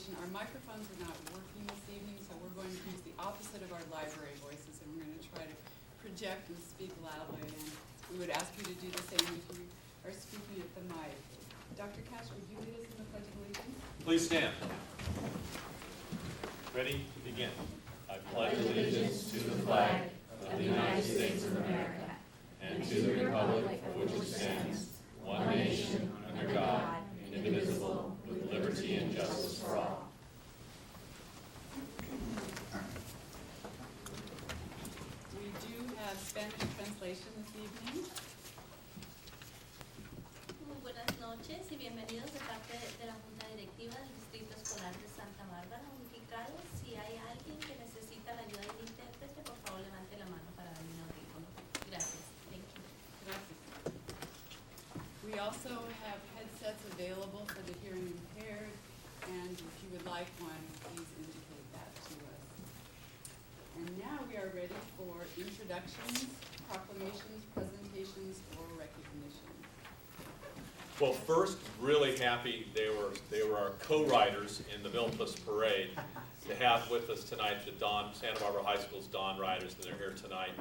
presentation. Our microphones are not working this evening, so we're going to use the opposite of our library voices, and we're going to try to project and speak loudly. And we would ask you to do the same if you are speaking at the mic. Dr. Cash, would you lead us in the Pledge of Allegiance? Please stand. Ready to begin. I pledge allegiance to the flag of the United States of America and to the republic for which it stands, one nation, under God, indivisible, with liberty and justice for all. We do have Spanish translation this evening. Muy buenas noches y bienvenidos de parte de la Junta Directiva del Distrito Escolar de Santa Bárbara Unificado. Si hay alguien que necesita la ayuda del intérprete, por favor levante la mano para darle un audífono. Gracias. Thank you. Gracias. We also have headsets available for the hearing impaired, and if you would like one, please indicate that to us. And now we are ready for introductions, proclamations, presentations, or recognition. Well, first, really happy they were our co-riders in the Milpas Parade to have with us tonight the Santa Barbara High School's Dawn Riders that are here tonight.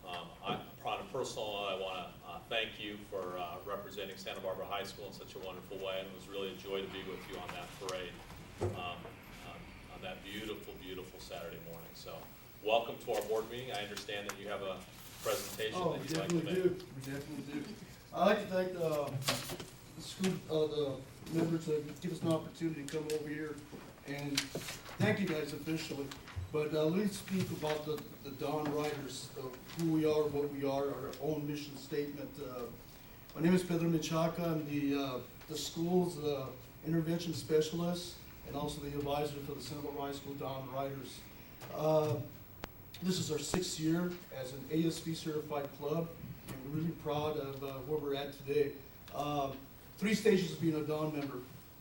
On a personal note, I want to thank you for representing Santa Barbara High School in such a wonderful way, and it was really a joy to be with you on that parade on that beautiful, beautiful Saturday morning. So, welcome to our board meeting. I understand that you have a presentation that you'd like to make. We definitely do. I'd like to thank the school, the members that give us an opportunity to come over here and thank you guys officially. But let me speak about the Dawn Riders, who we are, what we are, our own mission statement. My name is Pedro Menchaca. I'm the school's intervention specialist and also the advisor for the Santa Barbara High School Dawn Riders. This is our 6th year as an ASB certified club, and we're really proud of where we're at today. 3 stages of being a Dawn member,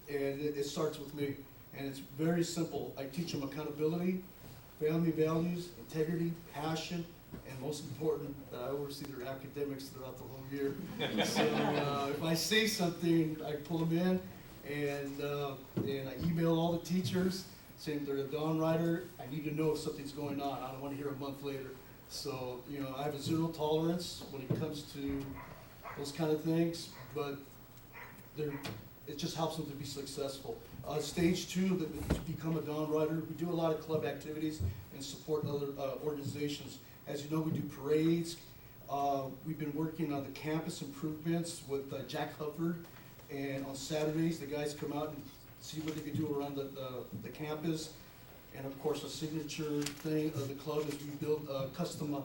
and it starts with me. And it's very simple. I teach them accountability, family values, integrity, passion, and most important, that I oversee their academics throughout the whole year. So if I say something, I pull them in, and I email all the teachers saying they're a Dawn Rider. I need to know if something's going on. I don't want to hear a month later. So, I have a zero tolerance when it comes to those kind of things, but it just helps them to be successful. Stage 2, to become a Dawn Rider, we do a lot of club activities and support other organizations. As you know, we do parades. We've been working on the campus improvements with Jack Hubbard, and on Saturdays, the guys come out and see what they can do around the campus. And of course, a signature thing of the club is we build custom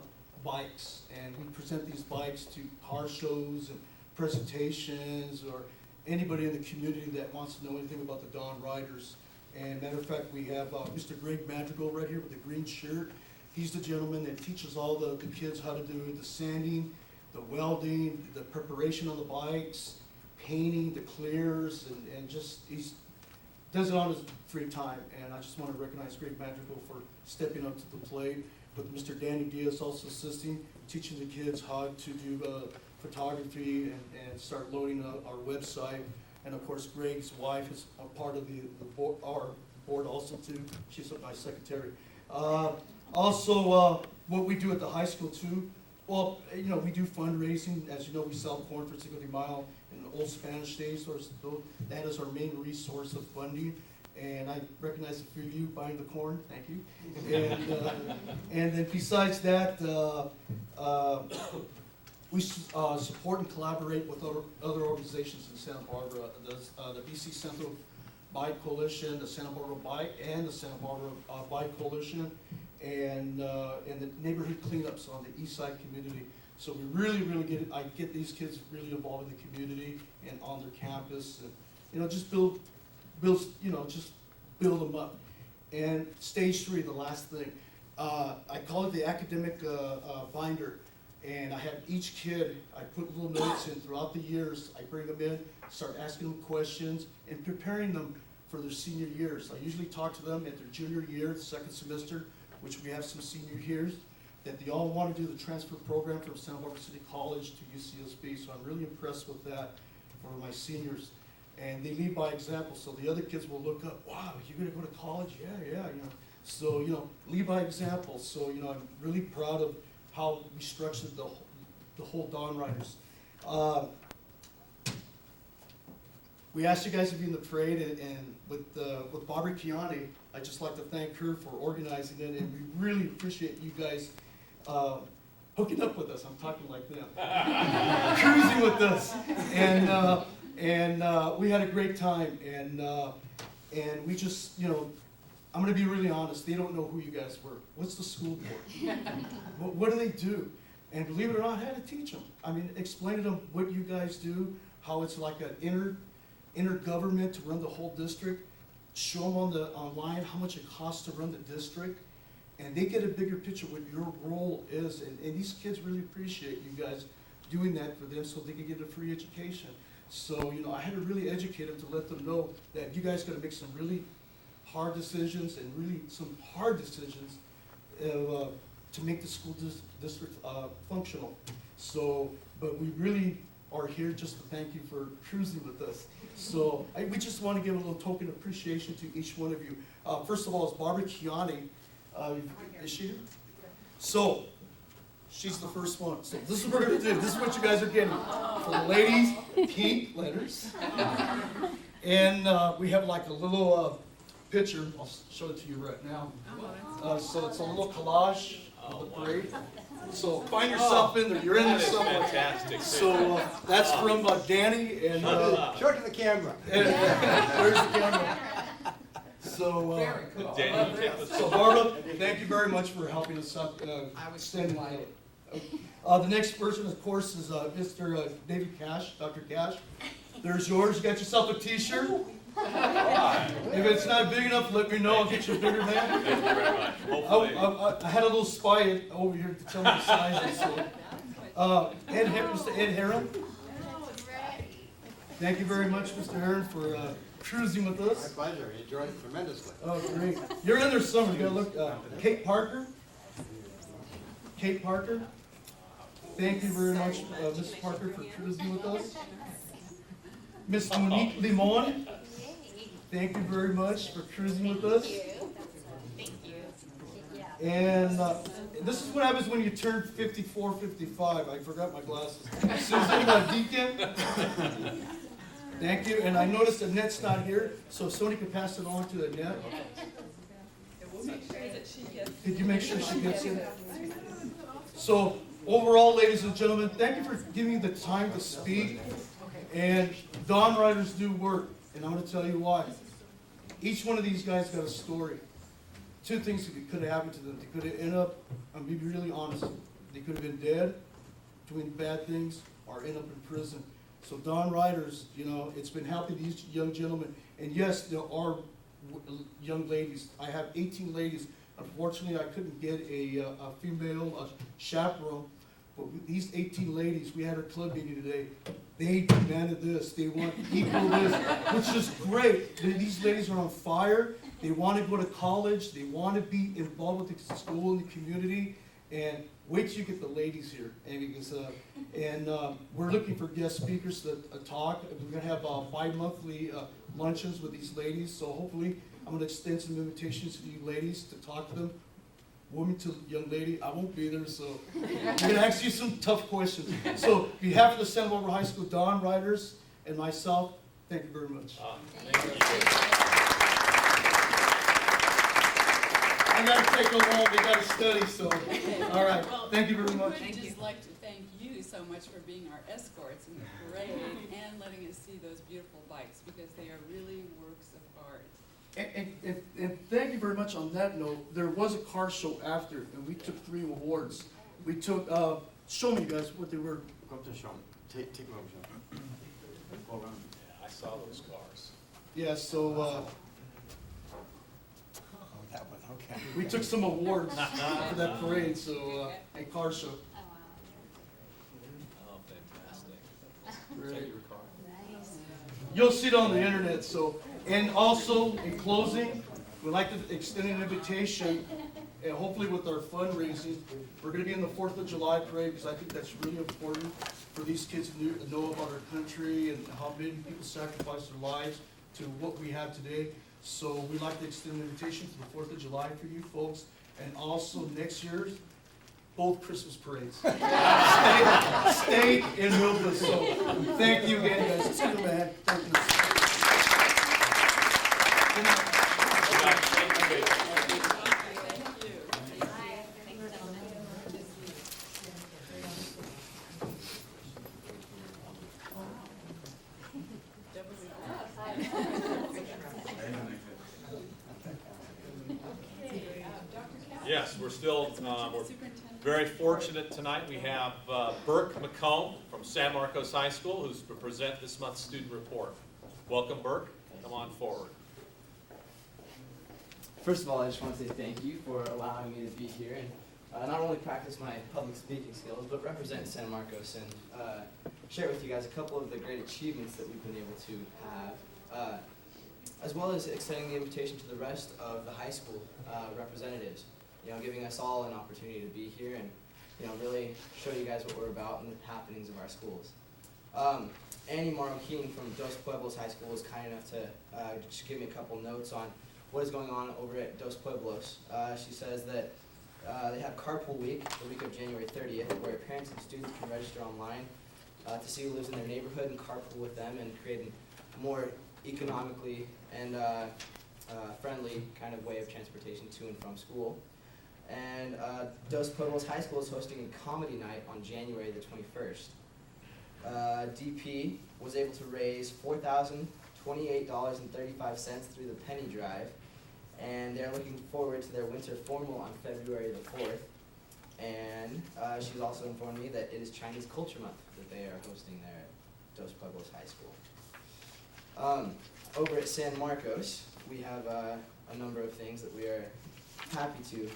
bikes, and we present these bikes to car shows and presentations, or anybody in the community that wants to know anything about the Dawn Riders. And matter of fact, we have Mr. Greg Madrigal right here with the green shirt. He's the gentleman that teaches all the kids how to do the sanding, the welding, the preparation on the bikes, painting, the clears, and just he's does it on his free time. And I just want to recognize Greg Madrigal for stepping up to the plate, with Mr. Danny Diaz also assisting, teaching the kids how to do photography and start loading our website. And of course, Greg's wife is a part of our board also too. She's my secretary. Also, what we do at the high school too, well, we do fundraising. As you know, we sell corn for Cinco de Mayo in the Old Spanish days. So that is our main resource of funding. And I recognize a few of you buying the corn. Thank you. And then besides that, we support and collaborate with other organizations in Santa Barbara, the BC Central Bike Coalition, the Santa Barbara Bike, and the Santa Barbara Bike Coalition, and the neighborhood cleanups on the east side community. So we really I get these kids really involved in the community and on their campus, and just build them up. And stage 3, the last thing, I call it the academic binder. And I have each kid, I put little notes in throughout the years. I bring them in, start asking them questions, and preparing them for their senior years. I usually talk to them at their junior year, the 2nd semester, which we have some senior years, that they all want to do the transfer program from Santa Barbara City College to UCSB. So I'm really impressed with that for my seniors. and they lead by example, so the other kids will look up, wow, you're gonna go to college? Yeah, So, lead by example, so, I'm really proud of how we structured the whole Dawn Riders. We asked you guys to be in the parade, and with Barbara Kiani, I'd just like to thank her for organizing it, and we really appreciate you guys hooking up with us. I'm talking like them. Cruising with us. And we had a great time, and we just, I'm gonna be really honest, they don't know who you guys were. What's the school board? What do they do? And believe it or not, I had to teach them. I mean, explain to them what you guys do, how it's like an intergovernment to run the whole district, show them online how much it costs to run the district, and they get a bigger picture of what your role is, and these kids really appreciate you guys doing that for them so they can get a free education. So, I had to really educate them to let them know that you guys gotta make some really hard decisions and really some hard decisions to make the school district functional. So, but we really are here just to thank you for cruising with us. So we just want to give a little token of appreciation to each one of you. First of all, it's Barbara Kiani. Is she here? So, she's the first one. So this is what we're going to do. This is what you guys are getting. For the ladies, pink letters. And we have like a little picture. I'll show it to you right now. So it's a little collage of the parade. So find yourself in there. You're in there That is somewhere. fantastic. So that's from Danny and Show it to the camera. there's the camera. So, Daniel, you take this. so Barbara, thank you very much for helping us up. Extend the next person, of course, is Mr. David Cash, Dr. Cash. There's yours. You got yourself a T-shirt. If it's not big enough, let me know. I'll get you a bigger man. Thank you very much. Hopefully. I had a little spy over here to tell me the sizes. So. Mr. Ed Heron. Thank you very much, Mr. Heron, for cruising with My us. pleasure. You enjoyed it tremendously. Oh, great. You're in there somewhere. You gotta look. Kate Parker. Kate Parker. Thank you very much, Mrs. Parker, for cruising with us. Miss Monique Limon. Thank you very much for cruising with us. Thank you. And this is what happens when you turn 54, 55. I forgot my glasses. Susan Deacon. Thank you. And I noticed Annette's not here, so if somebody could pass it on to Annette. Could you make sure she gets it? So overall, ladies and gentlemen, thank you for giving me the time to speak. And Dawn Riders do work, and I'm going to tell you why. Each one of these guys got a story. Two things that could have happened to them. They could have ended up, I'm being really honest, they could have been dead, doing bad things, or end up in prison. So Dawn Riders, it's been helping these young gentlemen. And yes, there are young ladies. I have 18 ladies. Unfortunately, I couldn't get a female chaperone. But these 18 ladies, we had our club meeting today. They demanded this. They want equal this, which is great. These ladies are on fire. They want to go to college. They want to be involved with the school and the community. And wait till you get the ladies here. And we're looking for guest speakers to talk. We're going to have bi-monthly luncheons with these ladies. So hopefully, I'm going to extend some invitations to you ladies to talk to them. Woman to young lady, I won't be there, so I'm going to ask you some tough questions. So, on behalf of the Santa Barbara High School Dawn Riders and myself, thank you very much. Thank you. I got to take them home, they got to study, so, all right, thank you very much. We'd just like to thank you so much for being our escorts in the parade and letting us see those beautiful bikes, because they are really works of art. And thank you very much on that note. There was a car show after, and we took 3 awards. We took, show me guys what they were. Go up to Sean. Take them over, Sean. Go around. Yeah, I saw those cars. Yeah, so, Oh, that one, okay. we took some awards for that parade, so, a car show. Oh, fantastic. Great. Is that your car? You'll see it on the internet, so, and also, in closing, we'd like to extend an invitation and hopefully with our fundraising, we're gonna be in the 4th of July parade, because I think that's really important for these kids to know about our country and how many people sacrificed their lives to what we have today. So we'd like to extend an invitation to the 4th of July for you folks, and also next year's, both Christmas parades. State and Milpas, so thank you again, guys. It's good, man. Thank you. Yes, we're still, we're very fortunate tonight. We have Burke McComb from San Marcos High School, who's to present this month's student report. Welcome, Burke. Come on forward. First of all, I just want to say thank you for allowing me to be here and not only practice my public speaking skills, but represent San Marcos and share with you guys a couple of the great achievements that we've been able to have, as well as extending the invitation to the rest of the high school representatives. You know, giving us all an opportunity to be here and, you know, really show you guys what we're about and the happenings of our schools. Annie Marroquin from Dos Pueblos High School was kind enough to just give me a couple notes on what is going on over at Dos Pueblos. She says that they have Carpool Week, the week of January 30th, where parents and students can register online to see who lives in their neighborhood and carpool with them and create a more economically and friendly kind of way of transportation to and from school. And Dos Pueblos High School is hosting a comedy night on January the 21st. DP was able to raise $4,028.35 through the Penny Drive, and they're looking forward to their winter formal on February the 4th. And she's also informed me that it is Chinese Culture Month that they are hosting there at Dos Pueblos High School. Over at San Marcos, we have a number of things that we are happy to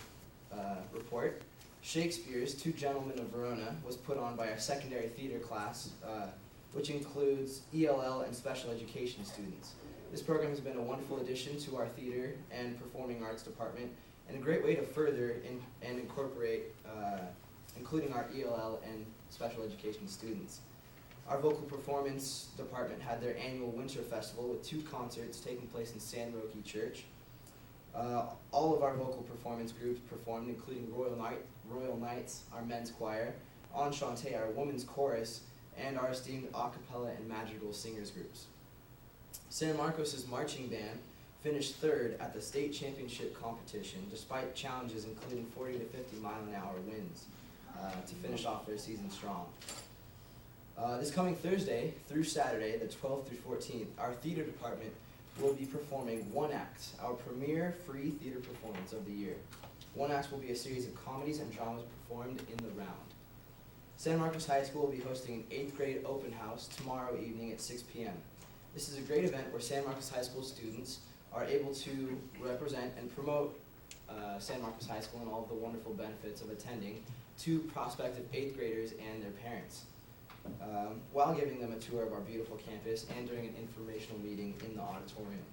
report. Shakespeare's Two Gentlemen of Verona was put on by our secondary theater class, which includes ELL and special education students. This program has been a wonderful addition to our theater and performing arts department, and a great way to further and incorporate, including our ELL and special education students. Our vocal performance department had their annual winter festival with 2 concerts taking place in San Roque Church. All of our vocal performance groups performed, including Royal Knights, our men's choir, Enchante, our women's chorus, and our esteemed a cappella and madrigal singers groups. San Marcos' marching band finished 3rd at the state championship competition, despite challenges including 40 to 50 mile-an-hour winds to finish off their season strong. This coming Thursday through Saturday, the 12th through 14th, our theater department will be performing One Act, our premier free theater performance of the year. One Act will be a series of comedies and dramas performed in the round. San Marcos High School will be hosting an 8th grade open house tomorrow evening at 6 p.m. This is a great event where San Marcos High School students are able to represent and promote San Marcos High School and all of the wonderful benefits of attending to prospective 8th graders and their parents, while giving them a tour of our beautiful campus and during an informational meeting in the auditorium.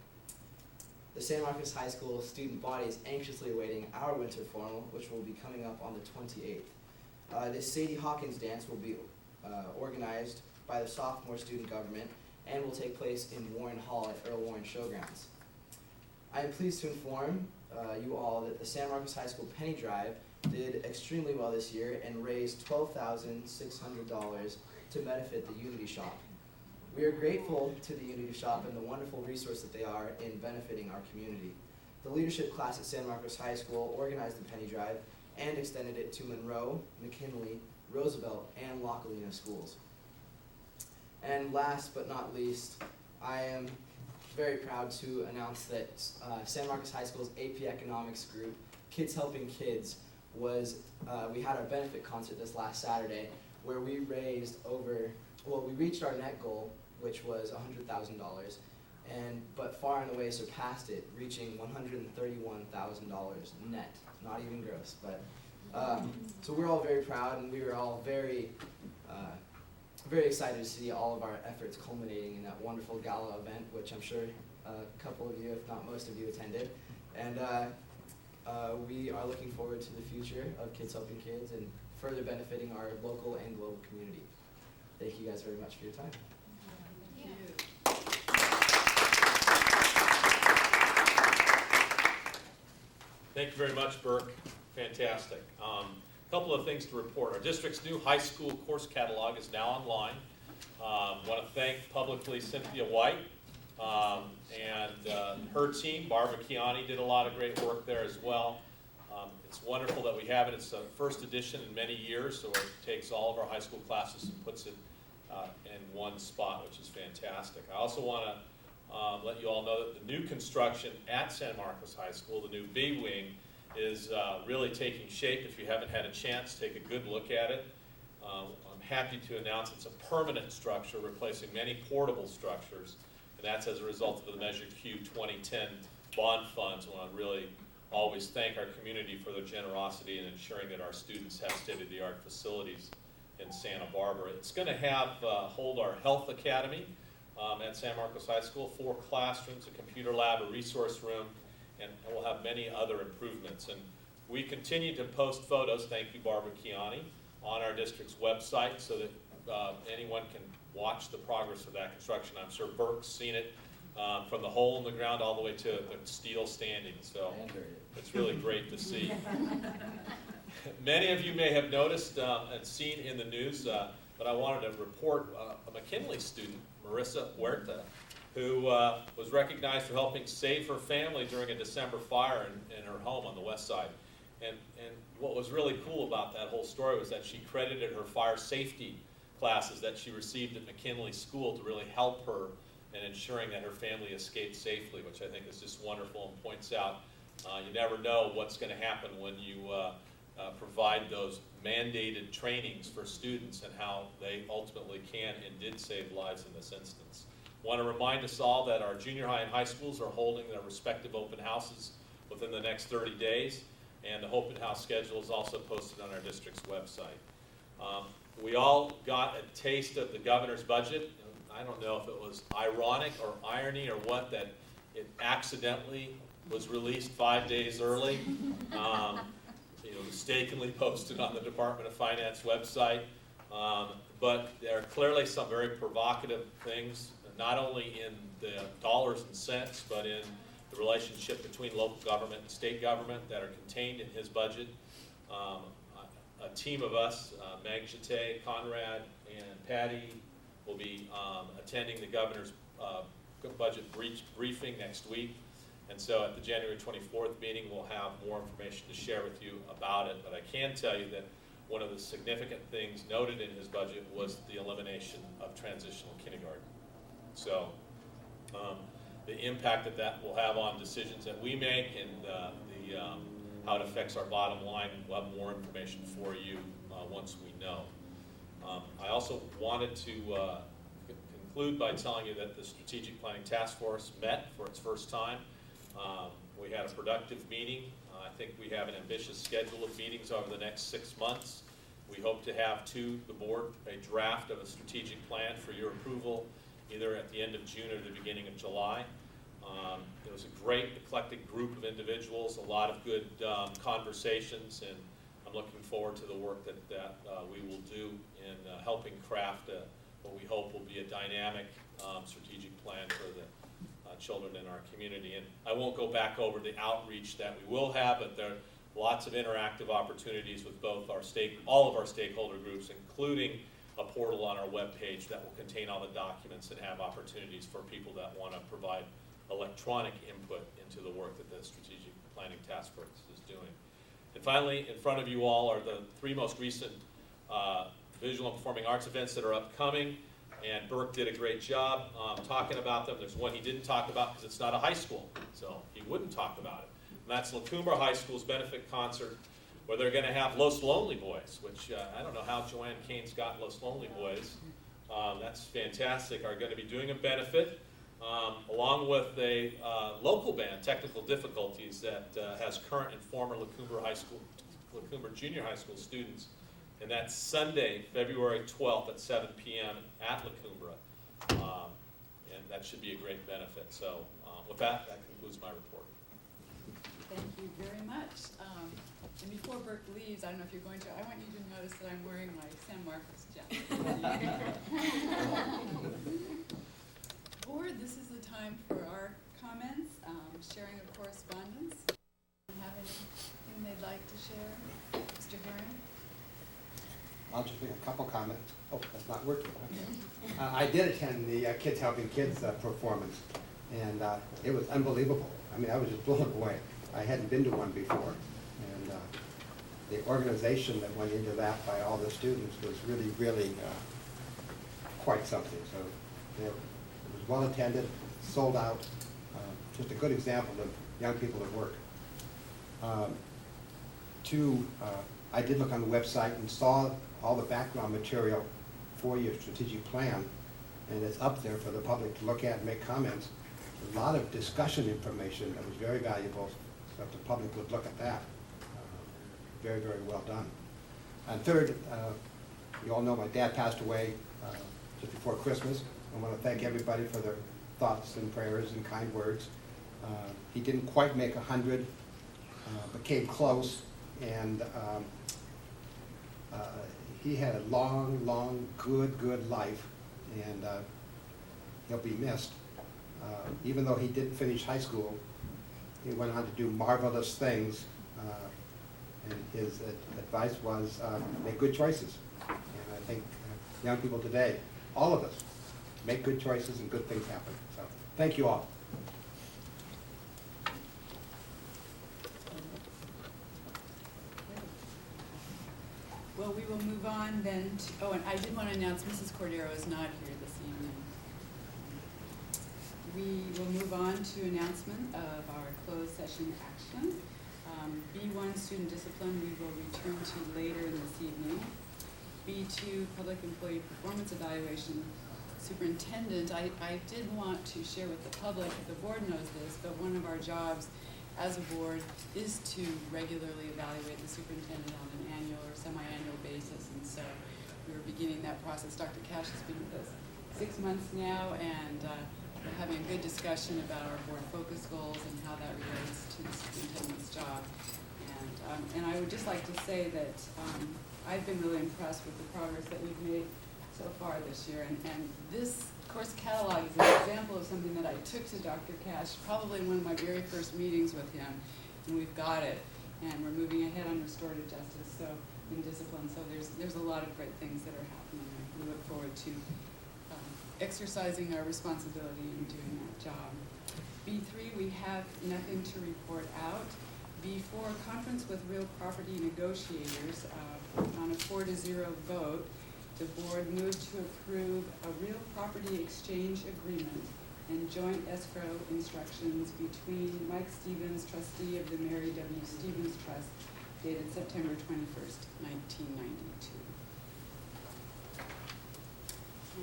The San Marcos High School student body is anxiously awaiting our winter formal, which will be coming up on the 28th. This Sadie Hawkins dance will be organized by the sophomore student government and will take place in Warren Hall at Earl Warren Showgrounds. I am pleased to inform you all that the San Marcos High School Penny Drive did extremely well this year and raised $12,600 to benefit the Unity Shop. We are grateful to the Unity Shop and the wonderful resource that they are in benefiting our community. The leadership class at San Marcos High School organized the Penny Drive and extended it to Monroe, McKinley, Roosevelt, and Localina schools. And last but not least, I am very proud to announce that San Marcos High School's AP Economics group, Kids Helping Kids, we had our benefit concert this last Saturday where we raised we reached our net goal, which was $100,000, but far and away surpassed it, reaching $131,000 net, not even gross. But so we're all very proud, and we were all very excited to see all of our efforts culminating in that wonderful gala event, which I'm sure a couple of you, if not most of you, attended. And We are looking forward to the future of Kids Helping Kids and further benefiting our local and global community. Thank you guys very much for your time. Thank you. Thank you very much, Burke. Fantastic. Couple of things to report. Our district's new high school course catalog is now online. Want to thank publicly Cynthia White and her team. Barbara Kiani did a lot of great work there as well. It's wonderful that we have it. It's the first edition in many years, so it takes all of our high school classes and puts it in one spot, which is fantastic. I also want to let you all know that the new construction at San Marcos High School, the new B wing, is really taking shape. If you haven't had a chance, take a good look at it. I'm happy to announce it's a permanent structure replacing many portable structures, and that's as a result of the Measure Q 2010 bond funds. I want to really always thank our community for their generosity in ensuring that our students have state-of-the-art facilities in Santa Barbara. It's going to have hold our health academy at San Marcos High School, 4 classrooms, a computer lab, a resource room, and we'll have many other improvements. And we continue to post photos, thank you Barbara Kiani, on our district's website so that anyone can watch the progress of that construction. I'm sure Burke's seen it from the hole in the ground all the way to the steel standing, so it's really great to see. Many of you may have noticed and seen in the news, but I wanted to report a McKinley student, Marissa Huerta, who was recognized for helping save her family during a December fire in her home on the west side. And what was really cool about that whole story was that she credited her fire safety classes that she received at McKinley School to really help her in ensuring that her family escaped safely, which I think is just wonderful and points out you never know what's going to happen when you provide those mandated trainings for students and how they ultimately can and did save lives in this instance. I want to remind us all that our junior high and high schools are holding their respective open houses within the next 30 days, and the open house schedule is also posted on our district's website. We all got a taste of the governor's budget. I don't know if it was ironic or irony or what that it accidentally was released 5 days early. Mistakenly posted on the Department of Finance website. But there are clearly some very provocative things, not only in the dollars and cents, but in the relationship between local government and state government that are contained in his budget. A team of us, Meg Jate, Conrad, and Patty, will be attending the governor's budget briefing next week. And so at the January 24th meeting, we'll have more information to share with you about it. But I can tell you that one of the significant things noted in his budget was the elimination of transitional kindergarten. So the impact that that will have on decisions that we make and how it affects our bottom line, we'll have more information for you once we know. I also wanted to conclude by telling you that the Strategic Planning Task Force met for its first time. We had a productive meeting. I think we have an ambitious schedule of meetings over the next 6 months. We hope to have to the board a draft of a strategic plan for your approval either at the end of June or the beginning of July. It was a great eclectic group of individuals, a lot of good conversations, and I'm looking forward to the work that we will do in helping craft what we hope will be a dynamic strategic plan for the children in our community. And I won't go back over the outreach that we will have, but there are lots of interactive opportunities with both all of our stakeholder groups, including a portal on our webpage that will contain all the documents and have opportunities for people that want to provide electronic input into the work that the Strategic Planning Task Force is doing. And finally, in front of you all are the 3 most recent visual and performing arts events that are upcoming. And Burke did a great job talking about them. There's one he didn't talk about because it's not a high school, so he wouldn't talk about it. And that's La Cumbre High School's benefit concert, where they're going to have Los Lonely Boys, which I don't know how Joanne Kane's got Los Lonely Boys. That's fantastic. Are going to be doing a benefit along with a local band, Technical Difficulties, that has current and former La Cumbre Junior High School students. And that's Sunday, February 12th at 7 p.m. at La Cumbre. And that should be a great benefit. So with that concludes my report. Thank you. you very much. And before Burke leaves, I don't know if you're going to, I want you to notice that I'm wearing my San Marcos jacket. Board, this is the time for our comments, sharing of correspondence. Have anything they'd like to share? Mr. Herring? I'll just make a couple comments. Oh, that's not working. Okay. I did attend the Kids Helping Kids performance, and it was unbelievable. I mean, I was just blown away. I hadn't been to one before, and the organization that went into that by all the students was really, really quite something. So it was well attended, sold out. Just a good example of young people at work. I did look on the website and saw all the background material for your strategic plan, and it's up there for the public to look at and make comments. A lot of discussion information that was very valuable, so if the public would look at that. Very, very well done. And third, you all know my dad passed away just before Christmas. I want to thank everybody for their thoughts and prayers and kind words. He didn't quite make 100, but came close, and he had a long, long, good life, and he'll be missed. Even though he didn't finish high school, he went on to do marvelous things, and his advice was make good choices. And I think young people today, all of us, make good choices and good things happen. So thank you all. Well, we will move on then to, oh, and I did want to announce Mrs. Cordero is not here this evening. We will move on to announcement of our closed session action. B1, student discipline, we will return to later in this evening. B2, public employee performance evaluation. Superintendent, I did want to share with the public, the board knows this, but one of our jobs as a board is to regularly evaluate the superintendent on an annual or semi-annual basis, and so we're beginning that process. Dr. Cash has been with us 6 months now, and we're having a good discussion about our board focus goals and how that relates to the superintendent's job. And I would just like to say that I've been really impressed with the progress that we've made so far this year, and this course catalog is an example of something that I took to Dr. Cash probably in one of my very first meetings with him, and we've got it, and we're moving ahead on restorative justice, so in discipline, so there's a lot of great things that are happening, and we look forward to exercising our responsibility in doing that job. B3, we have nothing to report out. B4, conference with real property negotiators. On a 4-0 vote, the board moved to approve a real property exchange agreement and joint escrow instructions between Mike Stevens, trustee of the Mary W. Stevens Trust, dated September 21st, 1992.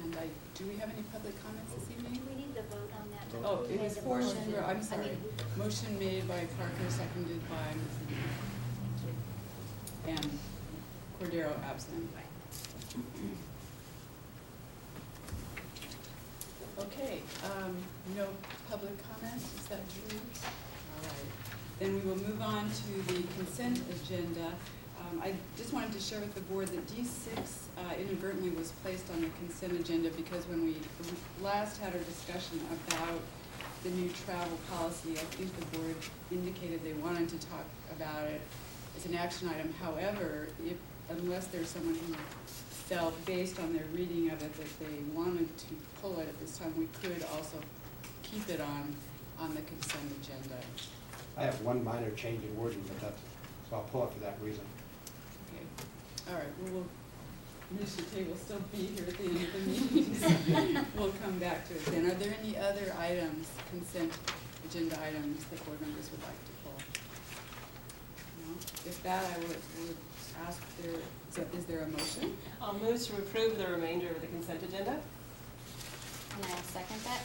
And do we have any public comments this evening? We need to vote on that. Oh, it is 4-0, I'm I sorry. mean, Motion made by Parker, seconded by Mrs. and Cordero absent. Okay, no public comments, is that true? All right, then we will move on to the consent agenda. I just wanted to share with the board that D6 inadvertently was placed on the consent agenda because when we last had our discussion about the new travel policy, I think the board indicated they wanted to talk about it as an action item. However, unless there's someone who felt, based on their reading of it, that they wanted to pull it at this time, we could also keep it on the consent agenda. I have one minor change in wording, but so I'll pull it for that reason. Okay. All right. Well, Ms. Shate will still be here at the end of the meeting. We'll come back to it then. Are there any other items, consent agenda items, that board members would like to pull? No? If that, I would ask, is there a motion? I'll move to approve the remainder of the consent agenda. And I'll second that.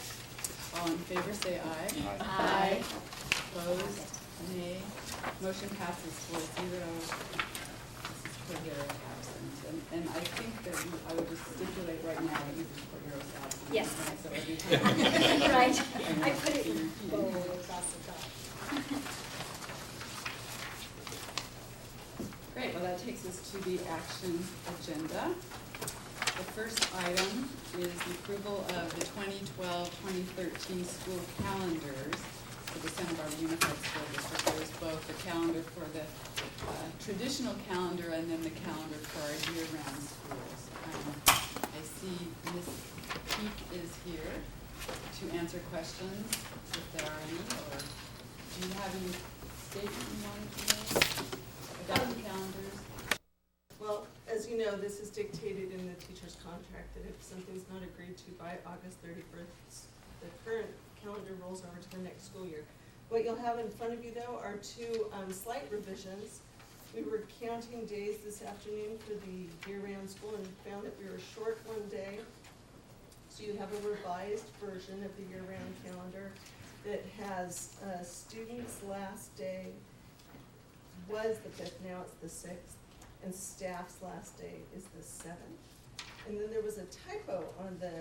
All in favor, say aye. Aye. Opposed? Nay. Motion passes 4-0. Mrs. Cordero absent. And I think that I would just stipulate right now that Mrs. Cordero is absent. Yes. So every time. Right. I put it in bold across the top. takes us to the action agenda. The first item is the approval of the 2012-2013 school calendars for the Santa Barbara Unified School District. There's both the calendar for the traditional calendar and then the calendar for our year-round schools. I see Ms. Peak is here to answer questions if there are any, or do you have any statement you wanted to make about the calendars? Well, as you know, this is dictated in the teacher's contract, that if something's not agreed to by August 31st, the current calendar rolls over to the next school year. What you'll have in front of you, though, are two slight revisions. We were counting days this afternoon for the year-round school and found that we were short one day. So you have a revised version of the year-round calendar that has students' last day was the 5th, now it's the 6th, and staff's last day is the 7th. And then there was a typo on the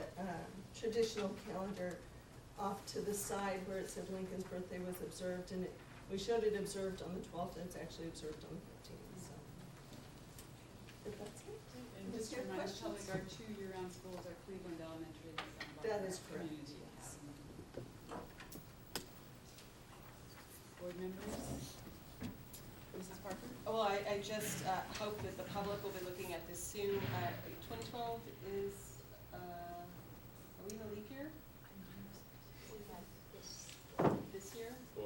traditional calendar off to the side where it said Lincoln's birthday was observed, and we showed it observed on the 12th, and it's actually observed on the 15th, so. If that's it. And Is just to there remind the questions? public, our two year-round schools are Cleveland Elementary and Santa Barbara That is correct, Community yes. Academy. Board members? Mrs. Parker? Well, I just hope that the public will be looking at this soon. 2012 is, are we in a leap year this year? Boy,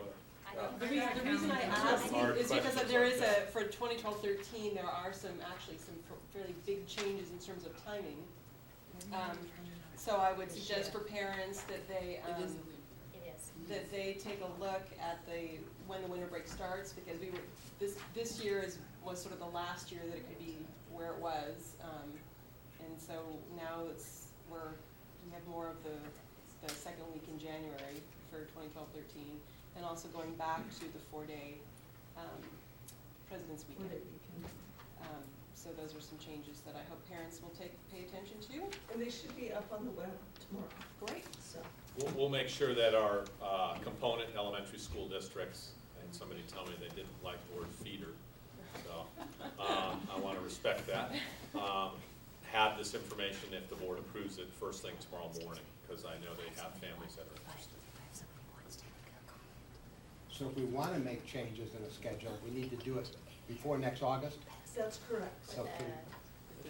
The reason I ask Hard is because questions there like is that. for 2012-13, there are some fairly big changes in terms of timing. So I would suggest for parents that they, It is a leap. It is. that they take a look at when the winter break starts, because this year was sort of the last year that it could be where it was. And so now we have more of the second week in January for 2012-13, and also going back to the 4-day President's One day Weekend. weekend. So those are some changes that I hope parents will pay attention to. And they should be up on the web tomorrow, Great. so. we'll make sure that our component elementary school districts, and somebody told me they didn't like the word feeder, so I want to respect that. Have this information if the board approves it first thing tomorrow morning, because I know they have families that are interested. So if we want to make changes in a schedule, we need to do it before next August? That's correct. So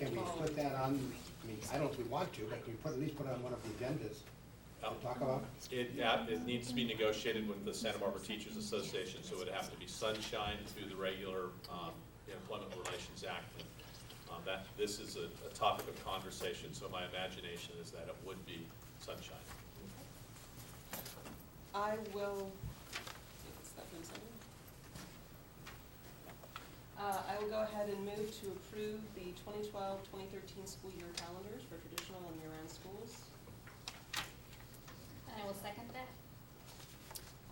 can we put that on, I mean, I don't know if we want to, but can we at least put it on one of the agendas to talk about? It needs to be negotiated with the Santa Barbara Teachers Association, so it would have to be sunshine through the regular Employment Relations Act. And this is a topic of conversation, so my imagination is that it would be sunshine. I will, I will go ahead and move to approve the 2012-2013 school year calendars for traditional and year-round schools. I will second that.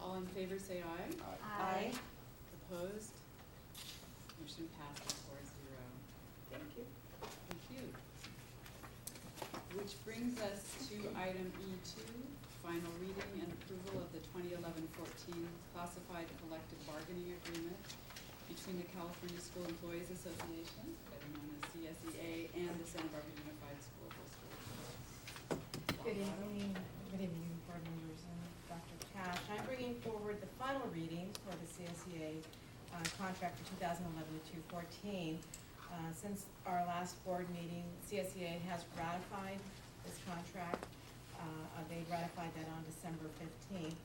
All in favor, say aye. Aye. Opposed? Motion passes 4-0. Thank you. Thank you. Which brings us to item E2, final reading and approval of the 2011-14 classified collective bargaining agreement between the California School Employees Association, better known as CSEA, and the Santa Barbara Unified School District. Good evening, board members and Dr. Cash. I'm bringing forward the final reading for the CSEA contract for 2011-14. Since our last board meeting, CSEA has ratified this contract. They ratified that on December 15th.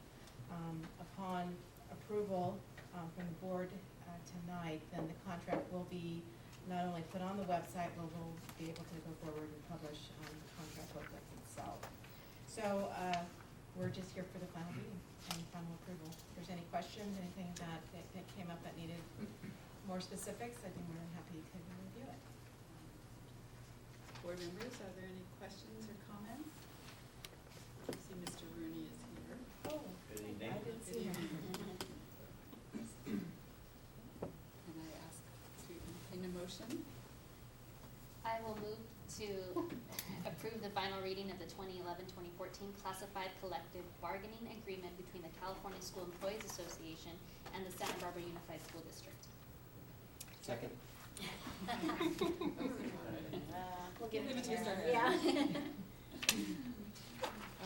Upon approval from the board tonight, then the contract will be not only put on the website, but we'll be able to go forward and publish the contract booklet itself. So we're just here for the final reading and final approval. If there's any questions, anything that came up that needed more specifics, I'd be more than happy to review it. Board members, are there any questions or comments? I see Mr. Rooney is here. Oh, Good evening. I didn't see him. Can I ask to entertain a motion? I will move to approve the final reading of the 2011-2014 classified collective bargaining agreement between the California School Employees Association and the Santa Barbara Unified School District. Second. We'll give it to Mr. her. Harris. Yeah.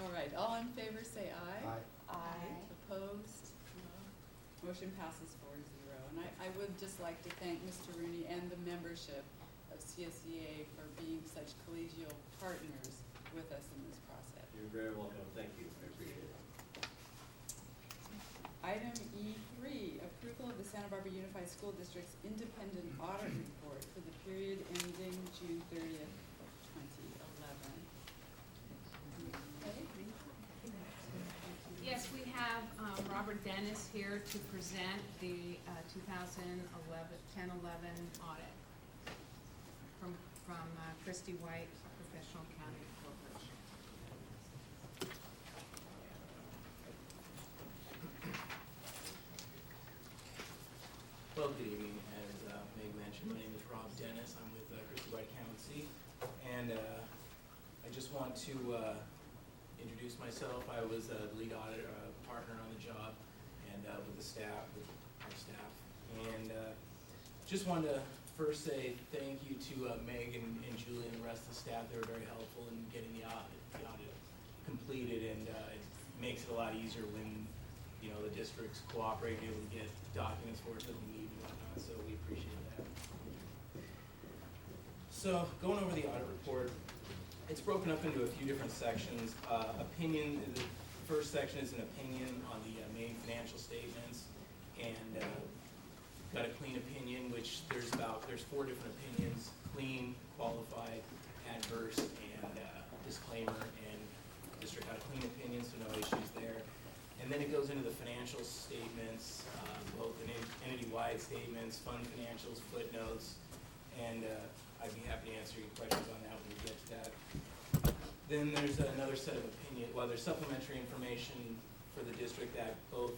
All right, all in favor say aye. Aye. Aye. Opposed? No. Motion passes 4-0. And I would just like to thank Mr. Rooney and the membership of CSEA for being such collegial partners with us in this process. You're very welcome. Thank you. I appreciate it. Item E3, approval of the Santa Barbara Unified School District's independent audit report for the period ending June 30th, 2011. Okay. Yes, we have Robert Dennis here to present the 10-11 audit from Christy White, Professional Accounting Corporation. Well, good evening. As Meg mentioned, my name is Rob Dennis. I'm with Christy White Accountancy, and I just want to introduce myself. I was the lead audit partner on the job, and with the staff, with our staff, and just wanted to first say thank you to Meg and Julie and the rest of the staff. They were very helpful in getting the audit completed, and it makes it a lot easier when the districts cooperate, able to get documents for us that we need and whatnot, so we appreciate that. So, going over the audit report, it's broken up into a few different sections. Opinion, the first section is an opinion on the main financial statements, and got a clean opinion, which there's 4 different opinions: clean, qualified, adverse, and disclaimer, and district had a clean opinion, so no issues there. And then it goes into the financial statements, both entity-wide statements, fund financials, footnotes, and I'd be happy to answer your questions on that when we get to that. Then there's another set of there's supplementary information for the district that both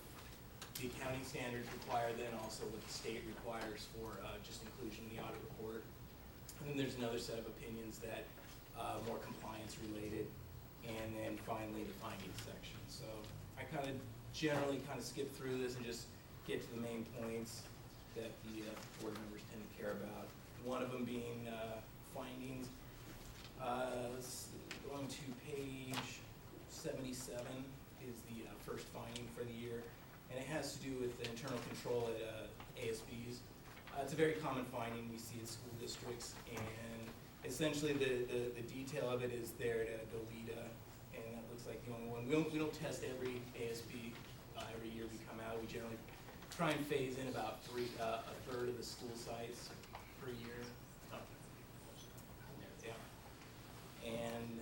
the accounting standards require, then also what the state requires for just inclusion in the audit report. And then there's another set of opinions that more compliance related, and then finally the findings section. So I generally skip through this and just get to the main points that the board members tend to care about. One of them being findings. Going to page 77 is the first finding for the year, and it has to do with the internal control at ASBs. It's a very common finding we see at school districts, and essentially the detail of it is there at Goleta, and that looks like the only one. We don't test every ASB every year we come out. We generally try and phase in about a third of the school sites per year. Oh. Yeah. And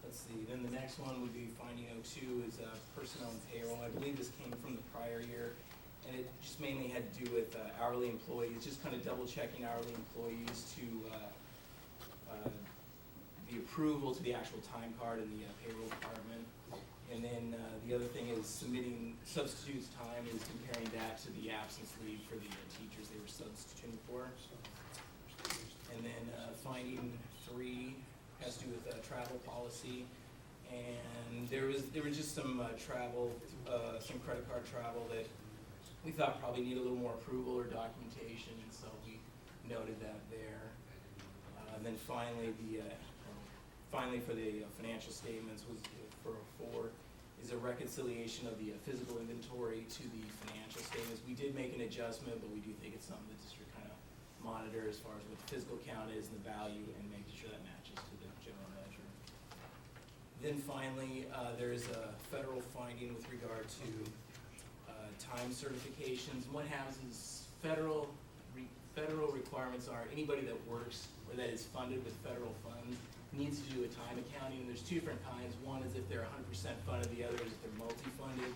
let's see, then the next one would be finding 02 is personnel and payroll. I believe this came from the prior year, and it just mainly had to do with hourly employees, just double checking hourly employees to the approval to the actual time card in the payroll department. And then the other thing is submitting substitutes time, is comparing that to the absence leave for the teachers they were substituting for. And then finding 3 has to do with travel policy, and there was just some travel, some credit card travel that we thought probably needed a little more approval or documentation, and so we noted that there. And then finally, for the financial statements was for 4 is a reconciliation of the physical inventory to the financial statements. We did make an adjustment, but we do think it's something the district monitor as far as what the physical count is and the value, and making sure that matches to the general ledger. Then finally, there is a federal finding with regard to time certifications. And what happens is federal requirements are anybody that works or that is funded with federal funds needs to do a time accounting. And there's 2 different kinds. One is if they're 100% funded, the other is if they're multi-funded.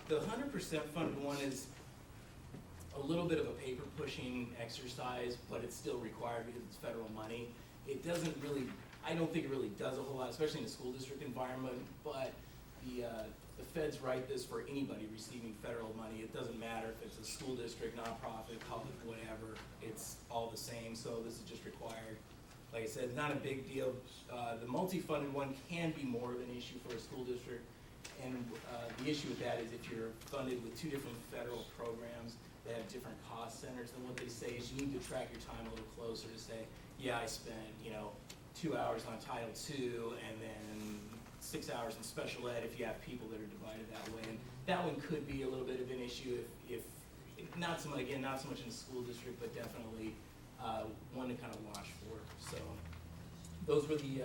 The 100% funded one is a little bit of a paper pushing exercise, but it's still required because it's federal money. It doesn't really, I don't think it really does a whole lot, especially in a school district environment, but the feds write this for anybody receiving federal money. It doesn't matter if it's a school district, nonprofit, public, whatever, it's all the same, so this is just required. Like I said, not a big deal. The multi-funded one can be more of an issue for a school district, and the issue with that is if you're funded with 2 different federal programs that have different cost centers, then what they say is you need to track your time a little closer to say, yeah, I spent, 2 hours on Title II and then 6 hours in special ed if you have people that are divided that way. And that one could be a little bit of an issue if not so much, again, not so much in the school district, but definitely one to kind of watch for. So those were the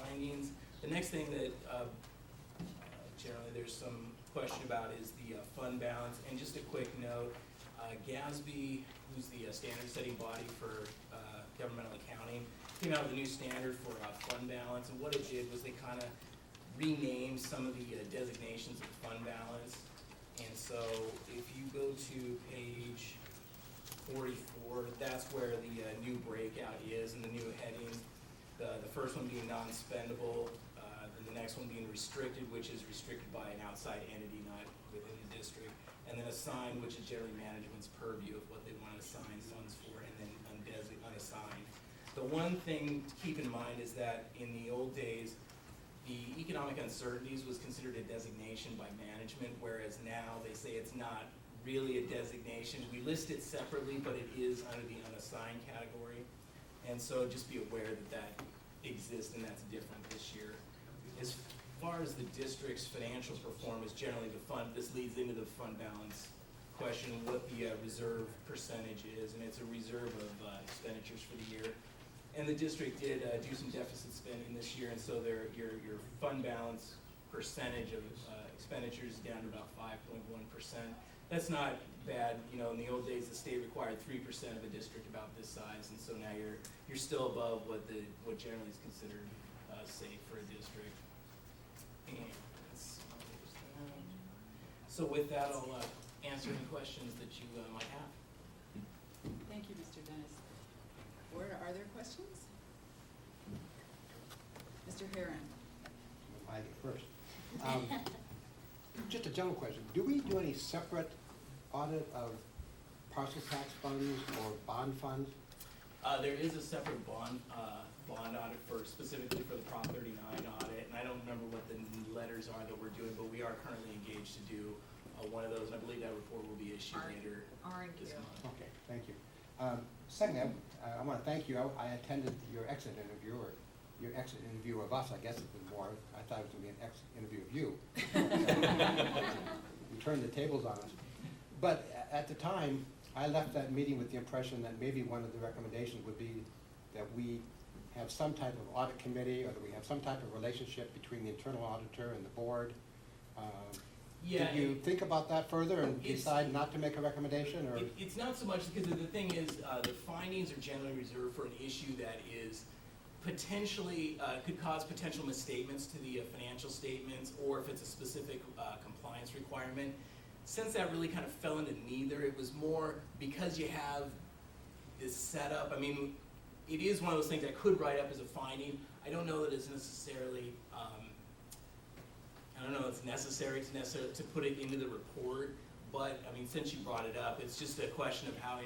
findings. The next thing that generally there's some question about is the fund balance. And just a quick note, GASB, who's the standard setting body for governmental accounting, came out with a new standard for fund balance. And what it did was they kind of renamed some of the designations of the fund balance. And so if you go to page 44, that's where the new breakout is and the new heading. The first one being non-spendable, then the next one being restricted, which is restricted by an outside entity, not within the district. And then assigned, which is generally management's purview of what they want to assign funds for, and then unassigned. The one thing to keep in mind is that in the old days, the economic uncertainties was considered a designation by management, whereas now they say it's not really a designation. We list it separately, but it is under the unassigned category. And so just be aware that that exists and that's different this year. As far as the district's financial performance, generally this leads into the fund balance question, what the reserve percentage is, and it's a reserve of expenditures for the year. And the district did do some deficit spending this year, and so your fund balance percentage of expenditures is down to about 5.1%. That's not bad. In the old days, the state required 3% of a district about this size, and so now you're still above what generally is considered safe for a district. And so with that, I'll answer any questions that you might have. Thank you, Mr. Dennis. Are there questions? Mr. Herron. I get first. Just a general question. Do we do any separate audit of parcel tax funds or bond funds? There is a separate bond audit specifically for the Prop 39 audit, and I don't remember what the letters are that we're doing, but we are currently engaged to do one of those, and I believe that report will be issued later this month. Okay, thank you. Secondly, I want to thank you. I attended your exit interview, or your exit interview of us. I guess it was more. I thought it was going to be an exit interview of you. You turned the tables on us. But at the time, I left that meeting with the impression that maybe one of the recommendations would be that we have some type of audit committee, or that we have some type of relationship between the internal auditor and the board. Yeah, did you think about that further and decide not to make a recommendation, or? It's not so much, because the thing is, the findings are generally reserved for an issue that is potentially, could cause potential misstatements to the financial statements, or if it's a specific compliance requirement. Since that really kind of fell into neither, it was more because you have this setup. I mean, it is one of those things I could write up as a finding. I don't know that it's necessarily, it's necessary to put it into the report, but I mean, since you brought it up, it's just a question of how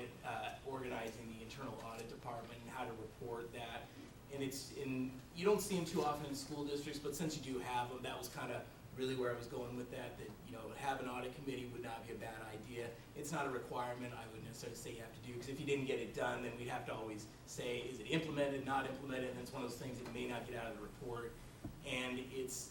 organizing the internal audit department and how to report that. And you don't see them too often in school districts, but since you do have them, that was kind of really where I was going with that have an audit committee would not be a bad idea. It's not a requirement I would necessarily say you have to do, because if you didn't get it done, then we'd have to always say, is it implemented, not implemented, and it's one of those things that may not get out of the report. And it's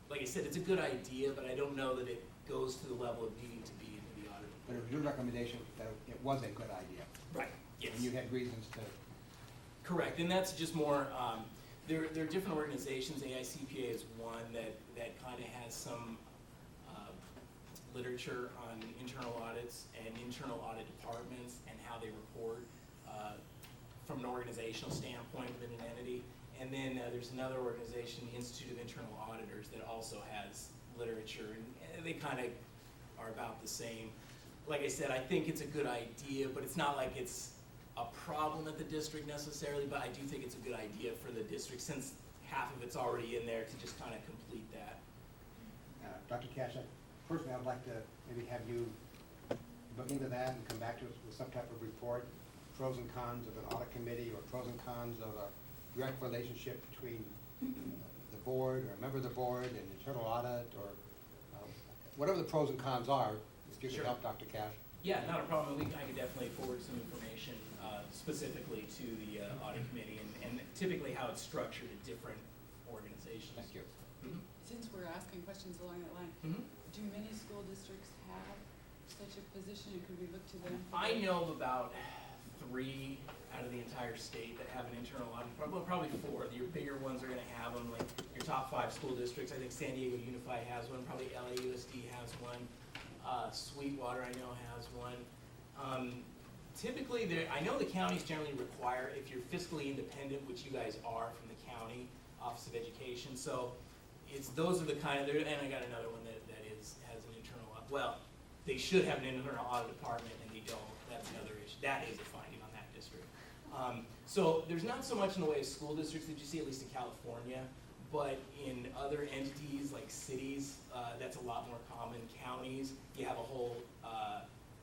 like I said, it's a good idea, but I don't know that it goes to the level of needing to be in the audit. But it was your recommendation that it was a good idea. Right, yes. And you had reasons to. Correct, and that's just more, there are different organizations. AICPA is one that kind of has some literature on internal audits and internal audit departments and how they report from an organizational standpoint within an entity. And then there's another organization, the Institute of Internal Auditors, that also has literature, and they kind of are about the same. Like I said, I think it's a good idea, but it's not like it's a problem at the district necessarily, but I do think it's a good idea for the district, since half of it's already in there, to just kind of complete that. Dr. Cash, personally, I'd like to maybe have you look into that and come back to us with some type of report, pros and cons of an audit committee, or pros and cons of a direct relationship between the board, or a member of the board, and internal audit, or whatever the pros and cons are, if you could help Dr. Cash. Yeah, not a problem. I could definitely forward some information specifically to the audit committee and typically how it's structured at different organizations. Thank you. Since we're asking questions along that line, Mhm. do many school districts have such a position, and could we look to them? for I that? know of about 3 out of the entire state that have an internal audit, probably 4. Your bigger ones are gonna have them, like your top 5 school districts. I think San Diego Unified has one, probably LAUSD has one. Sweetwater, I know, has one. Typically, I know the counties generally require, if you're fiscally independent, which you guys are from the county Office of Education, so those are the kind of, and I got another one that has an internal, well, they should have an internal audit department and they don't. That's another issue. That is a finding on that district. So there's not so much in the way of school districts that you see, at least in California, but in other entities like cities, that's a lot more common. Counties, you have a whole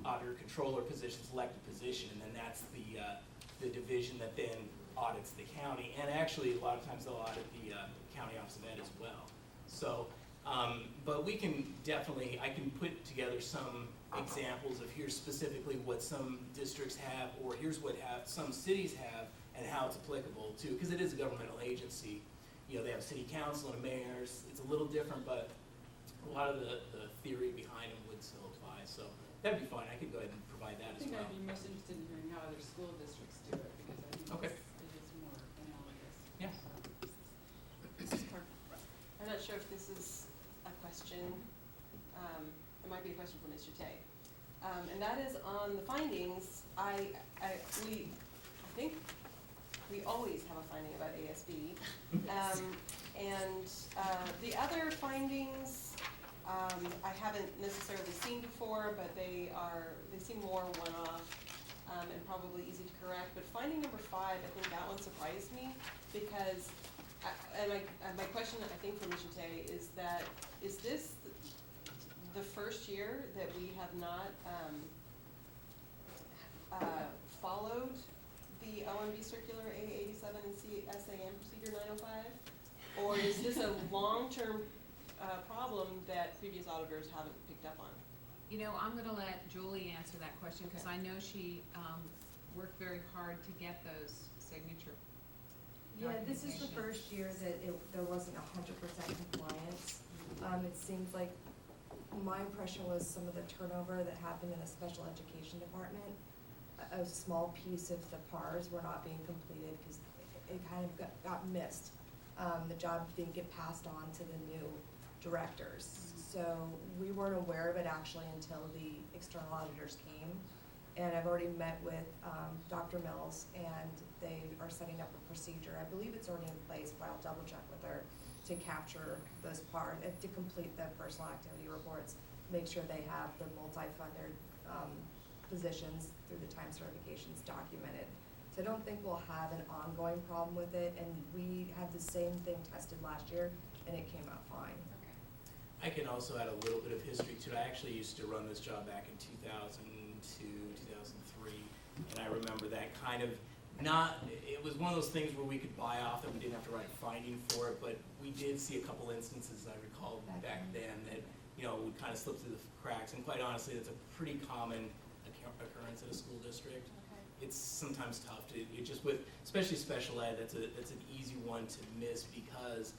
auditor controller position, selected position, and then that's the division that then audits the county. And actually, a lot of times they'll audit the county Office of Ed as well. So, but we can definitely, I can put together some examples of here's specifically what some districts have, or here's what some cities have, and how it's applicable to, because it is a governmental agency. You know, they have city council and mayors. It's a little different, but a lot of the theory behind them would still apply. So that'd be fine. I could go ahead and provide that I as think well. I'd be most interested in hearing how other school districts do it, because I think Okay. it is more analogous. Yeah. Mrs. Parker? I'm not sure if this is a question, it might be a question for Mr. Tay. And that is on the findings, I think we always have a finding about ASB. And the other findings, I haven't necessarily seen before, but they seem more one-off, and probably easy to correct. But finding number 5, I think that one surprised me, because, my question, I think, for Mr. Tay is that, is this the first year that we have not followed the OMB Circular A87 and SAM Procedure 905? Or is this a long-term problem that previous auditors haven't picked up on? You know, I'm gonna let Julie answer that question, because Okay. I know she worked very hard to get those signature. Yeah, this is the documentation. first year that there wasn't 100% compliance. It seems like, my impression was some of the turnover that happened in the special education department, a small piece of the PARs were not being completed because it kind of got missed. The job didn't get passed on to the new directors. So we weren't aware of it actually until the external auditors came. And I've already met with Dr. Mills, and they are setting up a procedure. I believe it's already in place, but I'll double check with her to capture those parts, to complete the personal activity reports, make sure they have the multi-funded positions through the time certifications documented. So I don't think we'll have an ongoing problem with it, and we had the same thing tested last year, and it came out fine. I can also add a little bit of history to it. I actually used to run this job back in 2002, 2003, and I remember that kind of it was one of those things where we could buy off and we didn't have to write a finding for it, but we did see a couple instances, I recall back then, that, you know, would kind of slip through the cracks, and quite honestly, that's a pretty common occurrence in a school district. It's sometimes tough to, especially special ed, that's an easy one to miss, because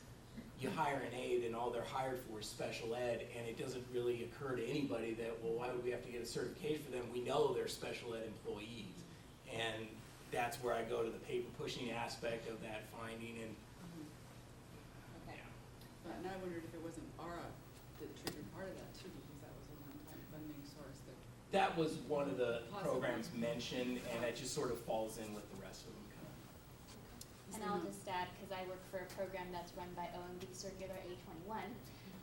you hire an aide and all they're hired for is special ed, and it doesn't really occur to anybody that, well, why would we have to get a certification for them? We know they're special ed employees. And that's where I go to the paper pushing aspect of that finding, and Okay. And I wondered if it wasn't ARA that triggered part of that too, because that was a one-time funding source that. that was one of the Possibly. programs mentioned, and it just sort of falls in with the rest of them. And I'll just add, because I work for a program that's run by OMB Circular A21,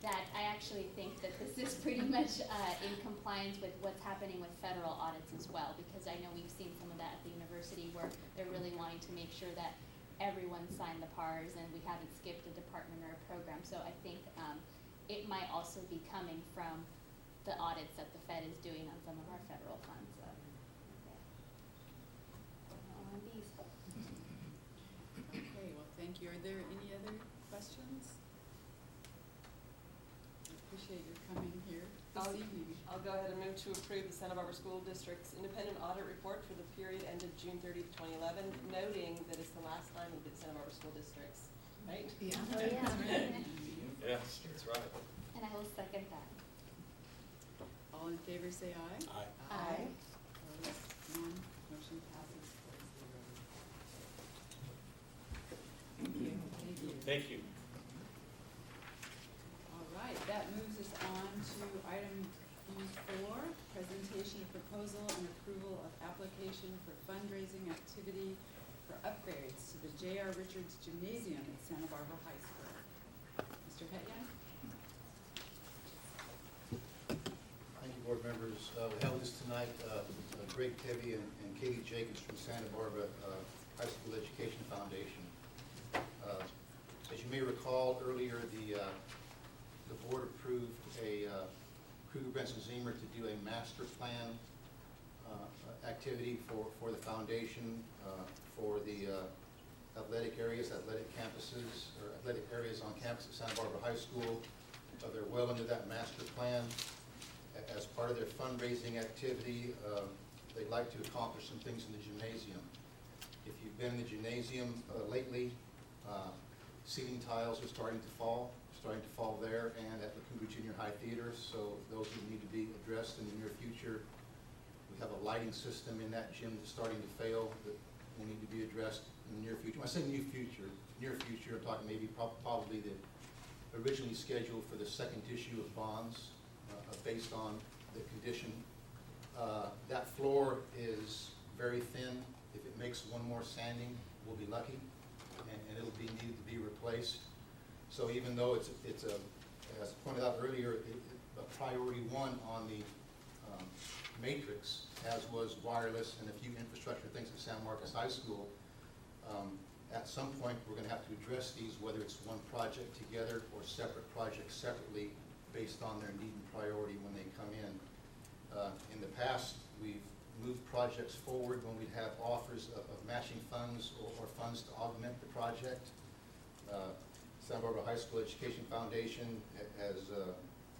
that I actually think that this is pretty much in compliance with what's happening with federal audits as well, because I know we've seen some of that at the university where they're really wanting to make sure that everyone signed the PARs and we haven't skipped a department or a program. So I think it might also be coming from the audits that the Fed is doing on some of our federal funds. So, yeah. OMBs. Okay, well, thank you. Are there any other questions? I appreciate your coming here this evening. I'll go ahead and move move to approve the Santa Barbara School District's independent audit report for the period ended June 30th, 2011, noting that it's the last time we did Santa Barbara School Districts, right? Yeah. Oh, yeah. Yes, that's right. And I will second that. All in favor, say aye. Aye. Aye. Opposed, none, motion passes 4-0. Thank you. Thank you. Thank you. All right, that moves us on to item B4, presentation of proposal and approval of application for fundraising activity for upgrades to the J.R. Richards Gymnasium at Santa Barbara High School. Mr. Hetyan? Thank you, board members. We held this tonight. Greg Tebby and Katie Jacobs from Santa Barbara High School Education Foundation. As you may recall, earlier the board approved Kruger Benson Zimmer to do a master plan activity for the foundation for the athletic areas, athletic campuses, or athletic areas on campus at Santa Barbara High School. They're well into that master plan. As part of their fundraising activity, they'd like to accomplish some things in the gymnasium. If you've been in the gymnasium lately, ceiling tiles are starting to fall there and at the Kruger Junior High Theater, so those would need to be addressed in the near future. We have a lighting system in that gym that's starting to fail that will need to be addressed in the near future. When I say near future, I'm talking maybe probably the originally scheduled for the second issue of bonds based on the condition. That floor is very thin. If it makes one more sanding, we'll be lucky, and it'll be needed to be replaced. So even though it's as pointed out earlier, a priority one on the matrix, as was wireless and a few infrastructure things at San Marcos High School, at some point we're going to have to address these, whether it's one project together or separate projects separately based on their need and priority when they come in. In the past, we've moved projects forward when we'd have offers of matching funds or funds to augment the project. Santa Barbara High School Education Foundation has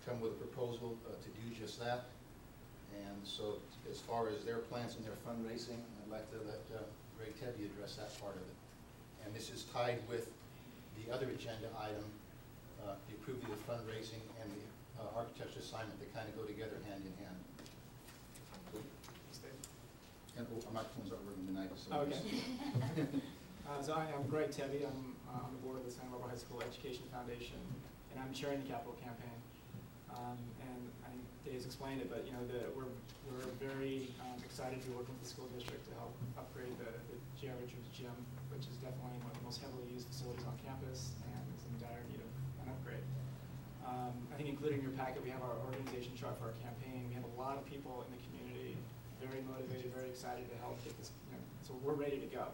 come with a proposal to do just that. And so as far as their plans and their fundraising, I'd like to let Ray Tebby address that part of it. And this is tied with the other agenda item, the approving of fundraising and the architecture assignment. They kind of go together hand in hand. And my phones aren't working tonight, so. Okay. So I am Greg Tebby. I'm on the board of the Santa Barbara High School Education Foundation, and I'm chairing the capital campaign. And I think Dave's explained it, but we're very excited to be working with the school district to help upgrade the J.R. Richards Gym, which is definitely one of the most heavily used facilities on campus and is in dire need of an upgrade. I think including your packet, we have our organization chart for our campaign. We have a lot of people in the community, very motivated, very excited to help get this, so we're ready to go.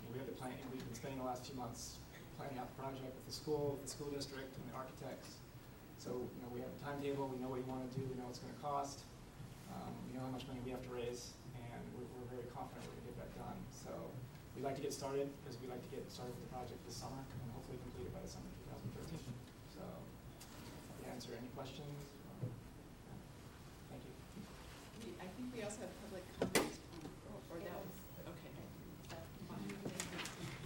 We have the plan, and we've been spending the last few months planning out the project with the school district, and the architects. So we have a timetable. We know what we want to do. We know what's going to cost. We know how much money we have to raise, and we're very confident we're going to get that done. So we'd like to get started because we'd like to get started with the project this summer and hopefully complete it by the summer 2013. So, answer any questions? Thank you. I think we also have public comment or that was, okay.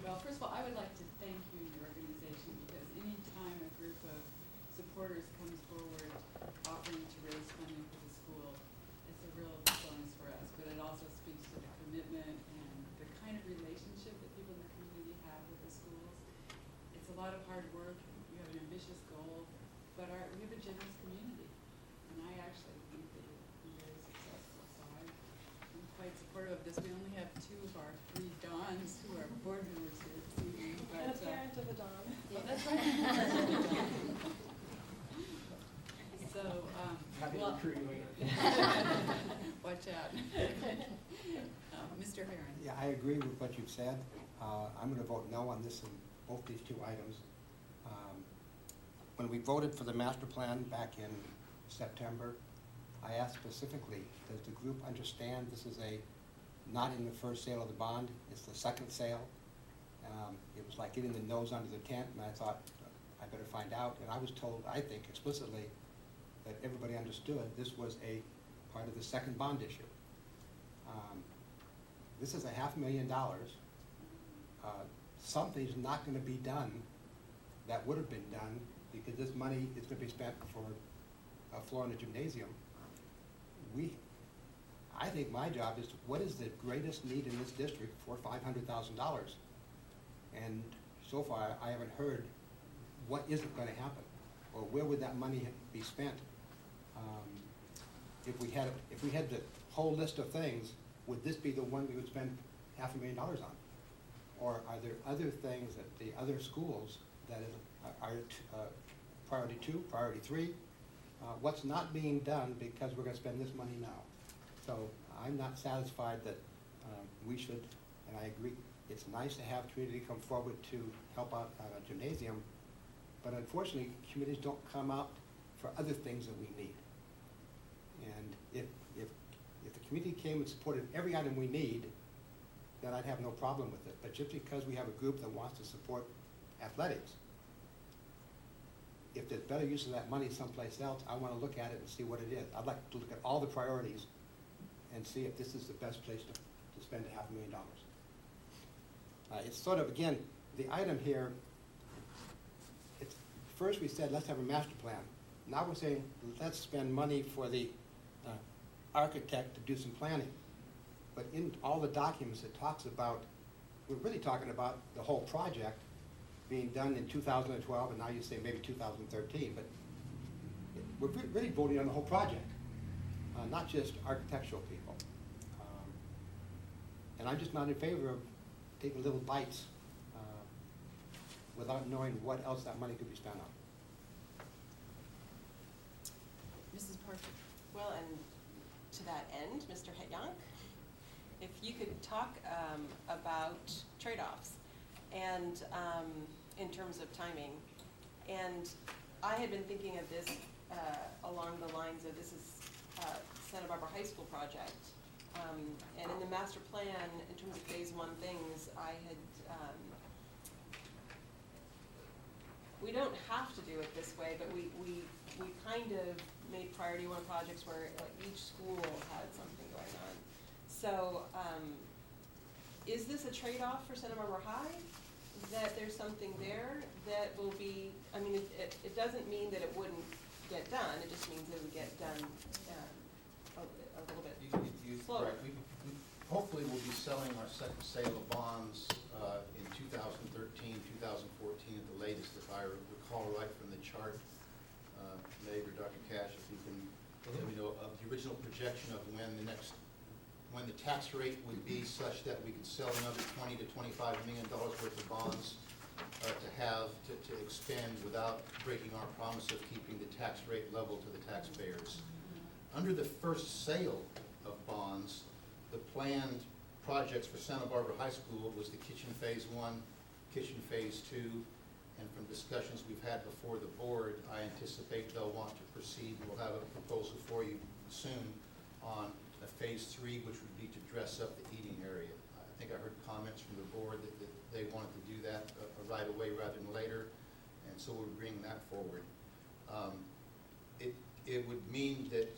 Well, first of all, I would like to thank you and your organization, because any time a group of supporters comes forward offering to raise funding for the school, it's a real bonus for us, but it also speaks to the commitment and the kind of relationship that people in the community have with the schools. It's a lot of hard work. You have an ambitious goal, but we have a generous community, and I actually think that it'll be very successful. So I'm quite supportive of this. We only have 2 of our 3 Dons who are board members here this evening, but And a parent of a Don. well, that's right. So, Happy to well, recruit you later. watch out. Mr. Herron. Yeah, I agree with what you've said. I'm going to vote no on this and both these 2 items. When we voted for the master plan back in September, I asked specifically, does the group understand this is not in the first sale of the bond, it's the second sale? It was like getting the nose under the tent, and I thought, I better find out. And I was told, I think explicitly, that everybody understood this was a part of the second bond issue. This is $500,000. Something's not gonna be done that would have been done because this money is gonna be spent for a floor in the gymnasium. I think my job is, what is the greatest need in this district for $500,000? And so far, I haven't heard what isn't gonna happen, or where would that money be spent? If we had the whole list of things, would this be the one we would spend $500,000 on? Or are there other things that the other schools that are priority 2, priority 3? What's not being done because we're gonna spend this money now? So I'm not satisfied that we should, and I agree, it's nice to have community come forward to help out on a gymnasium, but unfortunately, communities don't come out for other things that we need. And if the community came and supported every item we need, then I'd have no problem with it. But just because we have a group that wants to support athletics, if there's better use of that money someplace else, I want to look at it and see what it is. I'd like to look at all the priorities and see if this is the best place to spend $500,000. It's sort of, again, the item here, first we said, let's have a master plan. Now we're saying, let's spend money for the architect to do some planning. But in all the documents, it talks about, we're really talking about the whole project being done in 2012, and now you say maybe 2013, but we're really voting on the whole project, not just architectural people. And I'm just not in favor of taking little bites without knowing what else that money could be spent on. Mrs. Parker. Well, and to that end, Mr. Hetyank, if you could talk about trade-offs and in terms of timing. And I had been thinking of this along the lines of, this is Santa Barbara High School project. And in the master plan, in terms of phase 1 things, I had, we don't have to do it this way, but we kind of made priority 1 projects where each school had something going on. So is this a trade-off for Santa Barbara High? That there's something there that will be, I mean, it doesn't mean that it wouldn't get done, it just means it would get done a little bit slower. Right. We hopefully will be selling our second sale of bonds in 2013, 2014 at the latest, if I recall right from the chart. Meg or Dr. Cash, if you can let me know of the original projection of when the tax rate would be such that we could sell another $20 to $25 million worth of bonds to expend without breaking our promise of keeping the tax rate level to the taxpayers. Under the first sale of bonds, the planned projects for Santa Barbara High School was the kitchen phase 1, kitchen phase 2, and from discussions we've had before the board, I anticipate they'll want to proceed. We'll have a proposal for you soon on a phase 3, which would be to dress up the eating area. I think I heard comments from the board that they wanted to do that right away rather than later, and so we're bringing that forward. It would mean that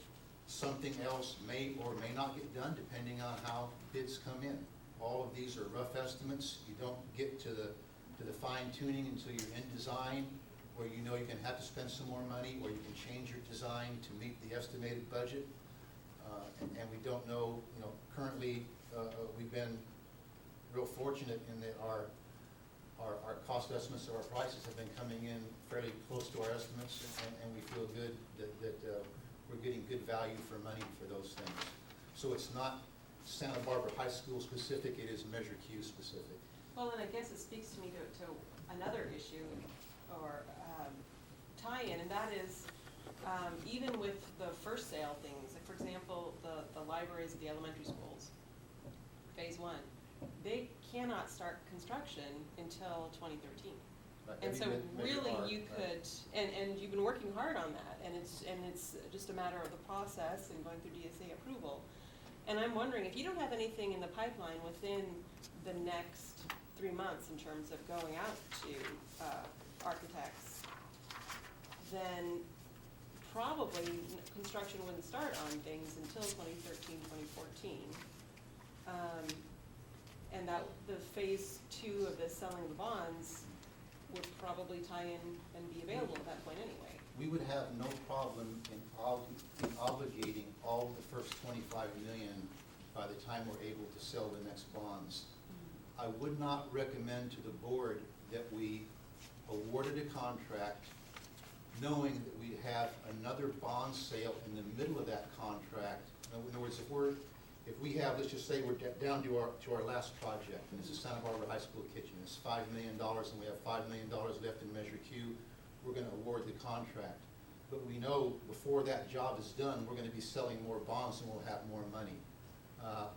something else may or may not get done depending on how bids come in. All of these are rough estimates. You don't get to the fine tuning until you're in design, where you know you're going to have to spend some more money, or you can change your design to meet the estimated budget. And we don't know, currently we've been real fortunate in that our cost estimates of our prices have been coming in fairly close to our estimates, and we feel good that we're getting good value for money for those things. So it's not Santa Barbara High School specific, it is Measure Q specific. Well, and I guess it speaks to me to another issue or tie-in, and that is even with the first sale things, like for example, the libraries at the elementary schools, phase 1, they cannot start construction until 2013. And so really you could, and you've been working hard on that, and it's just a matter of the process and going through DSA approval. And I'm wondering, if you don't have anything in the pipeline within the next 3 months in terms of going out to architects, then probably construction wouldn't start on things until 2013, 2014. And that the phase 2 of the selling the bonds would probably tie in and be available at that point anyway. We would have no problem in obligating all of the first 25 million by the time we're able to sell the next bonds. I would not recommend to the board that we awarded a contract knowing that we'd have another bond sale in the middle of that contract. In other words, if we have, let's just say we're down to our last project, and this is Santa Barbara High School kitchen, it's $5 million, and we have $5 million left in Measure Q, we're gonna award the contract. But we know before that job is done, we're gonna be selling more bonds and we'll have more money.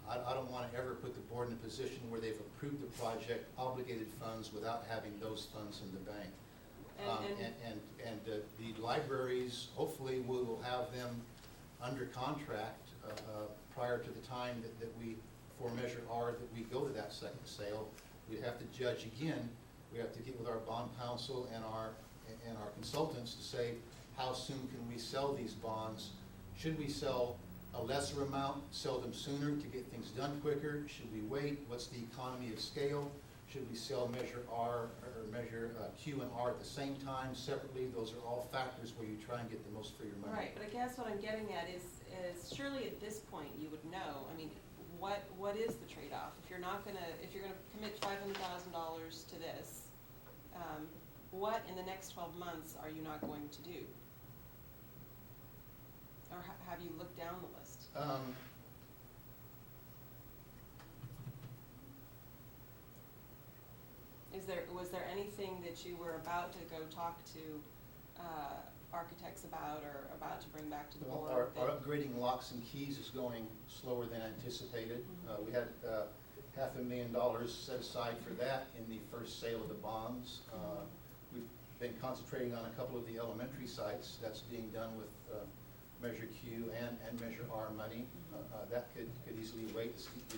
I don't wanna ever put the board in a position where they've approved the project, obligated funds without having those funds in the bank. The libraries, hopefully we will have them under contract prior to the time that we, for Measure R, that we go to that second sale. We have to judge again. We have to get with our bond counsel and our consultants to say, how soon can we sell these bonds? Should we sell a lesser amount, sell them sooner to get things done quicker? Should we wait? What's the economy of scale? Should we sell Measure R or Measure Q and R at the same time, separately? Those are all factors where you try and get the most for your money. Right, but I guess what I'm getting at is surely at this point you would know, I mean, what is the trade-off? If you're gonna commit $500,000 to this, what in the next 12 months are you not going to do? Or have you looked down the list? Was there anything that you were about to go talk to architects about or about to bring back to the board? Our upgrading locks and keys is going slower than anticipated. We had $500,000 set aside for that in the first sale of the bonds. We've been concentrating on a couple of the elementary sites. That's being done with Measure Q and Measure R money. That could easily wait. The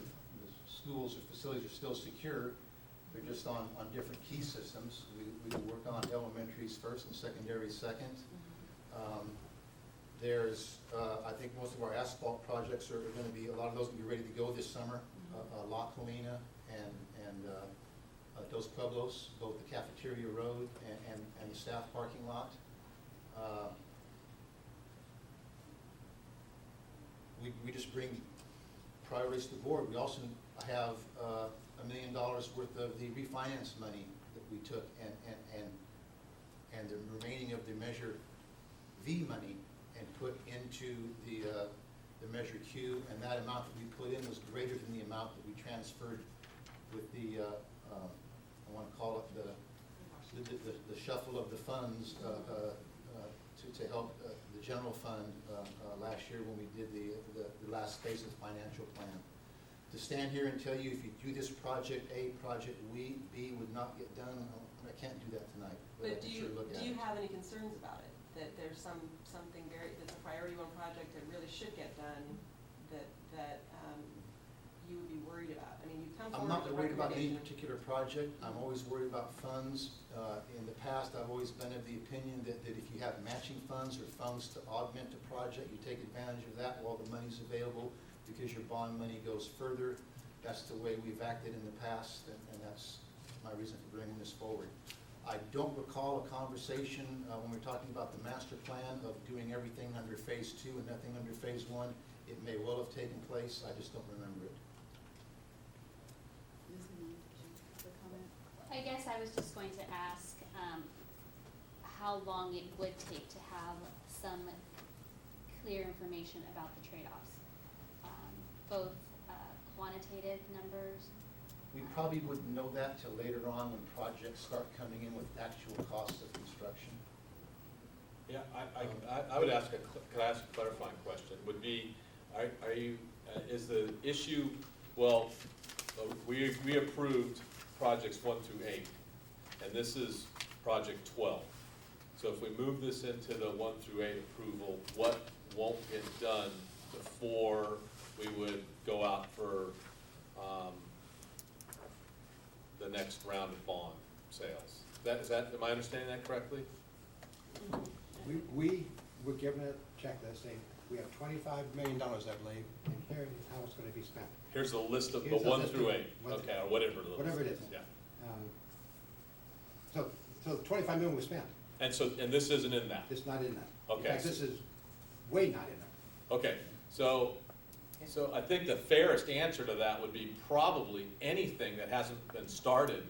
schools or facilities are still secure. They're just on different key systems. We work on elementaries first and secondary second. There's, I think most of our asphalt projects are going to be, a lot of those will be ready to go this summer. La Colina and Dos Pueblos, both the Cafeteria Road and the staff parking lot. We just bring priorities to the board. We also have $1 million worth of the refinance money that we took and the remaining of the Measure V money and put into the Measure Q, and that amount that we put in was greater than the amount that we transferred with the, I want to call it the shuffle of the funds to help the general fund last year when we did the last phase of the financial plan. To stand here and tell you if you do this project A, project B would not get done, I can't do that tonight. But do you have any concerns about it? That there's something that's a priority one project that really should get done that you would be worried about? I mean, you come forward with a recommendation. I'm not worried about any particular project. I'm always worried about funds. In the past, I've always been of the opinion that if you have matching funds or funds to augment a project, you take advantage of that while the money's available, because your bond money goes further. That's the way we've acted in the past, and that's my reason for bringing this forward. I don't recall a conversation when we're talking about the master plan of doing everything under phase 2 and nothing under phase 1. It may well have taken place, I just don't remember it. Ms. Moon, did you have a comment? I guess I was just going to ask how long it would take to have some clear information about the trade-offs, both quantitative numbers. We probably wouldn't know that till later on when projects start coming in with actual costs of construction. Yeah, I would ask could I ask a clarifying question? Would be, are you, is the issue, well, we approved projects 1 through 8, and this is project 12. So if we move this into the 1 through 8 approval, what won't get done before we would go out for the next round of bond sales? Am I understanding that correctly? We we're given a checklist saying, we have $25 million, I believe, and here is how it's gonna be spent. Here's a list of the Here's a 1 list through of 8, one through- okay, or whatever. the Whatever it list is. Yeah. So 25 million was spent. And so, and this isn't in that? It's not in that. Okay. In fact, this is way not in there. Okay, so I think the fairest answer to that would be probably anything that hasn't been started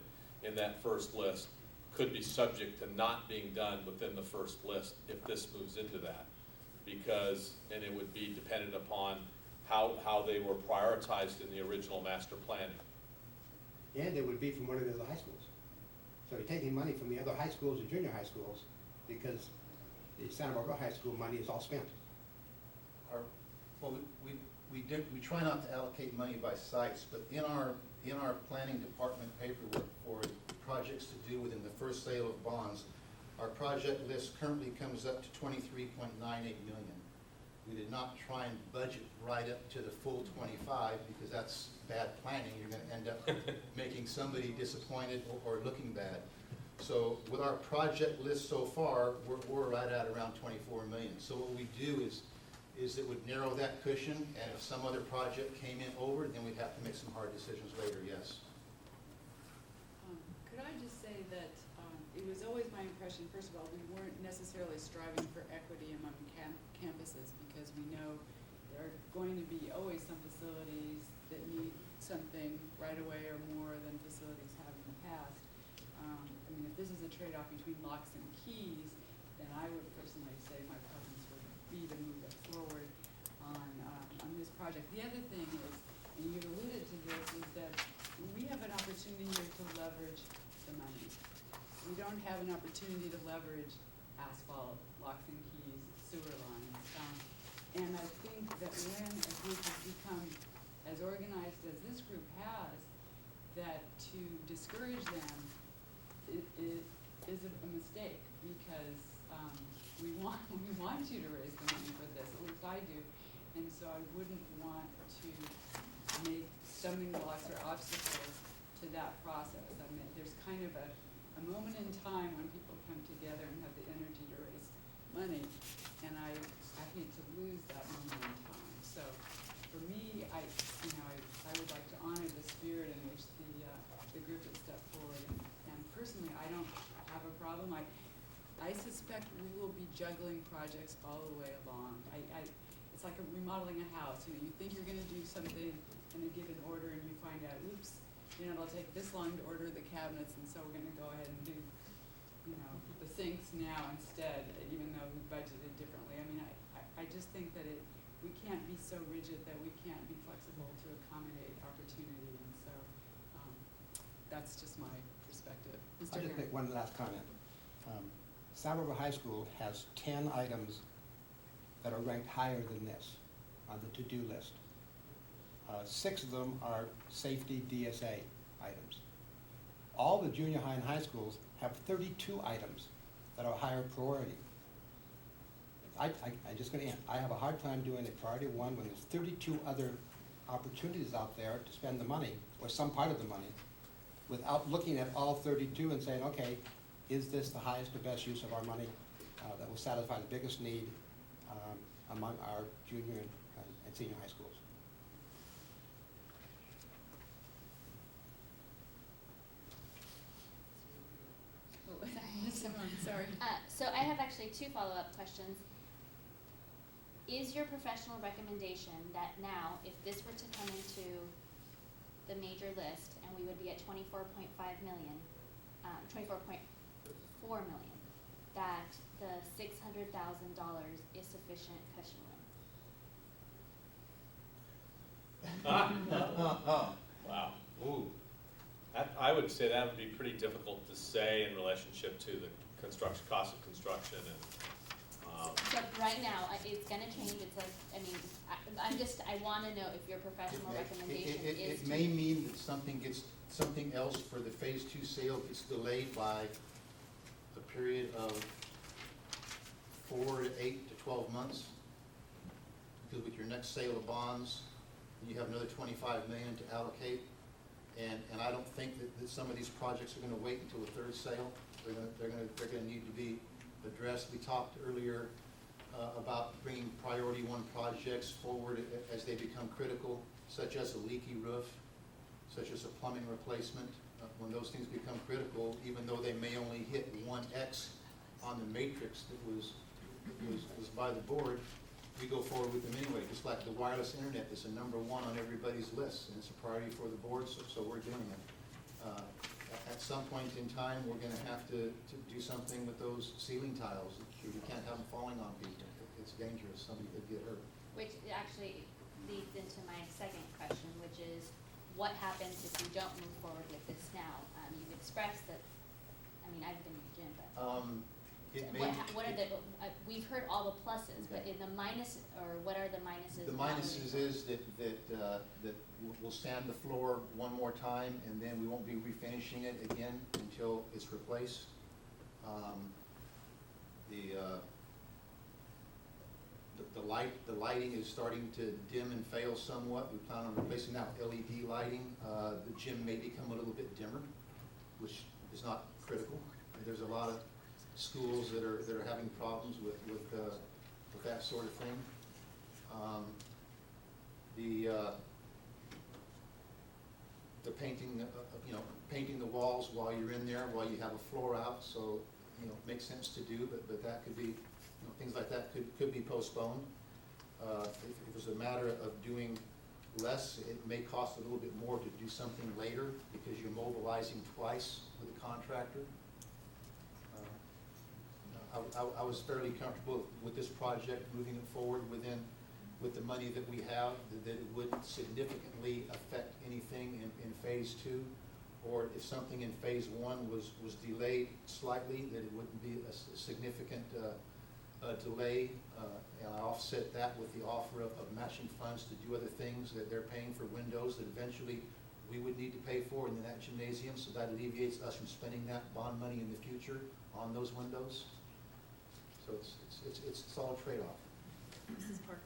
in that first list could be subject to not being done within the first list if this moves into that. Because, and it would be dependent upon how they were prioritized in the original master planning. And it would be from one of the other high schools. So you're taking money from the other high schools and junior high schools because the Santa Barbara High School money is all spent. Well, we try not to allocate money by sites, but in our planning department paperwork for projects to do within the first sale of bonds, our project list currently comes up to 23.98 million. We did not try and budget right up to the full 25 because that's bad planning. You're going to end up making somebody disappointed or looking bad. So with our project list so far, we're right at around 24 million. So what we do is it would narrow that cushion, and if some other project came in over, then we'd have to make some hard decisions later, yes. Could I just say that it was always my impression, first of all, we weren't necessarily striving for equity among campuses because we know there are going to be always some facilities that need something right away or more than facilities have in the past. I mean, if this is a trade-off between locks and keys, then I would personally say my preference would be to move it forward on this project. The other thing is, and you alluded to this, is that we have an opportunity here to leverage the money. We don't have an opportunity to leverage asphalt, locks and keys, sewer lines. And I think that when a group has become as organized as this group has, that to discourage them is a mistake because we want you to raise the money for this, at least I do. And so I wouldn't want to make stumbling blocks or obstacles to that process. I mean, there's kind of a moment in time when people come together and have the energy to raise money, and I hate to lose that moment in time. So for me, I would like to honor the spirit in which the group has stepped forward. And personally, I don't have a problem. I suspect we will be juggling projects all the way along. It's like remodeling a house. You know, you think you're going to do something in a given order, and you find out, oops, it'll take this long to order the cabinets, and so we're going to go ahead and do, the sinks now instead, even though we budgeted differently. I mean, I just think that we can't be so rigid that we can't be flexible to accommodate opportunity, and so that's just my perspective. Mr. I'll just Herron. make one last comment. Santa Barbara High School has 10 items that are ranked higher than this on the to-do list. 6 of them are safety DSA items. All the junior high and high schools have 32 items that are higher priority. I'm just going to end. I have a hard time doing a priority one when there's 32 other opportunities out there to spend the money, or some part of the money, without looking at all 32 and saying, okay, is this the highest or best use of our money that will satisfy the biggest need among our junior and senior high schools? Sorry. So I have actually 2 follow-up questions. Is your professional recommendation that now, if this were to come into the major list, and we would be at 24.5 million, 24.4 million, that the $600,000 is sufficient cushion room? Wow. Ooh. I would say that would be pretty difficult to say in relationship to the cost of construction and. So right now, it's gonna change. It's like, I want to know if your professional recommendation is. It may mean that something else for the phase 2 sale gets delayed by a period of 4 to 8 to 12 months. Because with your next sale of bonds, you have another 25 million to allocate. And I don't think that some of these projects are going to wait until the 3rd sale. They're going to need to be addressed. We talked earlier about bringing priority one projects forward as they become critical, such as a leaky roof, such as a plumbing replacement. When those things become critical, even though they may only hit 1X on the matrix that was by the board, we go forward with them anyway. Just like the wireless internet is a number one on everybody's list, and it's a priority for the board, so we're doing it. At some point in time, we're gonna have to do something with those ceiling tiles. We can't have them falling on people. It's dangerous, somebody could get hurt. Which actually leads into my second question, which is, what happens if we don't move forward with this now? You've expressed that, I mean, I've been in the gym, but It may, what are the, we've heard all the pluses, but in the minus, or what are the minuses? the of not minuses moving is that we'll sand the floor one more time, and then we won't be refinishing it again until it's replaced. The lighting is starting to dim and fail somewhat. We plan on replacing that with LED lighting. The gym may become a little bit dimmer, which is not critical. There's a lot of schools that are having problems with that sort of thing. The painting, painting the walls while you're in there, while you have a floor out, so, makes sense to do, but that could be, things like that could be postponed. If it was a matter of doing less, it may cost a little bit more to do something later because you're mobilizing twice with a contractor. I was fairly comfortable with this project, moving it forward with the money that we have, that it wouldn't significantly affect anything in phase two, or if something in phase one was delayed slightly, that it wouldn't be a significant delay, and I offset that with the offer of matching funds to do other things that they're paying for windows that eventually we would need to pay for in that gymnasium, so that alleviates us from spending that bond money in the future on those windows. So it's all a trade-off. Mrs. Parker.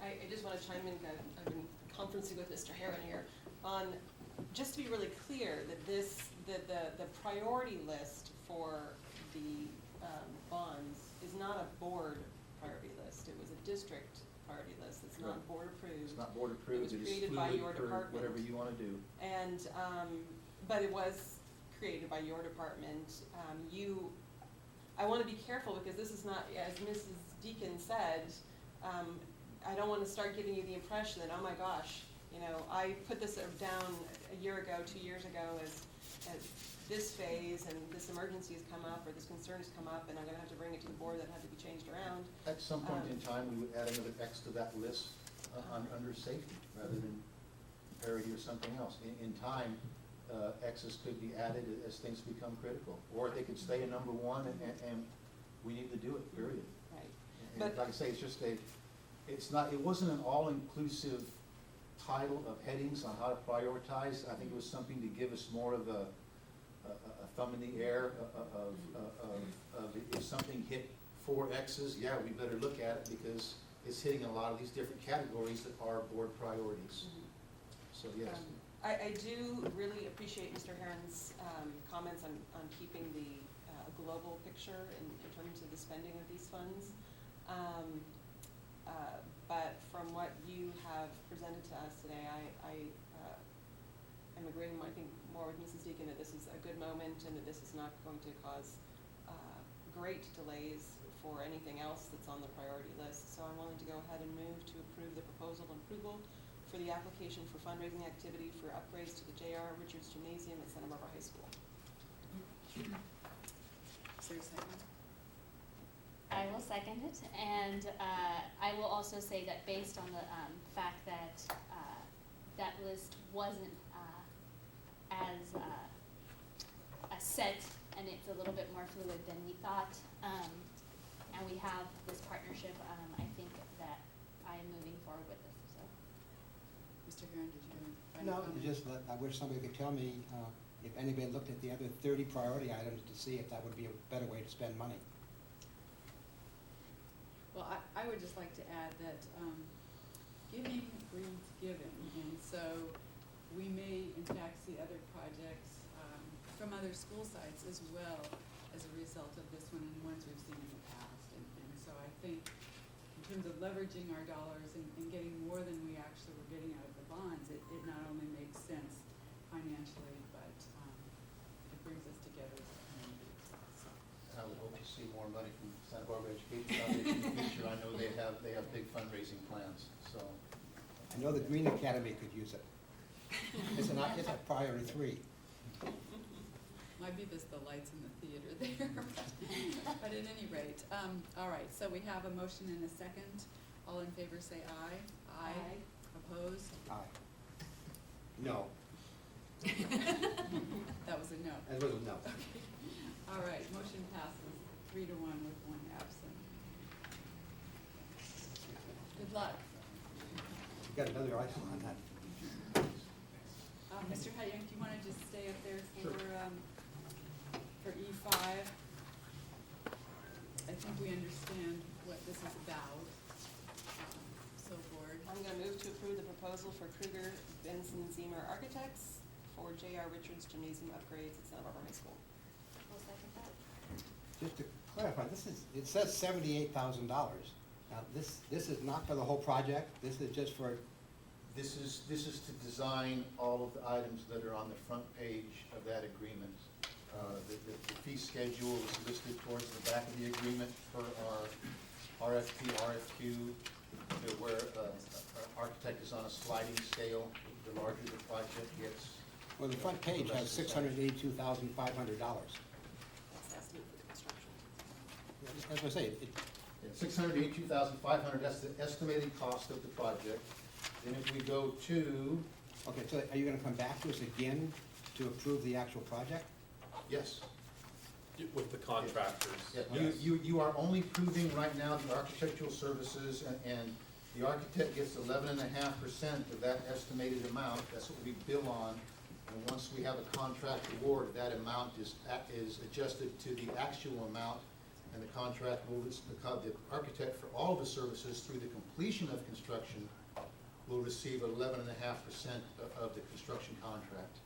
I just want to chime in, I've been conferencing with Mr. Heron here, on, just to be really clear, that the priority list for the bonds is not a board priority list. It was a district priority list. It's not board approved. It's not board approved. It was created by your department. Whatever you want to do. And, but it was created by your department. I want to be careful because this is not, as Mrs. Deacon said, I don't want to start giving you the impression that, oh my gosh, I put this down a year ago, 2 years ago as this phase, and this emergency has come up, or this concern has come up, and I'm going to have to bring it to the board that had to be changed around. At some point in time, we would add another X to that list under safety, rather than parity or something else. In time, X's could be added as things become critical, or they could stay in number one, and we need to do it, period. Right. And like I say, it wasn't an all-inclusive title of headings on how to prioritize. I think it was something to give us more of a thumb in the air of if something hit 4 X's, yeah, we better look at it because it's hitting a lot of these different categories that are board priorities. So yes. I do really appreciate Mr. Heron's comments on keeping the global picture in terms of the spending of these funds. But from what you have presented to us today, I am agreeing, I think, more with Mrs. Deacon that this is a good moment and that this is not going to cause great delays for anything else that's on the priority list. So I'm willing to go ahead and move to approve the proposal and approval for the application for fundraising activity for upgrades to the J.R. Richards Gymnasium at Santa Barbara High School. Is there a second? I will second it, and I will also say that based on the fact that that list wasn't as set, and it's a little bit more fluid than we thought, and we have this partnership, I think that I am moving forward with this. So, Mr. Heron, did you have any No, comment? just that I wish somebody could tell me if anybody looked at the other 30 priority items to see if that would be a better way to spend money. Well, I would just like to add that giving breeds giving, and so we may in fact see other projects from other school sites as well as a result of this one and ones we've seen in the past. And so I I think in terms of leveraging our dollars and getting more than we actually were getting out of the bonds, it not only makes sense financially, but it brings us together as a community as well. So, And I would hope to see more money from Santa Barbara Education Foundation in the future. I know they have big fundraising plans, so. I know the Green Academy could use it. It's a priority 3. might be just the lights in the theater there, but at any rate, all right, so we have a motion and a second. All in favor say aye. Aye. Opposed? Aye. No. That was a no. That was a no. Okay. All right, motion passes 3-1 with 1 absent. Good luck. You got another item on that? Mr. Hayek, do you want to just stay up there for E5? I think we understand what this is about. So board. I'm gonna move to approve the proposal for Kruger, Benson, Zimmer Architects for J.R. Richards Gymnasium upgrades at Santa Barbara High School. I'll second that. Just to clarify, it says $78,000. Now, this is not for the whole project, this is just for, This is to design all of the items that are on the front page of that agreement. The fee schedule is listed towards the back of the agreement per our RFP, RFQ, where our architect is on a sliding scale. The larger the project gets. well, the front page has $682,500. That's estimate for the construction. As I say, $682,500, that's the estimated cost of the project. Then if we go to, okay, so are you gonna come back to us again to approve the actual project? yes. With the contractors. Yeah, Yes. you are only proving right now the architectural services, and the architect gets 11.5% of that estimated amount. That's what we bill on. And once we have a contract award, that amount is adjusted to the actual amount, and the contract will, the architect for all the services through the completion of construction will receive 11.5% of the construction contract.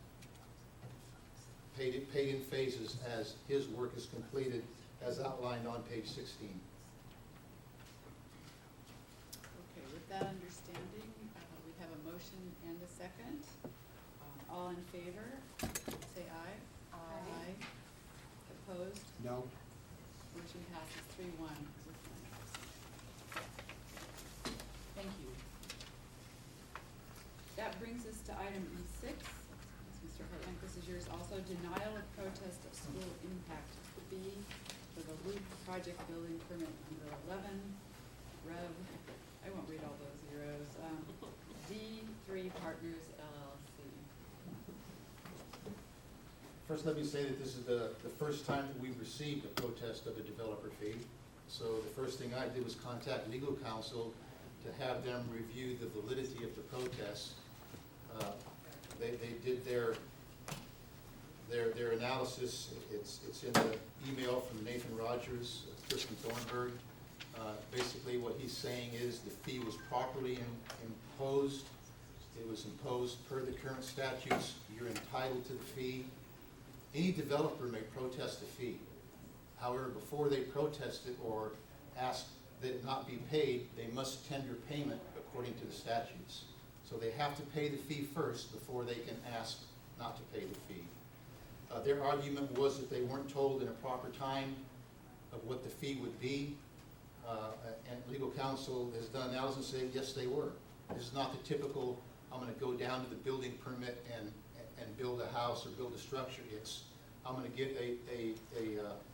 Paid in phases as his work is completed, as outlined on page 16. Okay, with that understanding, we have a motion and a second. All in favor, say aye. Aye. Opposed? No? Motion passes 3-1 with 1 absent. Thank you. That brings us to item E6. Mr. Hartrank, this is yours also. Denial of protest of school impact fee for the Loop project building permit number 11, Rev, I won't read all those zeros, D3 Partners LLC. First, let me say that this is the first time that we've received a protest of a developer fee. So the first thing I did was contact legal counsel to have them review the validity of the protest. They did their analysis. It's in the email from Nathan Rogers, Kristen Thornburg. Basically what he's saying is the fee was properly imposed. It was imposed per the current statutes. You're entitled to the fee. Any developer may protest the fee. However, before they protest it or ask that it not be paid, they must tender payment according to the statutes. So they have to pay the fee first before they can ask not to pay the fee. Their argument was that they weren't told in a proper time of what the fee would be. And legal counsel has done analysis and said, yes, they were. This is not the typical, I'm gonna go down to the building permit and build a house or build a structure. It's, I'm gonna get a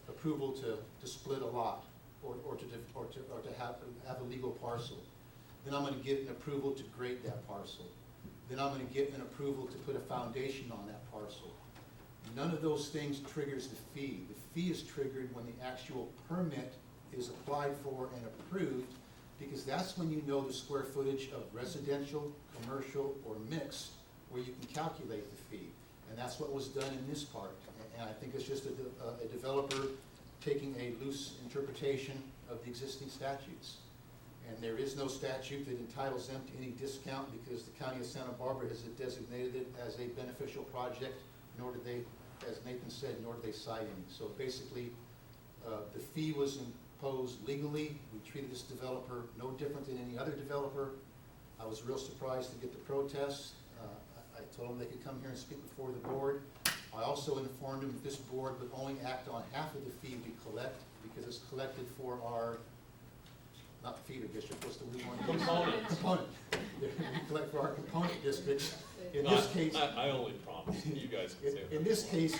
approval to split a lot or to have a legal parcel. Then I'm gonna get an approval to grade that parcel. Then I'm gonna get an approval to put a foundation on that parcel. None of those things triggers the fee. The fee is triggered when the actual permit is applied for and approved, because that's when you know the square footage of residential, commercial, or mixed, where you can calculate the fee. And that's what was done in this part. And I think it's just a developer taking a loose interpretation of the existing statutes. And there is no statute that entitles them to any discount, because the County of Santa Barbara has designated it as a beneficial project, nor did they, as Nathan said, nor did they cite any. So basically, the fee was proposed legally. We treated this developer no different than any other developer. I was real surprised to get the protest. I told them they could come here and speak before the board. I also informed them that this board would only act on half of the fee we collect because it's collected for our, not feeder district, what's the new one? Component. Component. We collect for our component districts. In No, this case, I only promise, you guys can say that. in this case,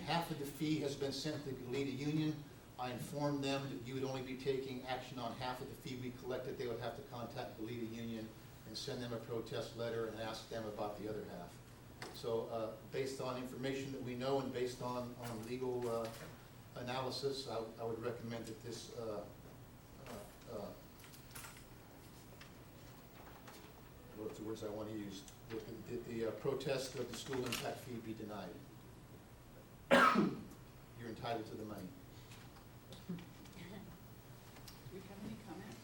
half of the fee has been sent to Goleta Union. I informed them that you would only be taking action on half of the fee we collected. They would have to contact Goleta Union and send them a protest letter and ask them about the other half. So based on information that we know and based on legal analysis, I would recommend that this what's the words I want to use, that the protest of the school impact fee be denied. You're entitled to the money. Do we have any comment?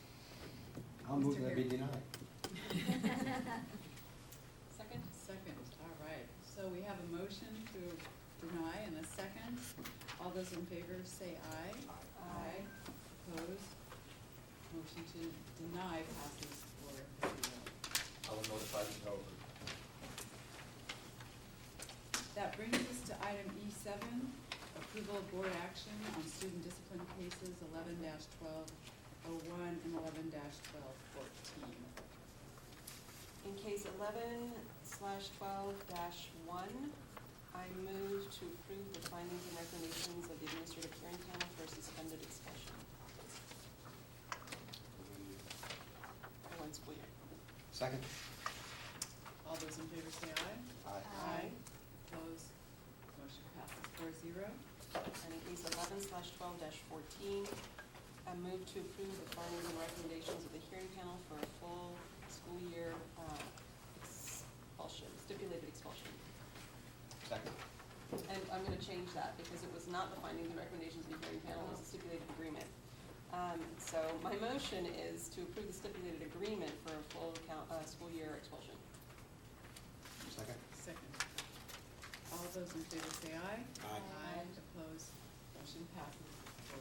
I'll move Mr. that be denied. Second? Second, all right. So we have a motion to deny and a second. All those in favor say aye. Aye. Opposed? Motion to deny passes 4-0. I will notify the developer. That brings us to item E7, approval of board action on student discipline cases 11-1201 and 11-1214. In case 11/12-1, I move to approve the findings and recommendations of the administrative hearing panel for suspended expulsion. For 1 school year. Second? All those in favor say aye. Aye. Aye. Opposed? Motion passes 4-0. And in case 11/12-14, I move to approve the findings and recommendations of the hearing panel for a full school year expulsion, stipulated expulsion. Second? And I'm gonna change that because it was not the findings and recommendations of the hearing panel, it was a stipulated agreement. So my motion is to approve the stipulated agreement for a full school year expulsion. Second? Second. All those in favor say aye. Aye. Aye. Opposed? Motion passes 4-0.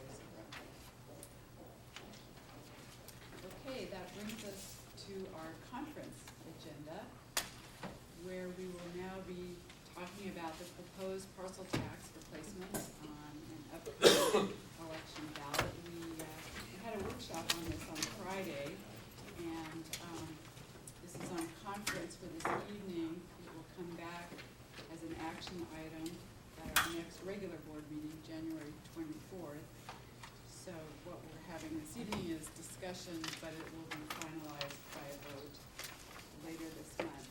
Okay, that brings us to our conference agenda, where we will now be talking about the proposed parcel tax replacements on an upcoming election ballot. We had a workshop on this on Friday, and this is on conference for this evening. It will come back as an action item at our next regular board meeting, January 24th. So what we're having this evening is discussion, but it will be finalized by a vote later this month.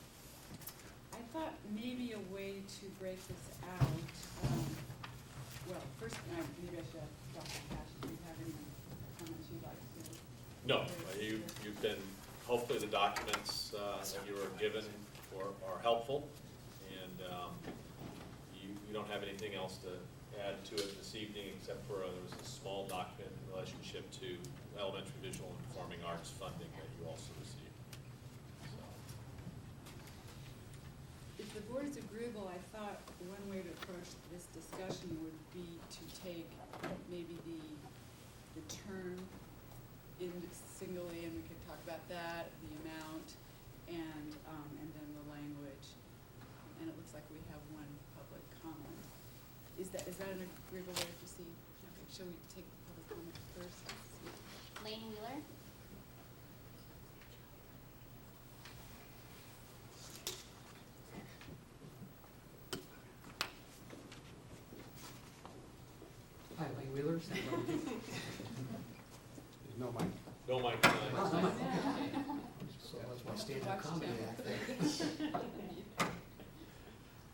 I thought maybe a way to break this out, well, first, maybe I should ask Dr. Cash, do you have any comments you'd like to? No, you've been, hopefully the documents that you were given are helpful, and you don't have anything else to add to it this evening, except for there was a small document in relationship to elementary visual and performing arts funding that you also received. So. If the board is agreeable, I thought one way to approach this discussion would be to take maybe the term in singly, and we could talk about that, the amount, and then the language. And it looks like we have one public comment. Is that an agreeable way to proceed? Okay, shall we take public comment first? Lane Wheeler? Hi, Lane Wheeler. There's no mic. No mic. So that's my stand-up comedy act there.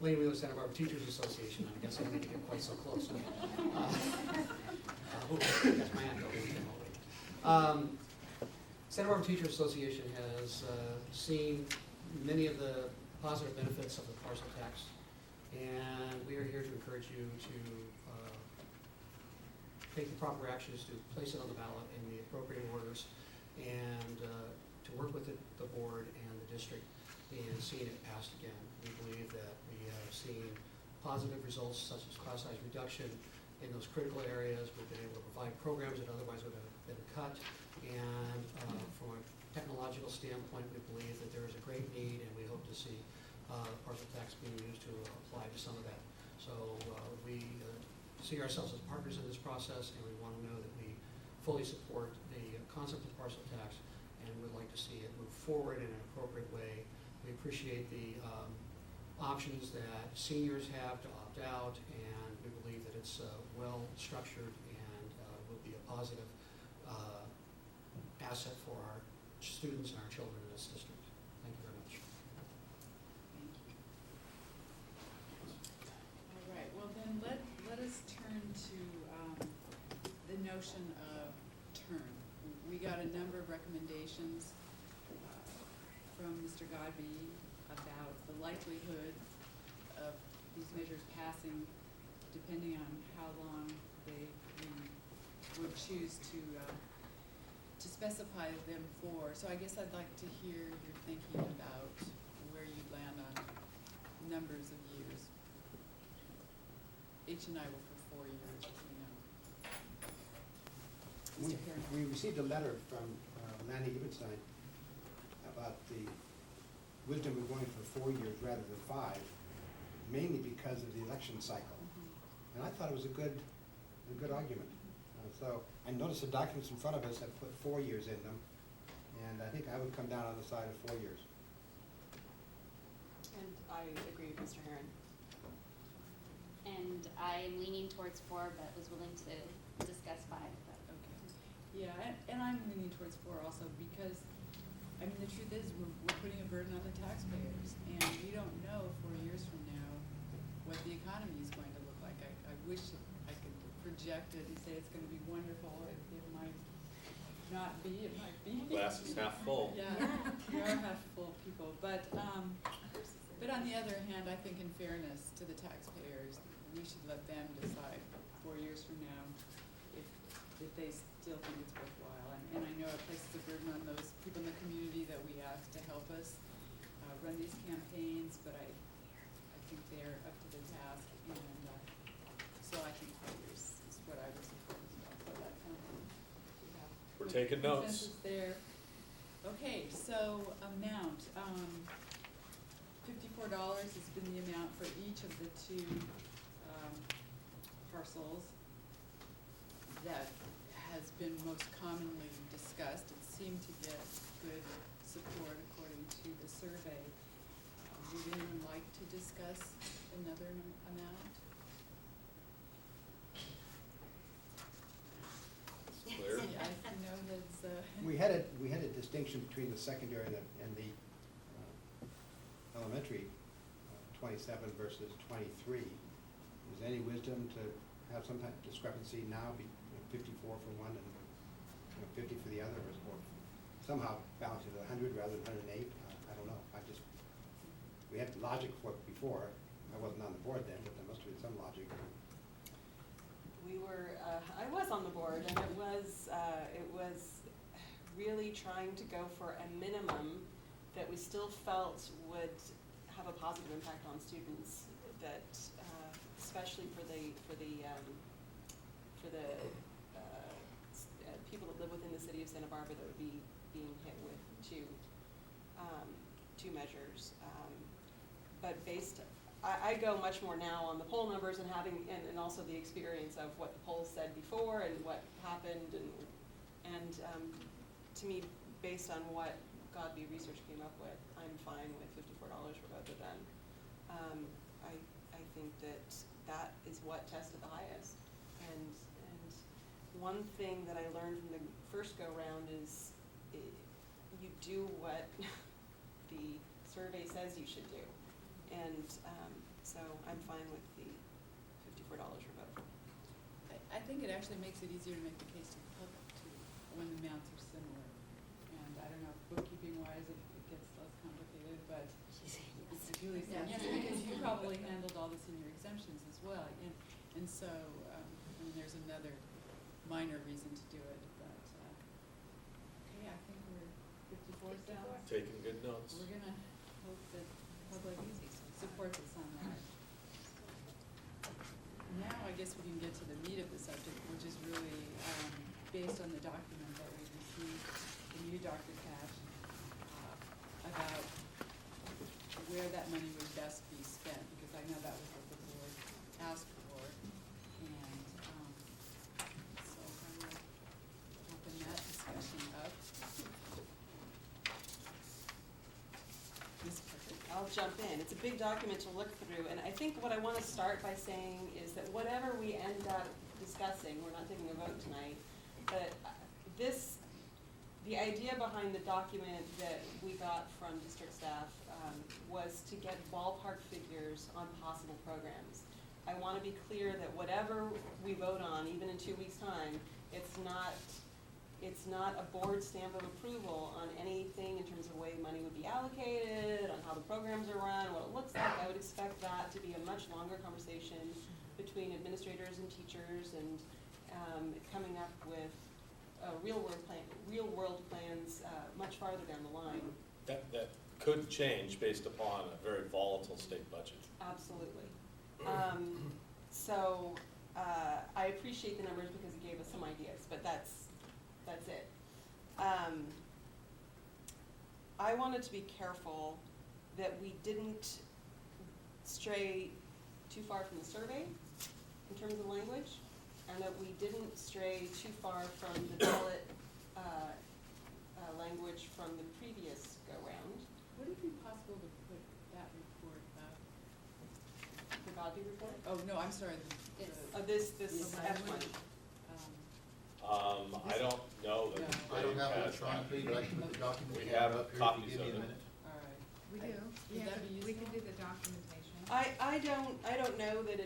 Lane Wheeler, Santa Barbara Teachers Association. I guess I didn't get quite so close. That's my hand. Santa Barbara Teachers Association has seen many of the positive benefits of the parcel tax, and we are here to encourage you to take the proper actions to place it on the ballot in the appropriate orders, and to work with the board and the district in seeing it passed again. We believe that we have seen positive results such as class size reduction, in those critical areas. We've been able to provide programs that otherwise would have been cut. And from a technological standpoint, we believe that there is a great need, and we hope to see parcel tax being used to apply to some of that. So we see ourselves as partners in this process, and we want to know that we fully support the concept of parcel tax and would like to see it move forward in an appropriate way. We appreciate the options that seniors have to opt out, and we believe that it's well structured and will be a positive asset for our students and our children in this district. Thank you very much. Thank you. All right, well then let us turn to the notion of term. We got a number of recommendations from Mr. Godby about the likelihood of these measures passing depending on how long we would choose to specify them for. So I guess I'd like to hear your thinking about where you land on numbers of years. H and I were for 4 years, as we know. Mr. Herring. We received a letter from Lanny Ebenstein about the wisdom of going for 4 years rather than 5, mainly because of the election cycle. And I thought it was a good argument. So I noticed the documents in front of us have put 4 years in them, and I think I would come down on the side of 4 years. And I agree with Mr. Herron. And I'm leaning towards 4, but was willing to discuss 5. But. Okay. Yeah, and I'm leaning towards 4 also because, I mean, the truth is we're putting a burden on the taxpayers, and we don't know 4 years from now what the economy is going to look like. I wish I could project it and say it's going to be wonderful. It might not be. It might be. Glass is half full. Yeah, we are half full people. But on the other hand, I think in fairness to the taxpayers, we should let them decide 4 years from now if they still think it's worthwhile. And I know it places a burden on those people in the community that we ask to help us run these campaigns, but I think they're up to the task, and so I think 4 years is what I would support as well. So that kind of We're taking notes. consensus there. Okay, so amount, $54 has been the amount for each of the 2 parcels that has been most commonly discussed. It seemed to get good support according to the survey. Would anyone like to discuss another amount? Clear? Yeah, I know that's, We had a distinction between the secondary and the elementary, 27 versus 23. Is there any wisdom to have some type of discrepancy now, be 54 for one and 50 for the other, or somehow balance it at 100 rather than 108? I don't know. We had logic for it before. I wasn't on the board then, but there must have been some logic. We were, I was on the board, and it was really trying to go for a minimum that we still felt would have a positive impact on students, that especially for the people that live within the city of Santa Barbara that would be being hit with two measures. But I go much more now on the poll numbers and and also the experience of what the polls said before and what happened, and to me, based on what Godby Research came up with, I'm fine with $54 for both of them. I think that is what tested the highest, and one thing that I learned from the first go round is you do what the survey says you should do. And so I'm fine with the $54 for both. I think it actually makes it easier to make the case to the public too, when the amounts are similar. And I don't know, bookkeeping wise, it gets less complicated, but Julie said, yes, because you probably handled all the senior exemptions as well. And so, I mean, there's another minor reason to do it, but, okay, I think we're 54 down. Taking good notes. We're gonna hope that the public supports us on that. Now I guess we can get to the meat of the subject, which is really, based on the document that we received from you, Dr. Cash, about where that money would best be spent, because I know that was what the board asked for, and, so I will open that discussion up. Ms. Parker? I'll jump in. It's a big document to look through, and I think what I want to start by saying is that whatever we end up discussing, we're not taking a vote tonight, but the idea behind the document that we got from district staff was to get ballpark figures on possible programs. I want to be clear that whatever we vote on, even in 2 weeks' time, it's not a board stamp of approval on anything in terms of the way money would be allocated, on how the programs are run, what it looks like. I would expect that to be a much longer conversation between administrators and teachers, and coming up with real world plans much farther down the line. That could change based upon a very volatile state budget. Absolutely. So I appreciate the numbers because it gave us some ideas, but that's it. I wanted to be careful that we didn't stray too far from the survey in terms of language, and that we didn't stray too far from the ballot language from the previous go-round. Would it be possible to put that report up? The Godby report? Oh, no, I'm sorry, This the F1. I don't know that I don't have it Dave has that. electronically, but I can put the document. We together have up here if you copies give me of a it. minute. All right. We do. Would that be We can useful? do the documentation. I don't know that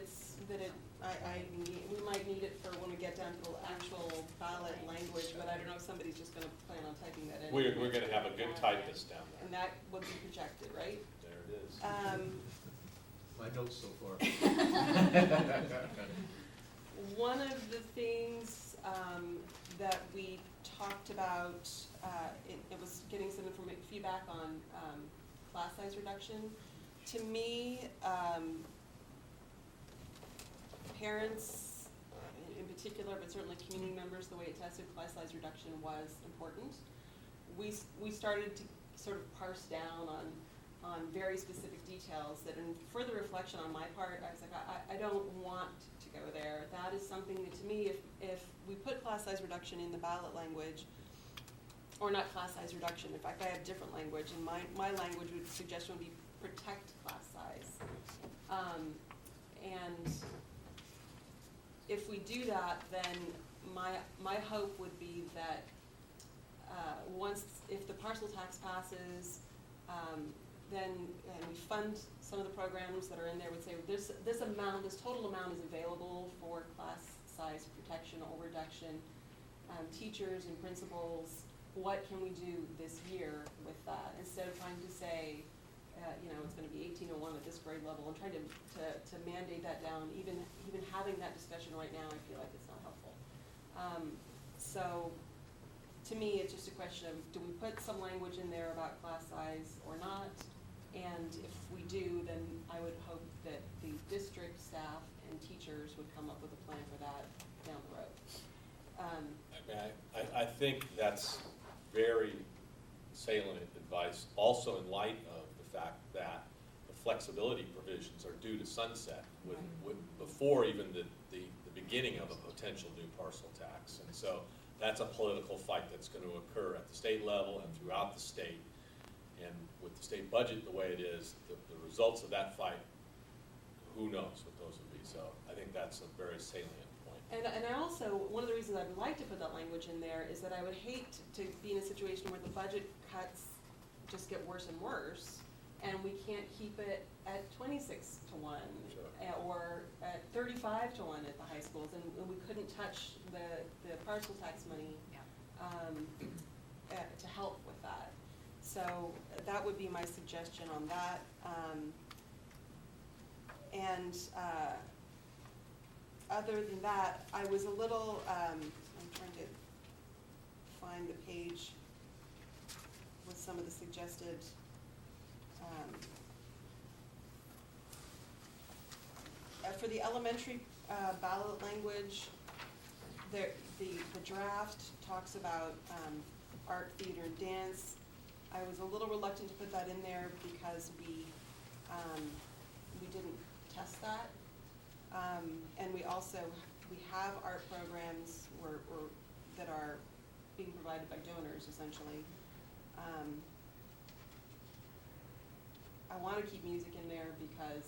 we might need it for when we get down to the actual ballot language, but I don't know if somebody's just gonna plan on typing that in. We're gonna have a good typist down And there. that would be projected, right? There it is. My notes so far. One of the things that we talked about, it was getting some feedback on class size reduction. To me, parents in particular, but certainly community members, the way it tested class size reduction was important. We started to sort of parse down on very specific details that, in further reflection on my part, I was like, I don't want to go there. That is something that, to me, if we put class size reduction in the ballot language, or not class size reduction, in fact, I have different language, and my language suggestion would be protect class size. And if we do that, then my hope would be that if the parcel tax passes, then we fund some of the programs that are in there, would say this total amount is available for class size protection or reduction. Teachers and principals, what can we do this year with that? Instead of trying to say, it's gonna be 1801 at this grade level, and trying to mandate that down, even having that discussion right now, I feel like it's not helpful. So, to me, it's just a question of, do we put some language in there about class size or not? And if we do, then I would hope that the district staff and teachers would come up with a plan for that down the road. I think that's very salient advice, also in light of the fact that the flexibility provisions are due to sunset before even the beginning of a potential new parcel tax. And so that's a political fight that's going to occur at the state level and throughout the state. And with the state budget the way it is, the results of that fight, who knows what those would be. So I think that's a very salient point. And I also, one of the reasons I'd like to put that language in there is that I would hate to be in a situation where the budget cuts just get worse and worse, and we can't keep it at 26-1, Sure. or at 35-1 at the high schools, and we couldn't touch the parcel tax money to help with that. So that would be my suggestion on that. Other than that, I was a little, I'm trying to find the page with some of the suggested For the elementary ballot language, the draft talks about art, theater, and dance. I was a little reluctant to put that in there because we didn't test that. And we have art programs that are being provided by donors, essentially. I want to keep music in there because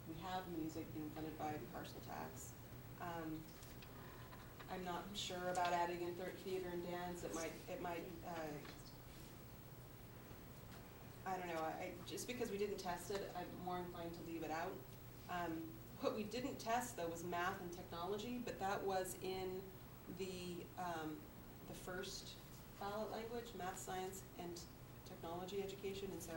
we have music being funded by parcel tax. I'm not sure about adding in theater and dance. It might. I don't know. Just because we didn't test it, I'm more inclined to leave it out. What we didn't test though was math and technology, but that was in the first ballot language, math, science, and technology education, and so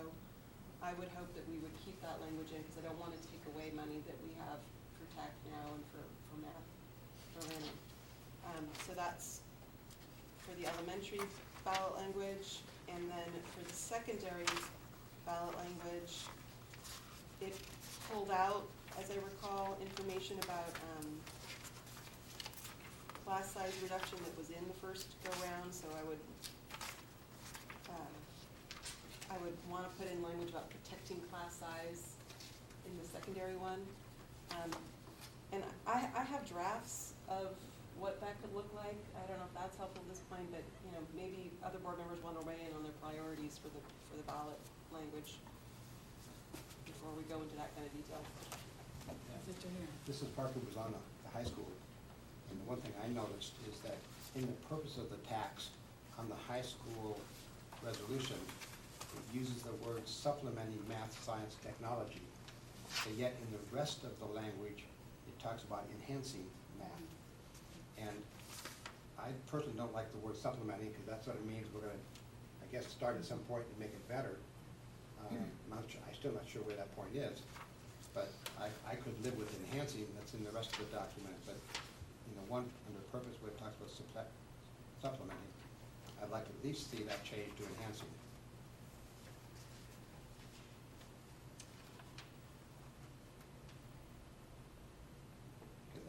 I would hope that we would keep that language in because I don't want to take away money that we have for tech now and for math, for learning. So that's for the elementary ballot language, and then for the secondary ballot language, it pulled out, as I recall, information about class size reduction that was in the first go-round, so I would want to put in language about protecting class size in the secondary one. And I have drafts of what that could look like. I don't know if that's helpful at this point, but maybe other board members want to weigh in on their priorities for the ballot language before we go into that kind of detail. Mrs. Parker was on the high school, and the one thing I noticed is that in the purpose of the tax on the high school resolution, it uses the word supplementing math, science, technology, and yet in the rest of the language, it talks about enhancing math. And I personally don't like the word supplementing because that's what it means. We're going to, I guess, start at some point and make it better. I'm still not sure where that point is, but I could live with enhancing. That's in the rest of the document, but one under purpose where it talks about supplementing, I'd like to at least see that change to enhancing.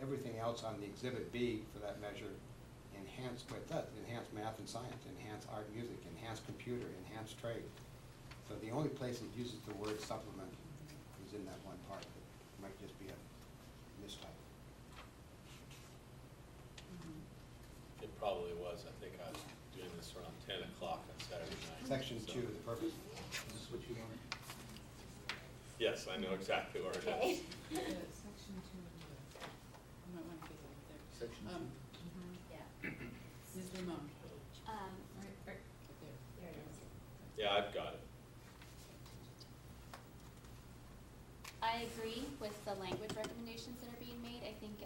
Everything else on the Exhibit B, for that measure, enhance math and science, enhance art and music, enhance computer, enhance trade. So the only place it uses the word supplement is in that one part. It might just be a mistype. It probably was. I think I was doing this around 10 o'clock on Saturday night. Section 2, the purpose. Is this what you want? Yes, I know exactly where it Okay. is. Section 2. You might want to get it there. Section 2. Yeah. Ms. Limon. Right there. There it is. Yeah, I've got it. I agree with the language recommendations that are being made. I think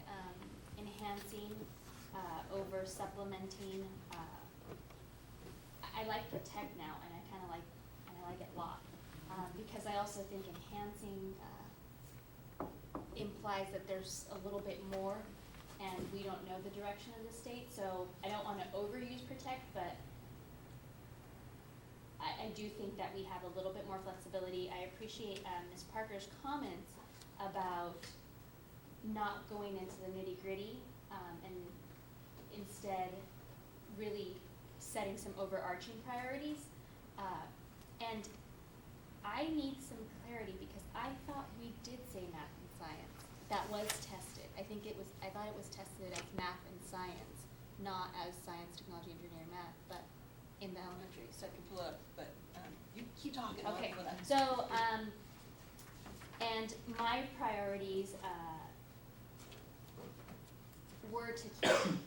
enhancing over supplementing. I like protect now, and I kind of like it a lot because I also think enhancing implies that there's a little bit more, and we don't know the direction of the state. So I don't want to overuse protect, but I do think that we have a little bit more flexibility. I appreciate Ms. Parker's comments about not going into the nitty-gritty and instead really setting some overarching priorities. And I need some clarity because I thought we did say math and science. That was tested. I thought it was tested as math and science, not as science, technology, engineering, math, but in the elementary. So I can pull up, but you keep talking. Okay, I'll pull that. so, and my priorities were to keep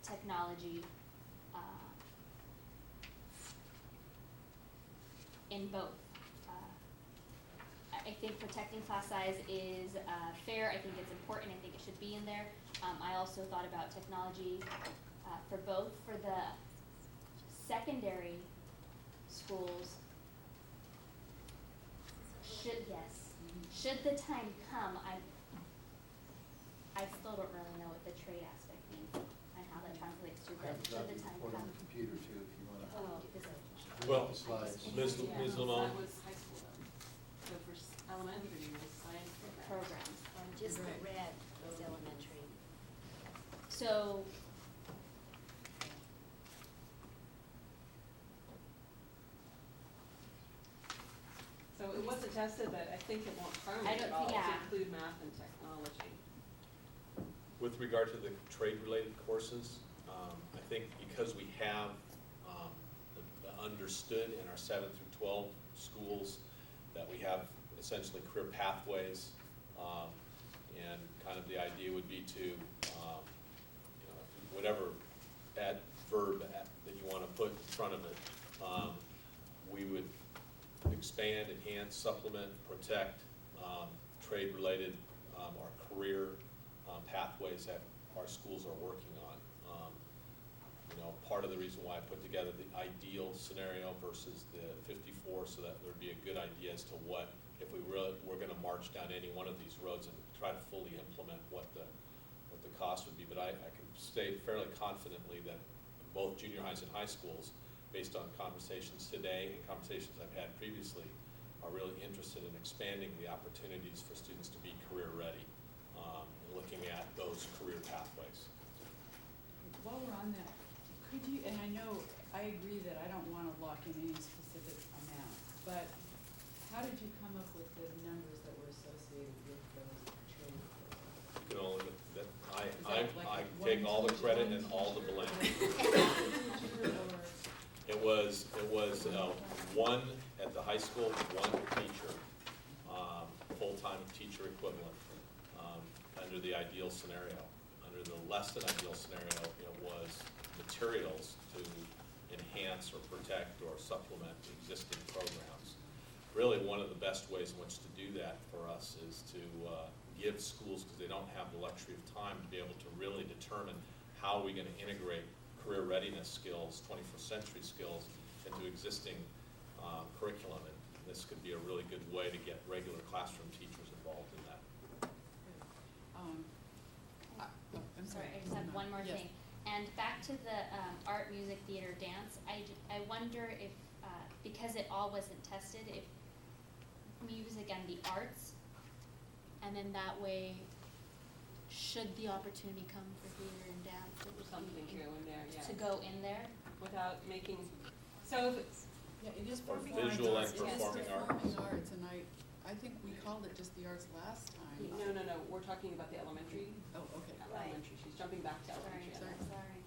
technology in both. I think protecting class size is fair. I think it's important. I think it should be in there. I also thought about technology for both. For the secondary schools, should the time come, I still don't really know what the trade aspect means and how that translates to, but should the time Report on come. the computer too, if you want to. Oh, is it? Well, Slides. Ms. Limon, That was high school though. So for elementary, it was science programs. Programs. Just is the Right. red is elementary. So, So it wasn't tested, but I think it won't harm I it at don't all think- to yeah. include math and technology. With regard to the trade-related courses, I think because we have understood in our 7 through 12 schools that we have essentially career pathways, and kind of the idea would be to, whatever adverb that you want to put in front of it, we would expand, enhance, supplement, protect trade-related or career pathways that our schools are working on. Part of the reason why I put together the ideal scenario versus the 54, so that there'd be a good idea as to what, if we're going to march down any one of these roads and try to fully implement what the cost would be. But I can say fairly confidently that both junior highs and high schools, based on conversations today and conversations I've had previously, are really interested in expanding the opportunities for students to be career ready, and looking at those career pathways. While we're on that, could you, and I know, I agree that I don't want to lock in any specific amount, but how did you come up with the numbers that were associated with those trade courses? You can only, that, Is that like I one take all the teacher, credit one and all the blame. teacher, or- It was one at the high school, one teacher, full-time teacher equivalent, under the ideal scenario. Under the less than ideal scenario, it was materials to enhance or protect or supplement existing programs. Really, one of the best ways in which to do that for us is to give schools, because they don't have the luxury of time, to be able to really determine how are we going to integrate career readiness skills, 21st century skills, into existing curriculum. And this could be a really good way to get regular classroom teachers involved in that. I'm sorry, sorry. I just have one more Yes. thing. And back to the art, music, theater, dance, I wonder if, because it all wasn't tested, if music and the arts, and then that way, should the opportunity come for theater and dance, it would Something be to go in there, yeah. to go in there? Without making, so if it's, Yeah, it is Or performing arts. visual and It is performing performing arts, and I think we called it just the arts last time. no, we're talking about the elementary. Oh, okay. Right. Elementary, she's jumping back to elementary. Sorry. Sorry.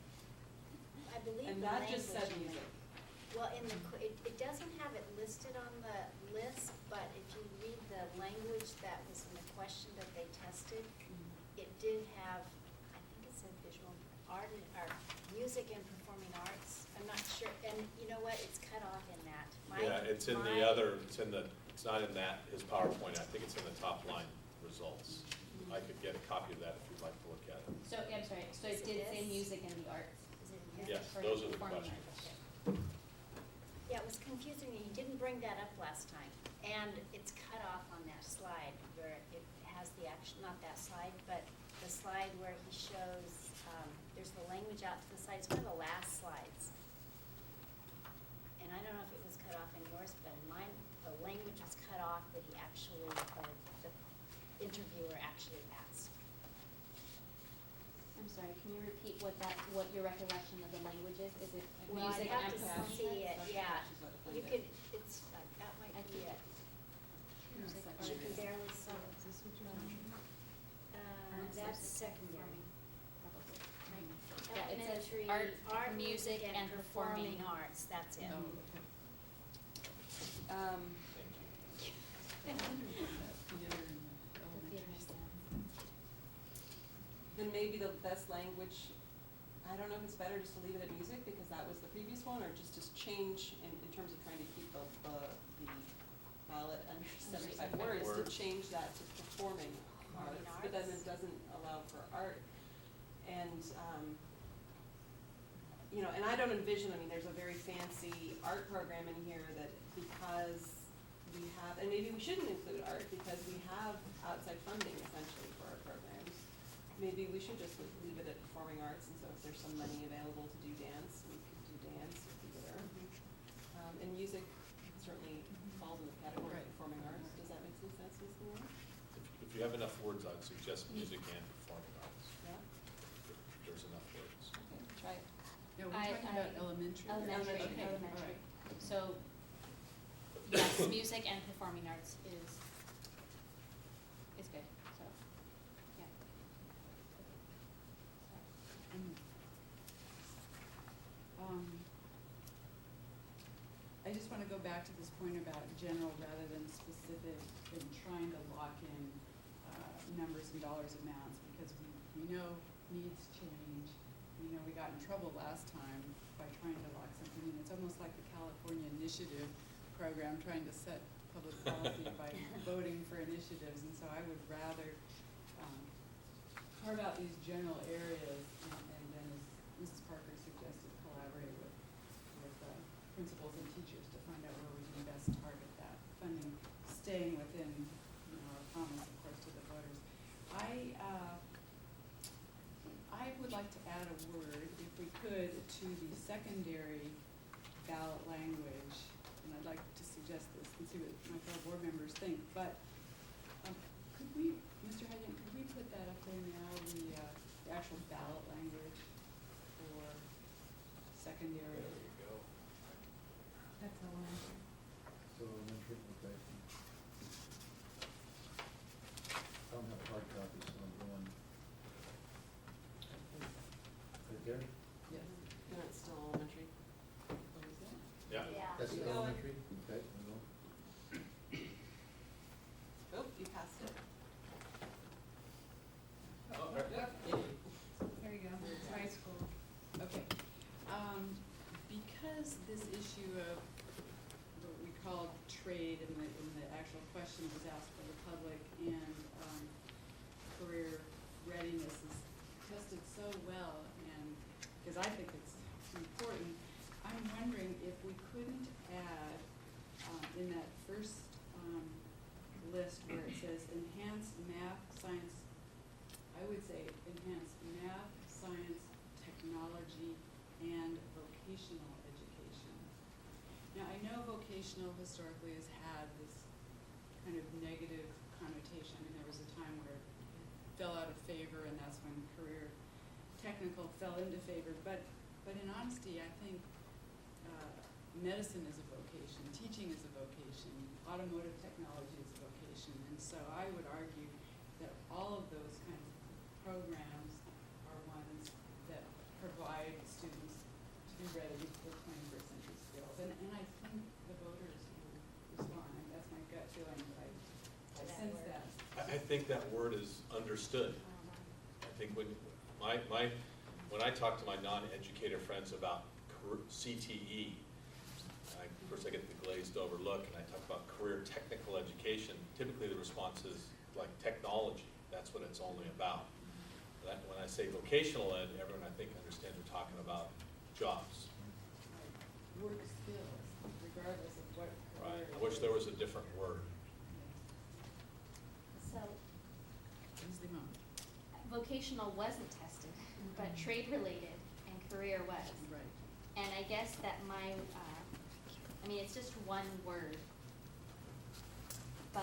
I believe And the that just said language in music. it. Well, in the, it doesn't have it listed on the list, but if you read the language that was in the question that they tested, it did have, I think it said visual art or music and performing arts. I'm not sure, and you know what, it's cut off in that. Yeah, it's in the other, it's not in that, his PowerPoint, I think it's in the top line results. I could get a copy of that if you'd like to look at it. So, I'm sorry, so it Is it did say this? music and the arts? Is it in here? Yes, For those are the performing questions. arts. Yeah, it was confusing, you didn't bring that up last time, and it's cut off on that slide where it has the action, not that slide, but the slide where he shows, there's the language out to the side, it's one of the last slides. And I don't know if it was cut off in yours, but in mine, the language was cut off that he actually, or the interviewer actually asked. I'm sorry, can you repeat what your recollection of the language is? Is it Well, I'd music have and to performing see it, arts? yeah. She's about to find You it. could, it's, that might I be can- it. Music, You can arts. barely see it. Is this what you're talking about? That's secondary. Probably, right? Yeah, it says Elementary, art, music, and performing. arts, that's it. Oh, okay. Um, Thank you. Theater and Theater elementary. and dance. then maybe the best language, I don't know if it's better just to leave it at music because that was the previous one, or just change in terms of trying to keep the ballot under 75 words, to change that to performing arts, but then it doesn't allow for art. And, and I don't envision, there's a very fancy art program in here that because we have, and maybe we shouldn't include art because we have outside funding essentially for our programs. Maybe we should just leave it at performing arts, and so if there's some money available to do dance, we could do dance or theater. And music certainly falls in the category of Right. performing arts. Does that make some sense, Ms. Moore? If If you have enough words, I'd suggest music and performing arts. Yeah, There's enough words. okay, try it. No, we're talking about elementary. Elementary, Okay, all elementary. right. So, yes, music and performing arts is good, so, yeah. I just wanna go back to this point about general rather than specific and trying to lock in, numbers and dollars amounts, because we know needs change. You know, we got in trouble last time by trying to lock something in. It's almost like the California Initiative program, trying to set public policy by voting for initiatives, and so I would rather, carve out these general areas and then, as Mrs. Parker suggested, collaborate with principals and teachers to find out where we can best target that funding, staying within, you know, our promise, of course, to the voters. I would like to add a word, if we could, to the secondary ballot language, and I'd like to suggest this and see what my fellow board members think, but could we, Mr. Hagan, could we put that up there now, the actual ballot language for secondary? There you go. That's elementary. So elementary, okay. I don't have a hard copy, so I'm going. Right there? Yes. And it's still elementary. What is that? Yeah. Yeah. That's Keep going. elementary, okay, hang on. Oh, you passed it. Oh, right. There you go, it's high school. Okay, because this issue of what we call trade in the actual question was asked by the public and, career readiness is tested so well, and, because I think it's important, I'm wondering if we couldn't add, in that first, list where it says enhance math, science, I would say enhance math, science, technology, and vocational education. Now, I know vocational historically has had this kind of negative connotation, and there was a time where it fell out of favor, and that's when career technical fell into favor, but in honesty, I think, medicine is a vocation, teaching is a vocation, automotive technology is a vocation, and so I would argue that all of those kinds of programs are ones that provide students to be ready for 21st century skills, and I think the voters will respond. That's my gut feeling, but I sense that. I think that word is understood. I think when I talk to my non-educator friends about CTE, of course I get the glazed over look, and I talk about career technical education, typically the response is like technology, that's what it's only about. When I say vocational ed, everyone I think understands we're talking about jobs. Work skills, regardless of what Right. career. I wish there was a different word. So, Easy moment. vocational wasn't tested, but trade-related and career was. Right. And I guess that it's just one word, but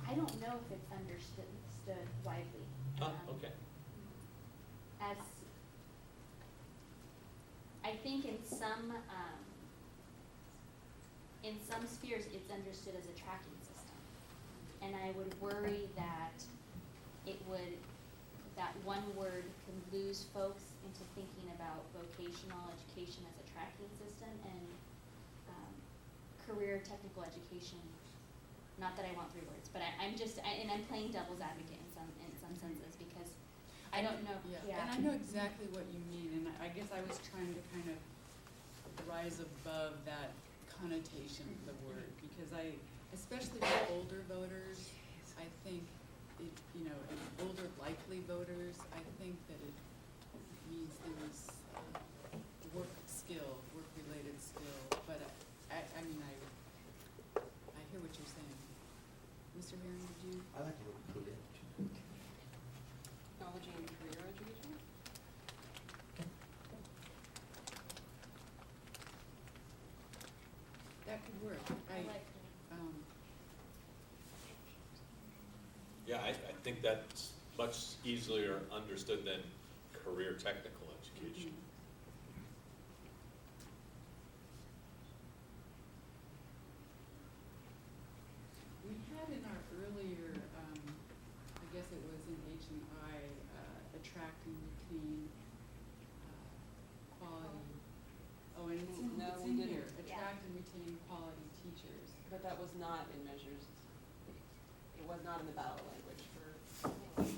I don't know if it's understood widely. Okay. As, I think in some spheres, it's understood as a tracking system. And I would worry that that one word can lose folks into thinking about vocational education as a tracking system and career technical education. Not that I want three words, but I'm playing devil's advocate in some senses because I don't know. Yeah, and I know exactly what you mean, and I guess I was trying to kind of rise above that connotation of the word, because especially for older voters, I think it, and older likely voters, I think that it means things, work skill, work-related skill, but I hear what you're saying. Mr. Herring, did you? I like to include it. Technology and career education? That could work. I like Um, Yeah, I think that's much easier understood than career technical education. We had in our earlier, I guess it was in H&I, attract and retain, quality. Oh, and it's in, No, it's we in didn't. here, attract and retain quality teachers. But that was not in measures, it was not in the ballot language for H&I.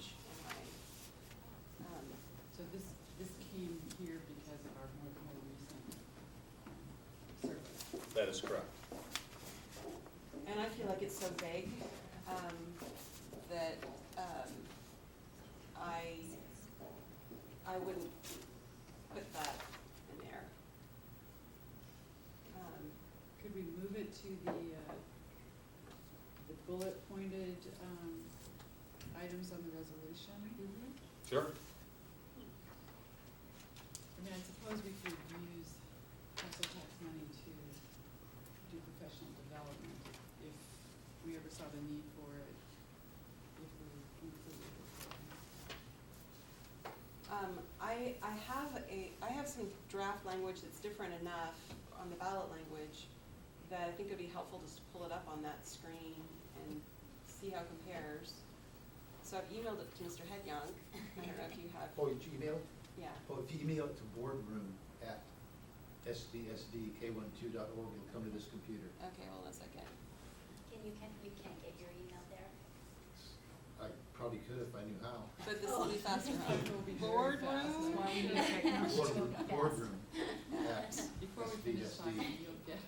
So this came here because of our more recent survey. That is correct. And I feel like it's so vague, that, I wouldn't put that in there. Could we move it to the bullet pointed, items on the resolution? Sure. I mean, I suppose we could use council tax money to do professional development if we ever saw the need for it, if we included it. I have some draft language that's different enough on the ballot language that I think it'd be helpful just to pull it up on that screen and see how it compares. So I've emailed it to Mr. Headyoung. I don't know if you have. Oh, you emailed? Yeah. Oh, if you email it to boardroom@sdsdk12.org, it'll come to this computer. Okay, hold on a second. You can't get your email there? I probably could if I knew how. But this will be faster, huh? It will be very Boardroom? fast. That's why we need technology. Boardroom Before we finish SDSD. talking, you'll get.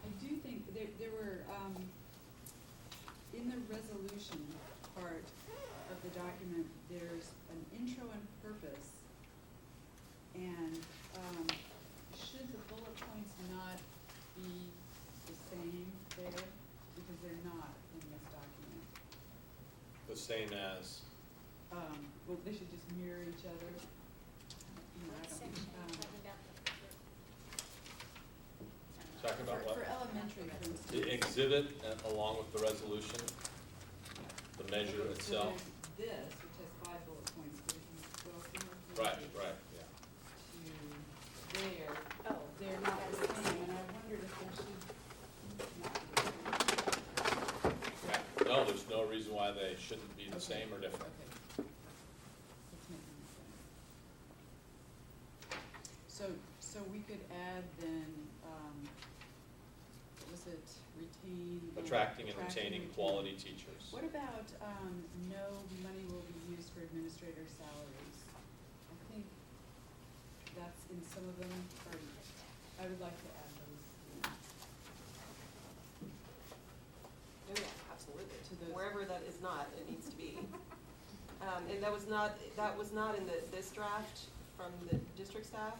I do think there were, in the resolution part of the document, there's an intro and purpose. And, should the bullet points not be the same there? Because they're not in this document. The same as, Well, they should just mirror each other. You know, I don't, Section, talking about talking about For what? elementary, for instance. The exhibit along with the resolution, the measure Okay, itself. So there's this, which has 5 bullet points, but if you go a few more Right, pages right, yeah. to there, they're not the same, and I wondered if there should not be the same. Yeah. No, there's no reason why they shouldn't be the Okay, same or different. Okay. It's making sense. So we could add then, what was it, retain? Attracting and attract retaining retain. quality teachers. What about, no money will be used for administrator salaries? I think that's in some of them, or I would like to add those in. Oh, yeah, absolutely. To those- Wherever that is not, it needs to be. And that was not in this draft from the district staff.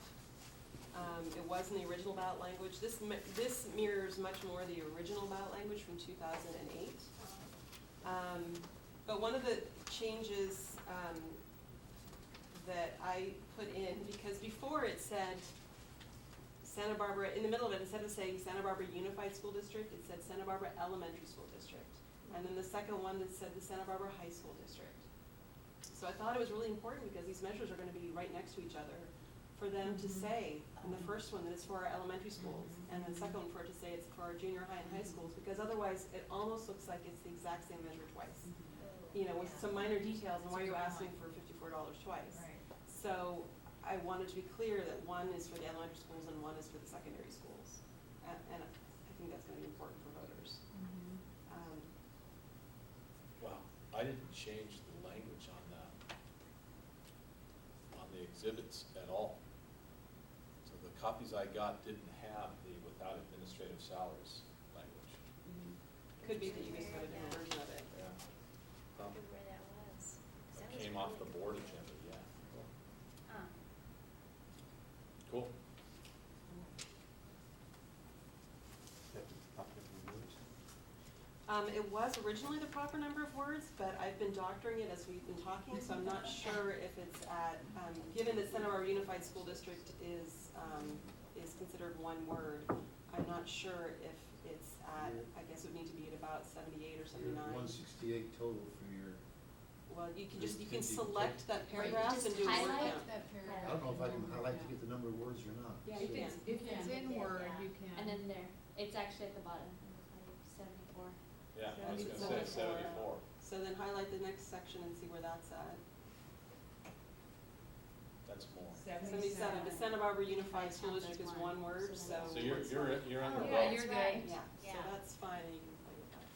It was in the original ballot language. This mirrors much more the original ballot language from 2008. But one of the changes, that I put in, because before it said Santa Barbara, in the middle of it, instead of saying Santa Barbara Unified School District, it said Santa Barbara Elementary School District. And then the second one that said the Santa Barbara High School District. So I thought it was really important because these measures are gonna be right next to each other, for them to say in the first one that it's for our elementary schools, and the second one for it to say it's for our junior high and high schools, because otherwise it almost looks like it's the exact same measure twice. You know, with some minor details, and why are you asking for $54 twice? Right. So I wanted to be clear that one is for the elementary schools and one is for the secondary schools. And I think that's gonna be important for voters. Wow, I didn't change the language on the exhibits at all. So the copies I got didn't have the without administrative salaries language. Could be that you just got a different version of it. Yeah. where that was. It came off the board agenda, yeah. Cool. It was originally the proper number of words, but I've been doctoring it as we've been talking, so I'm not sure if it's at, given that Santa Barbara Unified School District is considered one word, I'm not sure if it's at, I guess it would need to be at about about 78 or 79. 168 total for your, Well, you can Just you can can you select that Right, paragraph just and do a word highlight count. that paragraph. I don't know if I can highlight to get the number of words or not. Yeah, If you it's, can. if it's in Yeah, Word, yeah. you can. And then there, it's actually at the bottom, 74. Yeah, I was gonna say 74. So then highlight the next section and see where that's at. That's more. 77, but Santa Barbara Unified School Count District as is one. one word, So so. So you're under Oh, Yeah, both. you're that's right. good. Yeah, so that's fine, and you can play with that.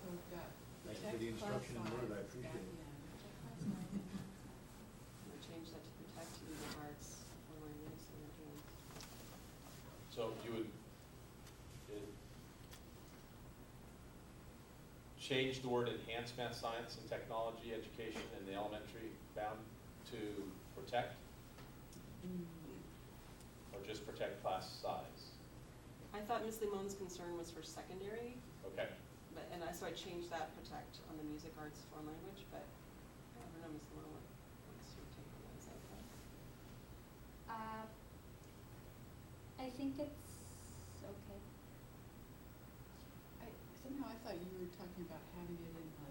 So we've got Thank you for the protect instruction in class Word, I size appreciate back it. in. I'm gonna change that to protect using arts for language and influence. So you would change the word enhance math, science, and technology education in the elementary bound to protect? Or just protect class size? I thought Ms. Limon's concern was for secondary, Okay, but, so I changed that protect on the music, arts, foreign language, but I don't know, Ms. Limon, what's your take on that? Is that okay? I think it's okay. Somehow I thought you were talking about having it in the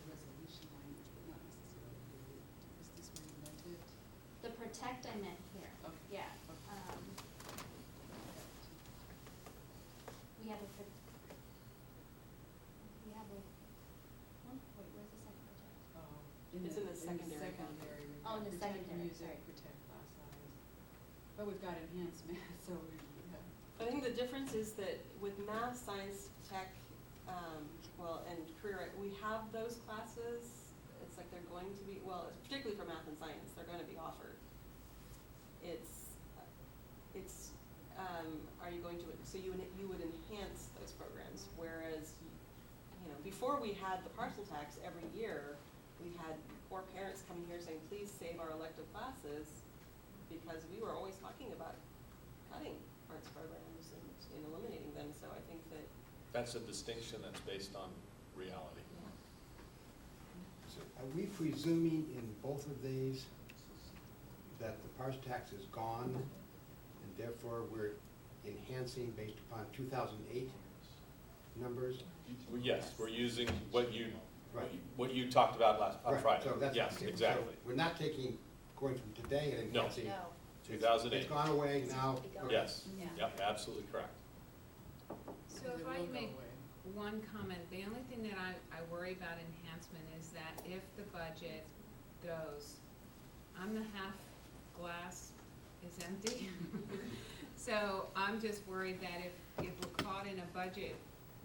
resolution language, but not necessarily. Is this where you meant it? The protect I meant here, Okay. yeah. We have a, wait, where's the second protect? Oh, It's in the secondary count. secondary. we've Oh, got in the protect secondary, music, sorry. protect class size. But we've got enhanced math, so we have. I think the difference is that with math, science, tech, and career, we have those classes. It's like they're going to be, well, particularly for math and science, they're going to be offered. Are you going to, so you would enhance those programs, whereas, before we had the parcel tax every year, we had poor parents coming here saying, please save our elective classes, because we were always talking about cutting arts programs and eliminating them, so I think that. that's a distinction that's based on reality. So are we presuming in both of these that the parcel tax is gone, and therefore we're enhancing based upon 2008 numbers? Well, yes, we're using what you talked about on Right, Friday. so that's- Yes, so exactly. We're not going from today and No. enhancing. No. 2008. It's gone away now. Gone. Yes, Yeah. yep, absolutely correct. So It if will I go make away. one comment, the only thing that I worry about enhancement is that if the budget goes, I'm the half glass is empty. So I'm just worried that if we're caught in a budget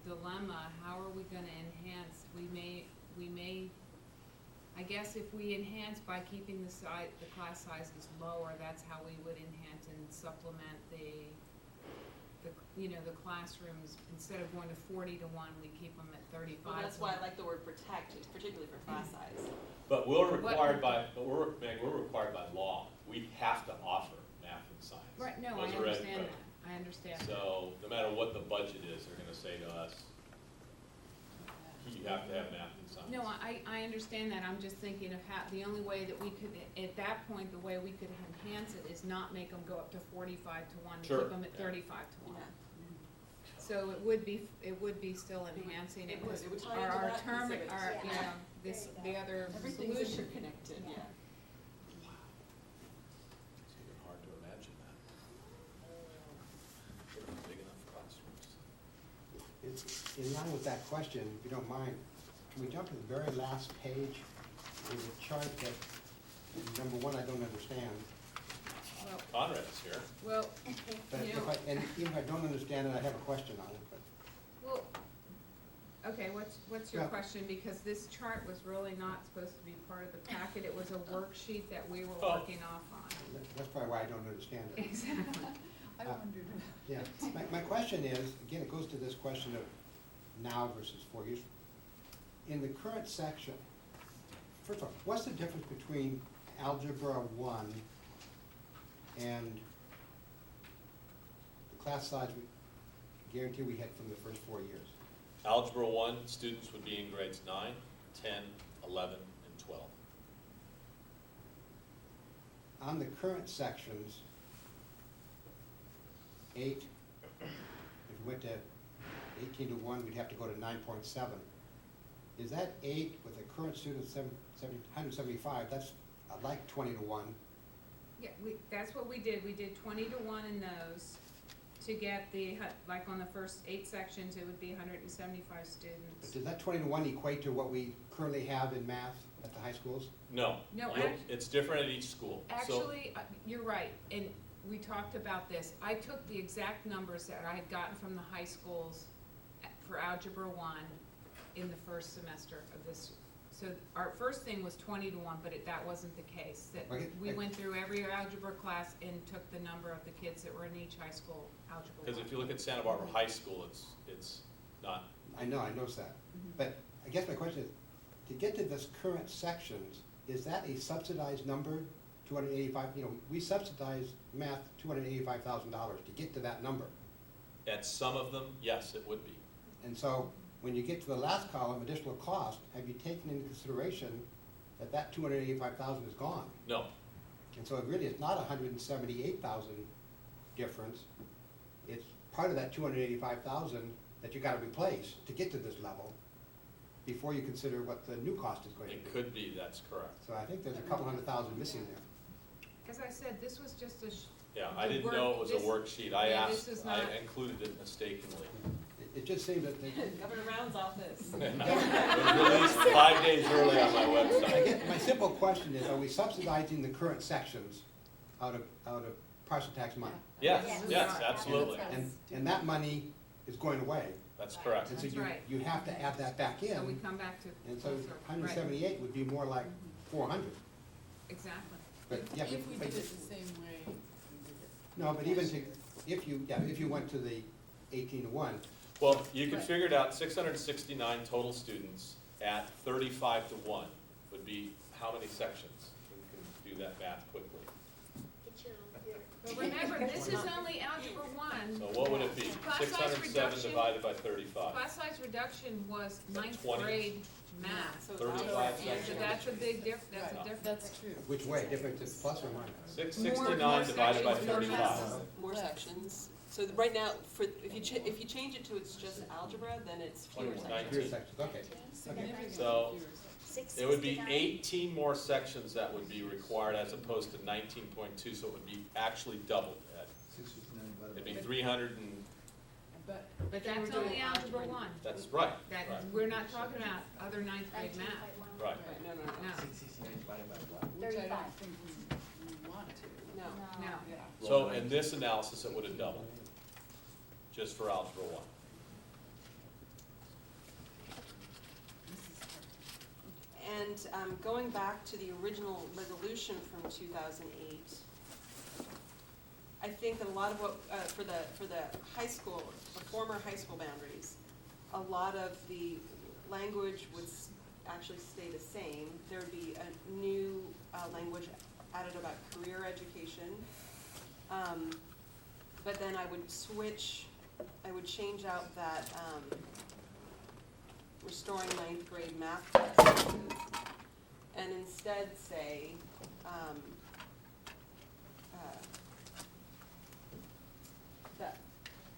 dilemma, how are we gonna enhance? We may, I guess if we enhance by keeping the class sizes lower, that's how we would enhance and supplement the classrooms. Instead of going to 40-1, we keep them at 35. Well, that's why I like the word protect, particularly for class size. But we're required by law, we have to offer math and science. Right, no, Those I are understand ed- that, I understand that. So, no matter what the budget is, they're gonna say to us, you have to have math and science. No, I understand that, I'm just thinking of how, the only way that we could, at that point, the way we could enhance it is not make them go up to 45-1, Sure, keep them at yeah. 35-1. So it would be still enhancing it, It would- because it would tie into our that term, piece of it. our, Yeah. this, There you the go. other Everything's solution. interconnected, yeah. It's even hard to imagine that. Big enough classrooms. In line with that question, if you don't mind, can we jump to the very last page? There's a chart that, number one, I don't understand. Well, Conrad is here. well, But you know, and even if I don't understand it, I have a question on it, but. well, okay, what's your Yeah. question? Because this chart was really not supposed to be part of the packet, it was a worksheet that we were Oh. working off on. That's probably why I don't understand it. Exactly. I wondered. Yeah, my question is, again, it goes to this question of now versus 4 years. In the current section, first of all, what's the difference between Algebra 1 and the class size we guarantee we had from the first 4 years? Algebra 1, students would be in grades 9, 10, 11, and 12. On the current sections, 8, if we went to 18-1, we'd have to go to 9.7. Is that 8 with the current student 175? That's like 20-1. Yeah, that's what we did. We did 20-1 in those to get the, like on the first 8 sections, it would be 175 students. Does that 20-1 equate to what we currently have in math at the high schools? No. No, It's different at each school. So- Actually, you're right, and we talked about this. I took the exact numbers that I had gotten from the high schools for Algebra 1 in the first semester of this. So our first thing was 20-1, but that wasn't the case. That Okay. we went through every algebra class and took the number of the kids that were in each high school algebra 1. Because if you look at Santa Barbara High School, it's not. I know, I noticed that. But I guess my question is, to get to this current sections, is that a subsidized number, 285? You know, we subsidize math $285,000 to get to that number. At some of them, yes, it would be. And so when you get to the last column, additional cost, have you taken into consideration that that 285,000 is gone? No. And so it really is not 178,000 difference. It's part of that 285,000 that you got to replace to get to this level before you consider what the new cost is going to be. It could be, that's correct. So I think there's a couple $100,000 missing there. As I said, this was just a. Yeah, I the didn't know it was a this- worksheet. I yeah, this asked, is I not- included it mistakenly. It just seemed that they, Governor Brown's office. It was released 5 days early on my website. my simple question is, are we subsidizing the current sections out of parcel tax money? Yes, Yes. yes, absolutely. And that money is going away. That's correct. And so That's right. you have to add that back in. So we come back to. And so full circle. Right. 178 would be more like 400. Exactly. But, yeah, If we but- did it the same way we did it. No, but even to, if you went to the 18-1, Well, you could figure it out, 669 total students at 35-1 would be how many sections? We can do that math quickly. But remember, this is only Algebra 1. So what would it be? Class size 607 reduction- divided by 35. Class size reduction was ninth 20. grade math. So it's 35 algebra Yeah, sections. so that's a big that's a Right, difference. that's true. which way, different to plus or minus? 669 divided by sections, more 35. More sections. So right now, if you change it to it's just algebra, then it's fewer 20, sections. 3 sections, okay. Significantly So- fewer. It would be 18 more sections that would be required as opposed to 19.2, so it would be actually doubled, Ed. It'd be 300 and, But But that's only Algebra 1. that's right, That, right, we're not talking about other ninth grade math. right. Right, no. No, 669 divided by what? which I don't think we want to. No. no. Yeah. So in this analysis, it would have doubled, just for Algebra 1. And going back to the original resolution from 2008, I think that a lot of what, for the high school, the former high school boundaries, a lot of the language would actually stay the same. There would be a new language added about career education. But then I would change out that restoring ninth grade math classes, and instead say, that,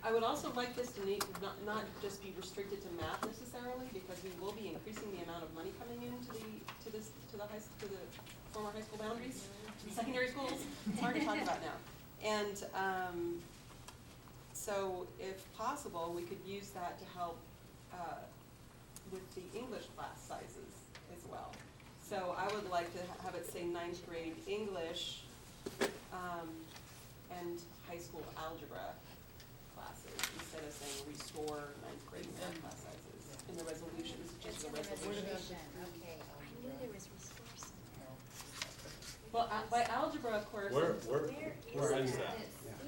I would also like this to not just be restricted to math necessarily, because we will be increasing the amount of money coming into to the former high school boundaries, to the secondary schools. It's hard to talk about now. And, so if possible, we could use that to help, with the English class sizes as well. So I would like to have it say ninth grade English, and high school algebra classes, instead of saying restore ninth grade math class sizes in the resolutions, just the resolution. Okay, I knew there was resource somewhere. Well, by algebra, of course. Where is that?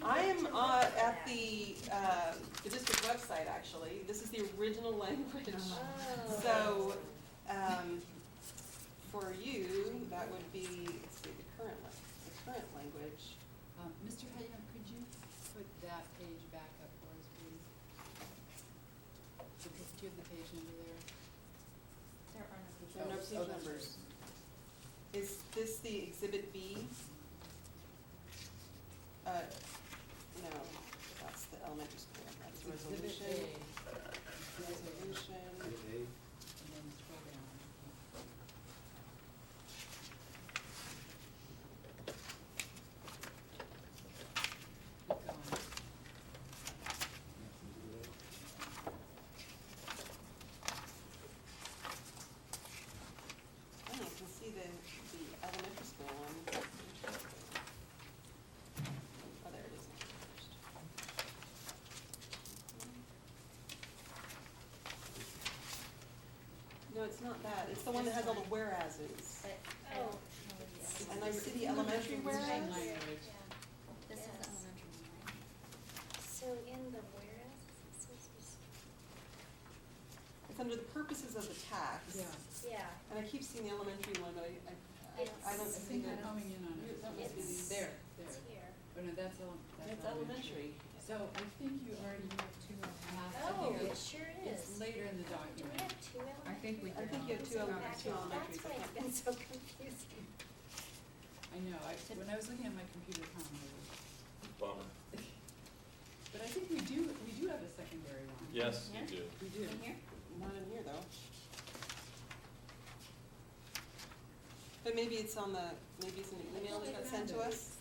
I am at the district website, actually. This is the original language. So, for you, that would be, let's see, the current language. Mr. Hayden, could you put that page back up for us, please? Do you have the page number there? There are no page numbers. Is this the exhibit B? No, that's the elementary school. That's the resolution. No, it's not that. It's the one that has all the whereases. But I don't know what the other And one like is. city elementary It's whereas? plain language. This is the elementary one, right? So in the whereas, it says this- It's under the purposes of the tax. Yeah. yeah, And I keep seeing the elementary one, but I don't I see think the. I'm homing in on it. That must be It's- the- There, it's there. here. Oh, no, that's elementary. So I think you already have two and a half. I Oh, think it sure It's is. later in the Do we document. have two elementaries? I think we I think you have two elementaries. That's why it's been so confusing. I know, when I was looking at my computer calendar, Bummer. but I think we do have a secondary one. Yes, you Yeah. do. We do. In here? Not in here though. But maybe it's in the email that got sent to us.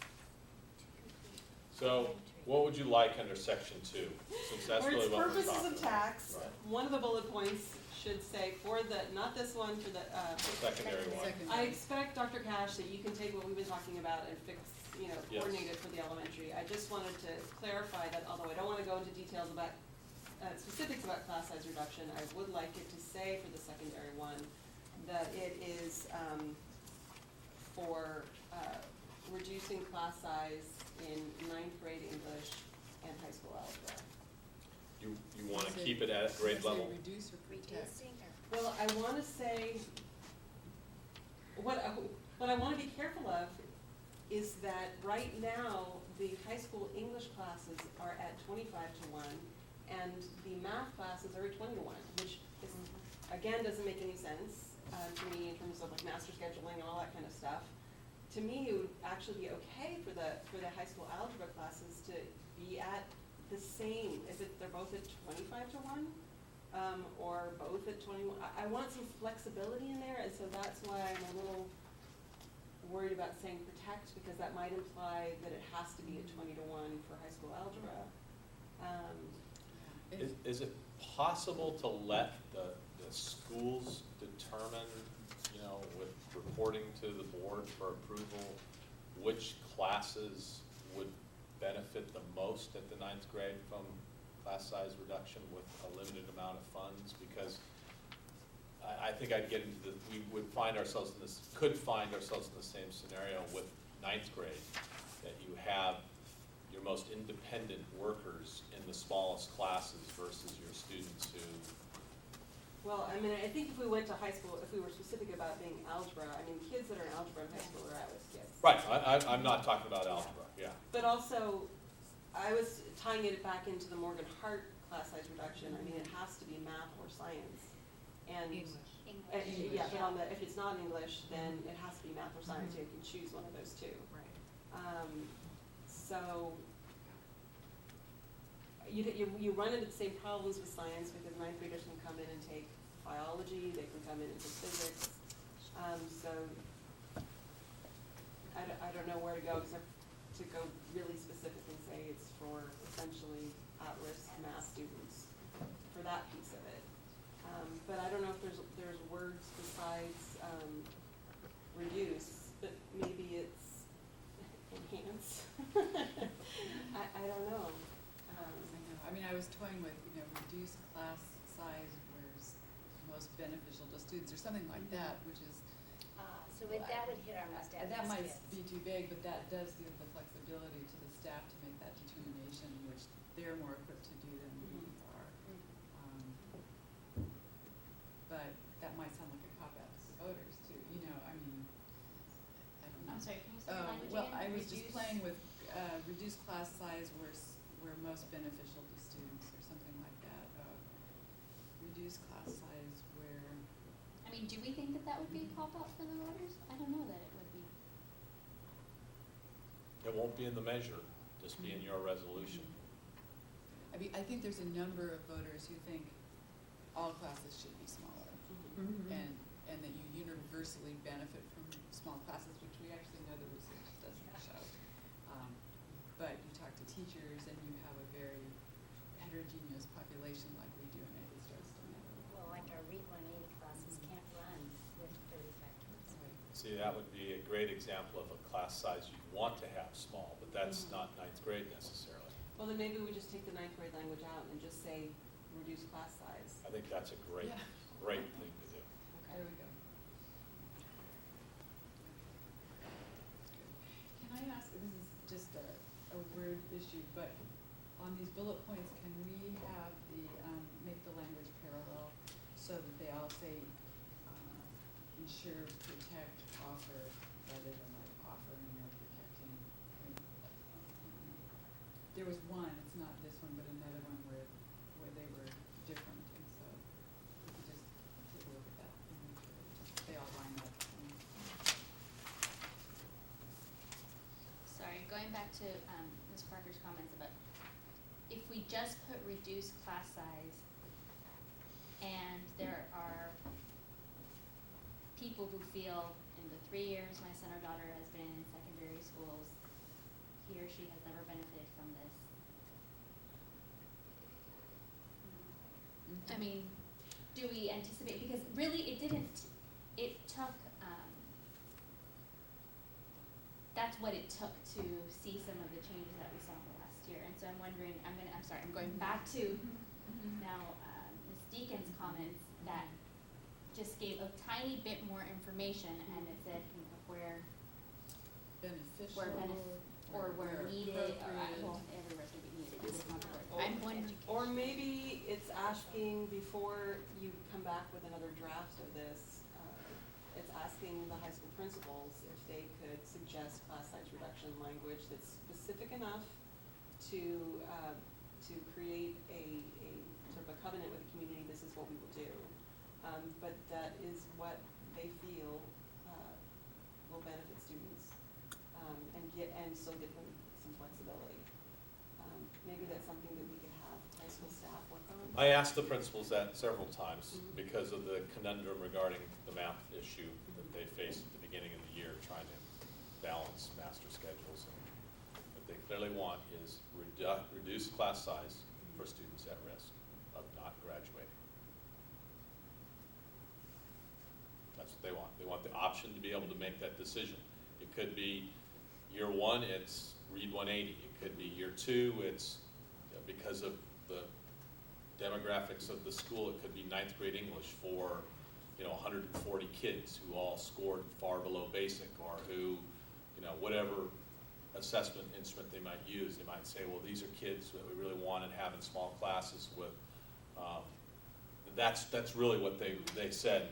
So, what would you like under section 2, since that's For really its what we're purposes talking of about? tax, Right. one of the bullet points should say for the, not this one, for the, Secondary one. I expect, Dr. Cash, that you can take what we've been talking about and fix, Yes. coordinate it for the elementary. I just wanted to clarify that, although I don't wanna go into details about, specifics about class size reduction, I would like it to say for the secondary one, that it is, for, reducing class size in ninth grade English and high school algebra. You wanna Does it- keep it at grade does it level? reduce or protect? Reducing or? Well, I wanna say, what I wanna be careful of is that right now, the high school English classes are at 25-1, and the math classes are at 20-1, which is, again, doesn't make any sense, to me in terms of like master scheduling and all that kind of stuff. To me, it would actually be okay for the high school algebra classes to be at the same, they're both at 25-1, or both at 21. I want some flexibility in there, and so that's why I'm a little worried about saying protect, because that might imply that it has to be at 20-1 for high school algebra. Is it possible to let the schools determine, with reporting to the board for approval, which classes would benefit the most at the ninth grade from class size reduction with a limited amount of funds? Because I think I'd get into we would find ourselves could find ourselves in the same scenario with ninth grade, that you have your most independent workers in the smallest classes versus your students who. Well, I mean, I think if we went to high school, if we were specific about being algebra, I mean, kids that are in algebra in high school are at-risk kids. Right, I'm not talking about algebra, yeah. But also, I was tying it back into the Morgan Hart class size reduction. I mean, it has to be math or science. And, English. yeah, but if it's not English, then it has to be math or science. You can choose one of those two. Right. So, you run into the same problems with science, because ninth graders can come in and take biology, they can come in and take physics. So, I don't know where to go, except to go really specific and say it's for essentially at-risk math students, for that piece of it. But I don't know if there's words besides, reduce, but maybe it's enhance. I don't know. I mean, I was toying with, reduce class size where it's most beneficial to students, or something like that, which is. So that would hit our most at-risk That might kids. be too vague, but that does give the flexibility to the staff to make that determination, which they're more equipped to do than we are. But that might sound like a cop-out to the voters too, I mean, I don't know. I'm sorry, can you say the language Well, again? I was just Reduce- playing with, reduce class size where most beneficial to students, or something like that. Reduce class size where, I mean, do we think that would be a cop-out for the voters? I don't know that it would be. It won't be in the measure, just be in your resolution. I mean, I think there's a number of voters who think all classes should be smaller. And that you universally benefit from small classes, which we actually know the research doesn't show. But you talk to teachers and you have a very heterogeneous population like we do in Nathan Starrston. Well, like our READ 180 classes can't run with 35 kids. See, that would be a great example of a class size you'd want to have small, but that's not ninth grade necessarily. Well, then maybe we just take the ninth grade language out and just say reduce class size. I think that's a great, Yeah. great thing to do. There we go. Can I ask, this is just a weird issue, but on these bullet points, can we have the, make the language parallel so that they all say, ensure, protect, offer, rather than like offering or protecting? I mean, there was one, it's not this one, but another one where they were different, and so we could just take a look at that and make sure that they all line up. Sorry, going back to Ms. Parker's comments about if we just put reduced class size and there are people who feel in the 3 years my son or daughter has been in secondary schools, he or she has never benefited from this. I mean, do we anticipate, because really it didn't, it took, that's what it took to see some of the changes that we saw in the last year. And so I'm wondering, I'm going back to now Ms. Deacon's comments that just gave a tiny bit more information, and it said, you know, where Beneficial where needed, or appropriate. well, everywhere's gonna be needed, it's not the word. I'm wondering. Or maybe it's asking before you come back with another draft of this, it's asking the high school principals if they could suggest class size reduction language that's specific enough to create a sort of a covenant with the community, this is what we will do. But that is what they feel will benefit students, and still give them some flexibility. Maybe that's something that we could have high school staff work on. I asked the principals that several times because of the conundrum regarding the math issue that they faced at the beginning of the year, trying to balance master schedules. And what they clearly want is reduced class size for students at risk of not graduating. That's what they want. They want the option to be able to make that decision. It could be year one, it's read 180. It could be year two, it's because of the demographics of the school, it could be 9th grade English for 140 kids who all scored far below basic, or who, whatever assessment instrument they might use. They might say, well, these are kids that we really want to have in small classes with. That's really what they said,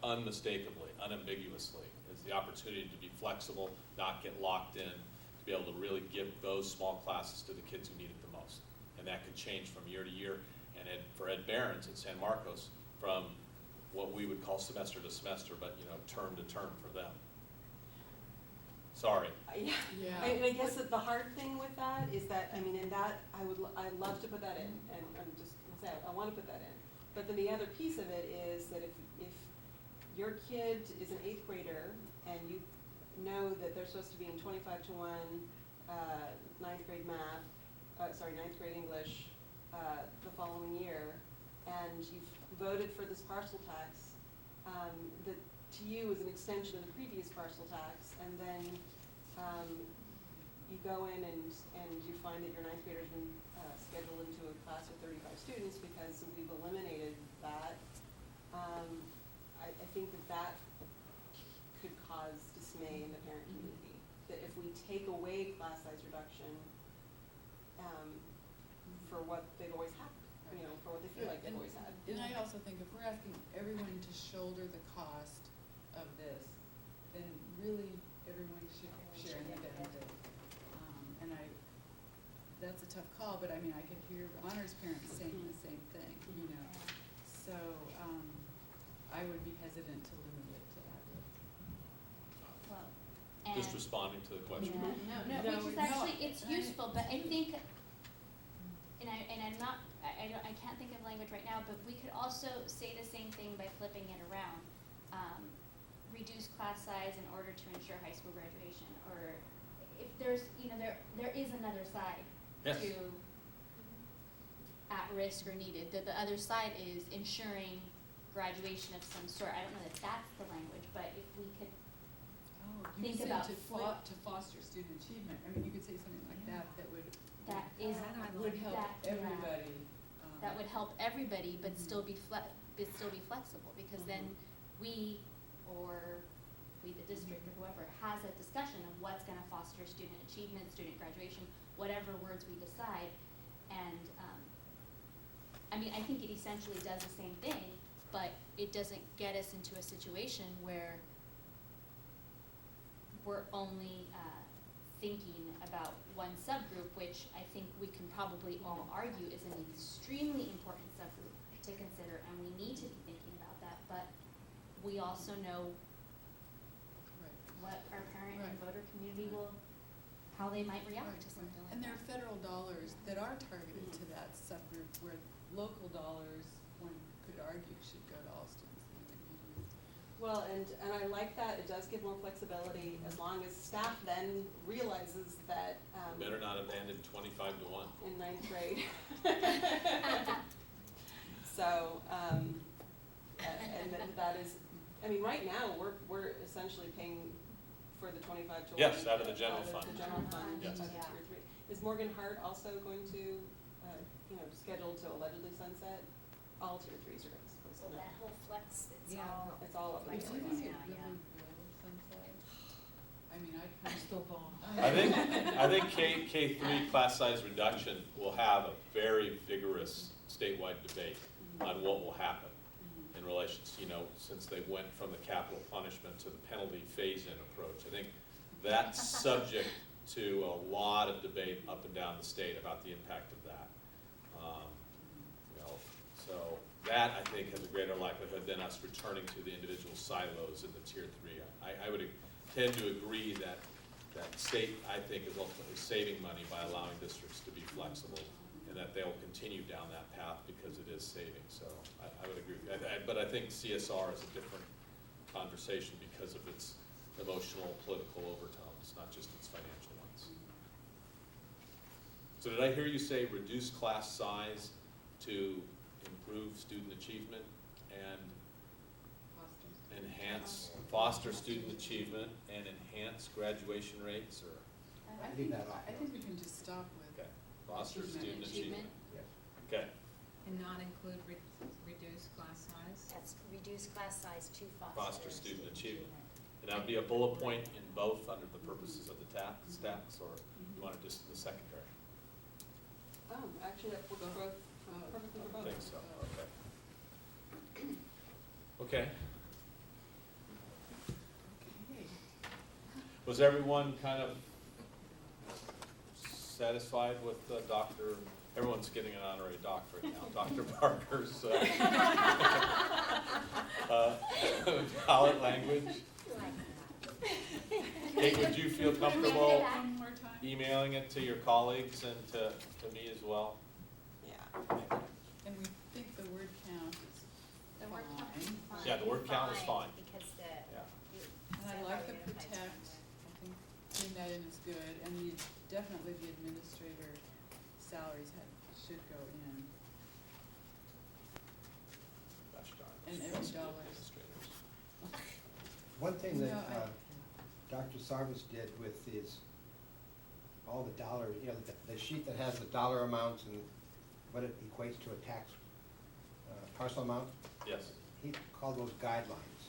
unmistakably, unambiguously, is the opportunity to be flexible, not get locked in, to be able to really give those small classes to the kids who need it the most. And that could change from year to year. And for Ed Behrens at San Marcos, from what we would call semester to semester, but term to term for them. Sorry. Yeah. I guess that the hard thing with that is that, I'd love to put that in, and I'm just gonna say, I want to put that in. But then the other piece of it is that if your kid is an 8th grader and you know that they're supposed to be in 25-1 9th grade math, 9th grade English the following year, and you've voted for this parcel tax that to you is an extension of the previous parcel tax, and then you go in and you find that your 9th grader's been scheduled into a class of 35 students because we've eliminated that. I think that could cause dismay in the parent community. That if we take away class size reduction for what they've always had, for what they feel like they've always had. And I also think if we're asking everyone to shoulder the cost of this, then really everyone should share in the benefit. That's a tough call, but I could hear honors parents saying the same thing, So I would be hesitant to limit it to that. Well, Just and- responding to the question. No, which is actually, it's useful, but I think, and I'm not, I can't think of language right now, but we could also say the same thing by flipping it around. Reduce class size in order to ensure high school graduation, or if there's, there is another side Yes. to at risk or needed. The other side is ensuring graduation of some sort. I don't know that that's the language, but if we could You think could say about to foster student achievement. You could say something like that would that is would help that, yeah. everybody. That would help everybody, but still be flexible, because then we, or we the district or whoever, has a discussion of what's gonna foster student achievement, student graduation, whatever words we decide. And, I mean, I think it essentially does the same thing, but it doesn't get us into a situation where we're only, thinking about one subgroup, which I think we can probably all argue is an extremely important subgroup to consider, and we need to be thinking about that, but we also know what our parent and voter community will, how they might react to something like that. And there are federal dollars that are targeted to that subgroup, where local dollars, one could argue, should go to all students in the community. Well, and I like that, it does give more flexibility, as long as staff then realizes that, Better not abandon 25 to 1. in ninth grade. So, and that is, I mean, right now, we're essentially paying for the 25 to 1. Yes, out of the general fund. The general fund, Yes. out of Yeah. Tier 3. Is Morgan Hart also going to, scheduled to allegedly sunset? All Tier 3s are supposed So to. that whole flex, it's Yeah. all. It's all up Do in you the think air. it really will sunset? I mean, I kind of still ball. I think K3 class size reduction will have a very vigorous statewide debate on what will happen in relation to, since they went from the capital punishment to the penalty phase-in approach. I think that's subject to a lot of debate up and down the state about the impact of that. So that, I think, has a greater likelihood than us returning to the individual silos in the Tier 3. I would tend to agree that state, I think, is ultimately saving money by allowing districts to be flexible, and that they'll continue down that path because it is saving. So I would agree. But I think CSR is a different conversation because of its emotional, political overtones, not just its financial ones. So did I hear you say reduce class size to improve student achievement and foster student achievement and enhance graduation rates, or? I Leave think, that off. I think we can just stop with. Okay, foster student achievement. Yes. Okay, And not include reduced class size? That's reduce class size to foster student achievement. And that would be a bullet point in both under the purposes of the stacks, or you want it just in the secondary? Actually, that works both, perfectly for I both. think so, okay. Okay, Okay. was everyone kind of satisfied with Dr., everyone's getting an honorary doctorate now, Dr. Parker's ballot language? Kate, would you feel comfortable One more time. emailing it to your colleagues and to me as well? Yeah. And we think the word count is The word count is fine. fine. Yeah, the word count is fine. Because Yeah. And I like the protect, I think putting that in is good, and definitely the administrator salaries should go in, Gosh darn. and every dollar. Administrators. One thing that No, Dr. Sarvis did with his, all the dollar, the sheet that has the dollar amounts and what it equates to a tax parcel amount, Yes. he called those guidelines.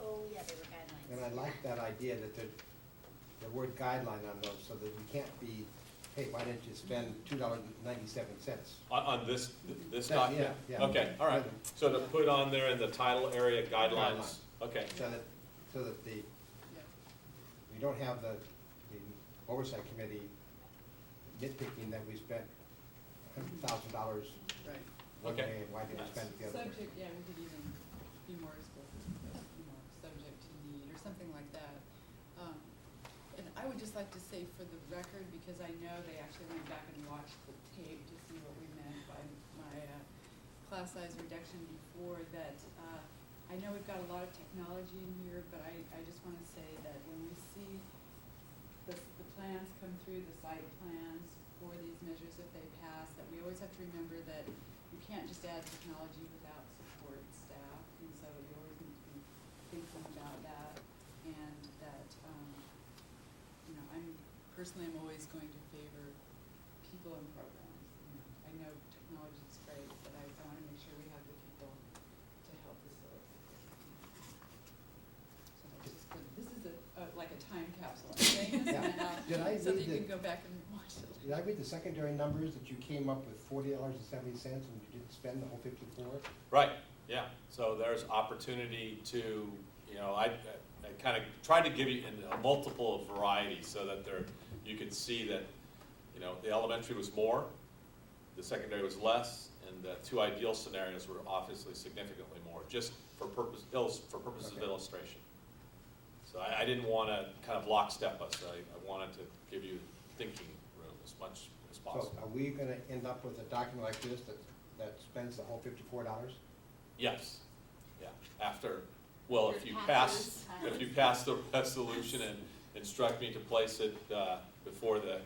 Oh, yeah, they were guidelines. And I like that idea that the word guideline on those, so that we can't be, hey, why didn't you spend $2.97? On this Yeah, document? yeah. Okay, all right. So to put on there in the title area guidelines, okay. So that we don't have the oversight committee nitpicking that we spent $100,000 Right. one Okay. way and why didn't we spend it the other way? Subject, yeah, we could even be more explicit, subject to need, or something like that. And I would just like to say for the record, because I know they actually went back and watched the tape to see what we meant by my class size reduction before, that I know we've got a lot of technology in here, but I just want to say that when we see the plans come through, the site plans for these measures, if they pass, that we always have to remember that you can't just add technology without support staff, and so you always need to be thinking about that, and that, personally, I'm always going to favor people and programs. I know technology is great, but I want to make sure we have the people to help facilitate. Did I So that read you the- can go back and watch it. Did I read the secondary numbers that you came up with $40.70 and you didn't spend the whole 54? Right, yeah, so there's opportunity to, you know, I kind of tried to give you a multiple of variety so that there, you could see that, you know, the elementary was more, the secondary was less, and the two ideal scenarios were obviously significantly more, just for purposes of Okay. illustration. So I didn't want to kind of lockstep us, I wanted to give you thinking room as much as So possible. are we gonna end up with a document like this that spends the whole $54? Yes, yeah, after, well, if After you it pass, passes. if you pass the resolution and instruct me to place it before the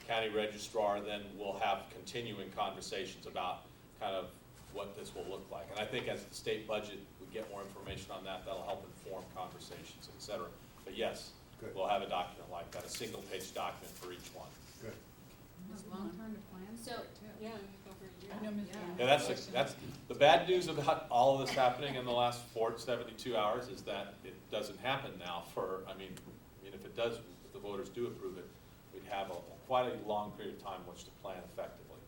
county registrar, then we'll have continuing conversations about kind of what this will look like. And I think as the state budget, we get more information on that, that'll help inform conversations, et cetera. But yes, Good. we'll have a document like that, a single-page document for each one. Good. It's a long time to plan So- for it, too. Yeah, over a year. I know Ms. Yeah. Ann Yeah, has a question. that's, the bad news about all of this happening in the last 72 hours is that it doesn't happen now for, I mean, if it does, if the voters do approve it, we'd have quite a long period of time in which to plan effectively,